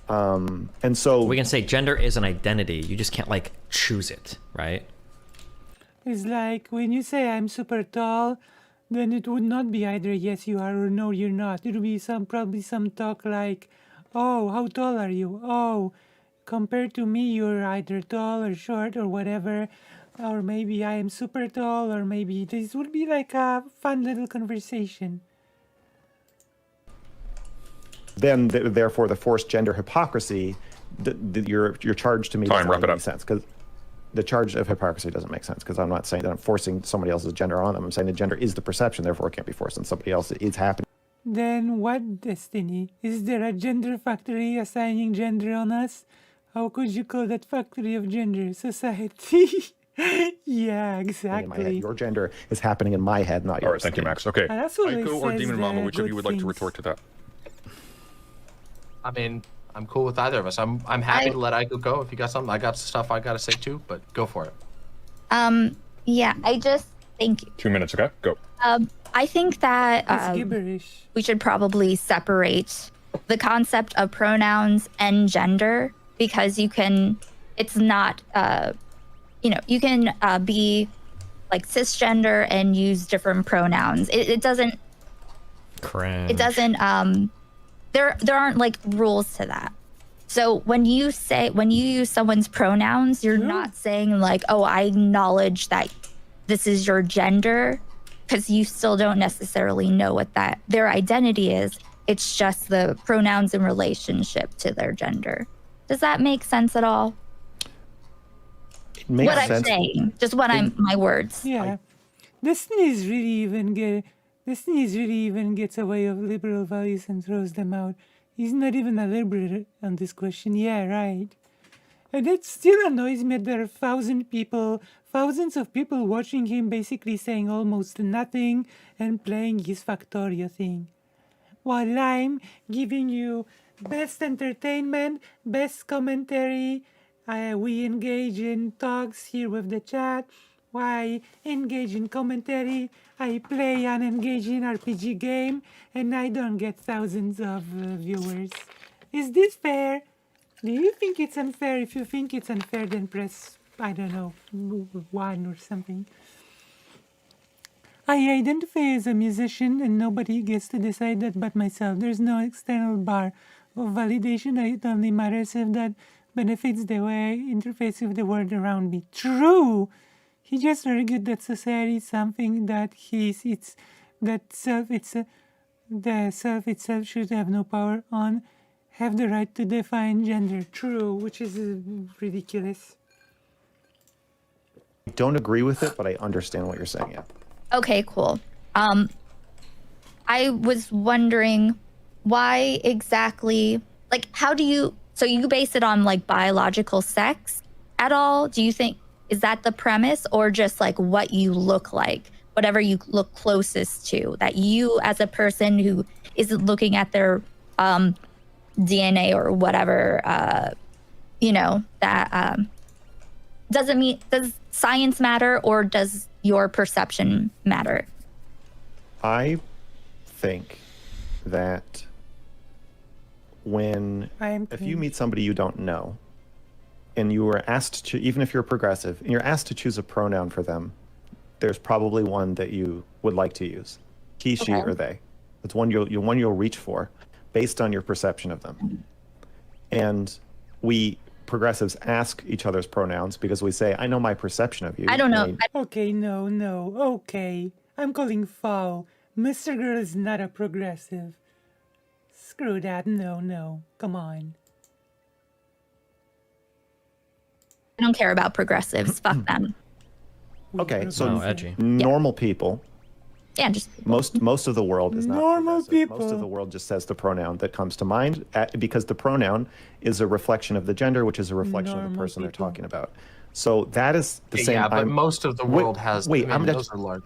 And so We can say gender is an identity. You just can't like choose it, right? It's like when you say I'm super tall, then it would not be either yes you are or no you're not. It would be probably some talk like, oh, how tall are you? Oh, compared to me you're either tall or short or whatever. Or maybe I am super tall, or maybe this would be like a fun little conversation. then therefore the forced gender hypocrisy, your charge to me Time, doesn't wrap make it any up. sense, because the charge of hypocrisy doesn't make sense, because I'm not saying that I'm forcing somebody else's gender on them. I'm saying that gender is the perception, therefore it can't be forced on somebody else. It's happening. Then what, Destiny? Is there a gender factory assigning gender on us? How could you call that factory of gender? Society? Yeah, In my head, exactly. your gender is happening in my head, not yours. All right, thank you, Max. Okay, And that's what it Aiko or says Demon Mama, there, which of you good would like to things. retort to that? I mean, I'm cool with either of us. I'm happy I- to let Aiko go. If you got something, I got stuff I gotta say too. But go for it. Yeah, I just think 2 minutes, okay? Go. I think that It's gibberish. we should probably separate the concept of pronouns and gender, because it's not you can be like cisgender and use different pronouns. It doesn't Cringe. there aren't like rules to that. So when you use someone's pronouns, you're not saying like, oh, I acknowledge that this is your gender, because you still don't necessarily know what their identity is. It's just the pronouns in relationship to their gender. Does that make sense at all? It makes What sense. I'm saying, just my words. Yeah. Destiny's really even gets away of liberal values and throws them out. He's not even a liberal on this question. Yeah, right. And it still annoys me that there are thousands of people watching him basically saying almost nothing and playing his Factorio thing. While I'm giving you best entertainment, best commentary, we engage in talks here with the chat. I engage in commentary. I play an engaging RPG game, and I don't get thousands of viewers. Is this fair? Do you think it's unfair? If you think it's unfair, then press, I don't know, 1 or something. I identify as a musician, and nobody gets to decide that but myself. There's no external bar of validation. It only matters if that benefits the way I interface with the world around me. True! He just argued that society is something that the self itself should have no power on, have the right to define gender. True, which is ridiculous. I don't agree with it, but I understand what you're saying. Yeah. Okay, cool. I was wondering why exactly, like, how do you, so you base it on like biological sex at all? Do you think, is that the premise, or just like what you look like, whatever you look closest to, that you as a person who isn't looking at their DNA or whatever, that does science matter, or does your perception matter? I think that if you meet somebody you don't know, and you were asked to, even if you're progressive, and you're asked to choose a pronoun for them, there's probably one that you would like to use. He, she, or they. It's one you'll reach for based on your perception of them. And we progressives ask each other's pronouns because we say, I know my perception of you. I don't know. Okay, no, okay. I'm calling foul. Mr. Girl is not a progressive. Screw that, no, come on. I don't care about progressives. Fuck them. Okay, so edgy. Normal people. Yeah, just most of the world is not normal progressive. people. Most of the world just says the pronoun that comes to mind because the pronoun is a reflection of the gender, which is a reflection of the person they're talking about. So that is the same. Yeah, but most of the world has. Those are large.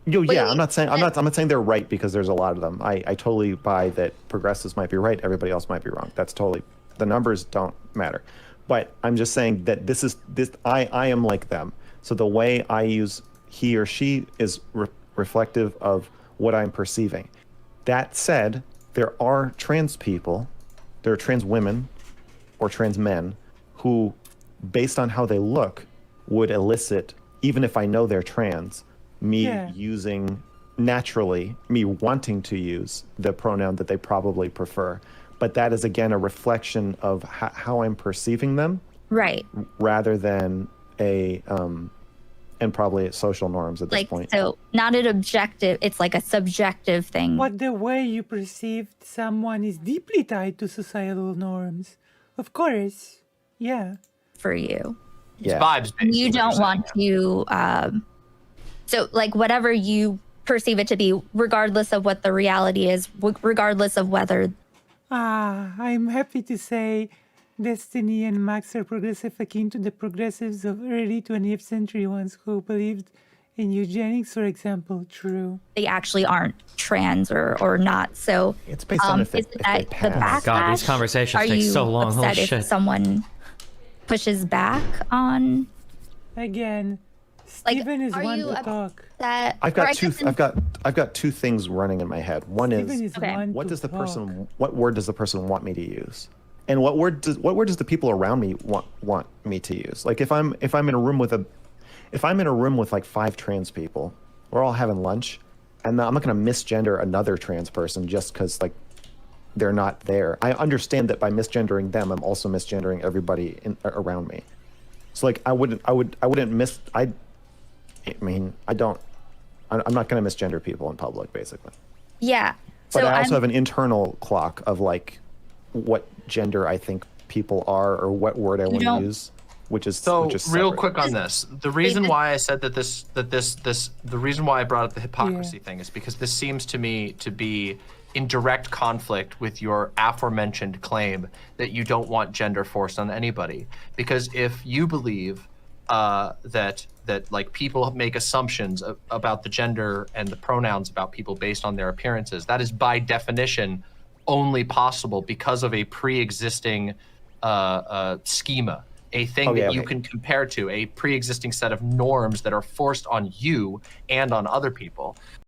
I'm not saying they're right because there's a lot of them. I totally buy that progressives might be right, everybody else might be wrong. That's totally, the numbers don't matter. But I'm just saying that I am like them. So the way I use he or she is reflective of what I'm perceiving. That said, there are trans people, there are trans women or trans men who, based on how they look, would elicit, even if I know they're trans, me using naturally, me wanting to use the pronoun that they probably prefer. But that is, again, a reflection of how I'm perceiving them. Right. Rather than and probably social norms at this point. So not an objective, it's like a subjective thing. But the way you perceive someone is deeply tied to societal norms. Of course. Yeah. For you. Yeah. It's vibes based. You don't want to, so like whatever you perceive it to be, regardless of what the reality is, regardless of whether. I'm happy to say Destiny and Max are progressive, akin to the progressives of early 20th century ones who believed in eugenics, for example. True. They actually aren't trans or not. So it's based on if they pass. God, these conversations take so long. Holy shit. If someone pushes back on. Again, Steven is one to talk. I've got two things running in my head. One is what word does the person want me to use? And what word does the people around me want me to use? Like if I'm in a room with like 5 trans people, we're all having lunch, and I'm not going to misgender another trans person just because like they're not there. I understand that by misgendering them, I'm also misgendering everybody around me. So like I'm not going to misgender people in public, basically. Yeah. But I also have an internal clock of like what gender I think people are or what word I want to use, which is real quick on this. The reason why I said the reason why I brought up the hypocrisy thing is because this seems to me to be in direct conflict with your aforementioned claim that you don't want gender forced on anybody. Because if you believe that like people make assumptions about the gender and the pronouns about people based on their appearances, that is by definition only possible because of a pre-existing schema a thing that you can compare to, a pre-existing set of norms that are forced on you and on other people.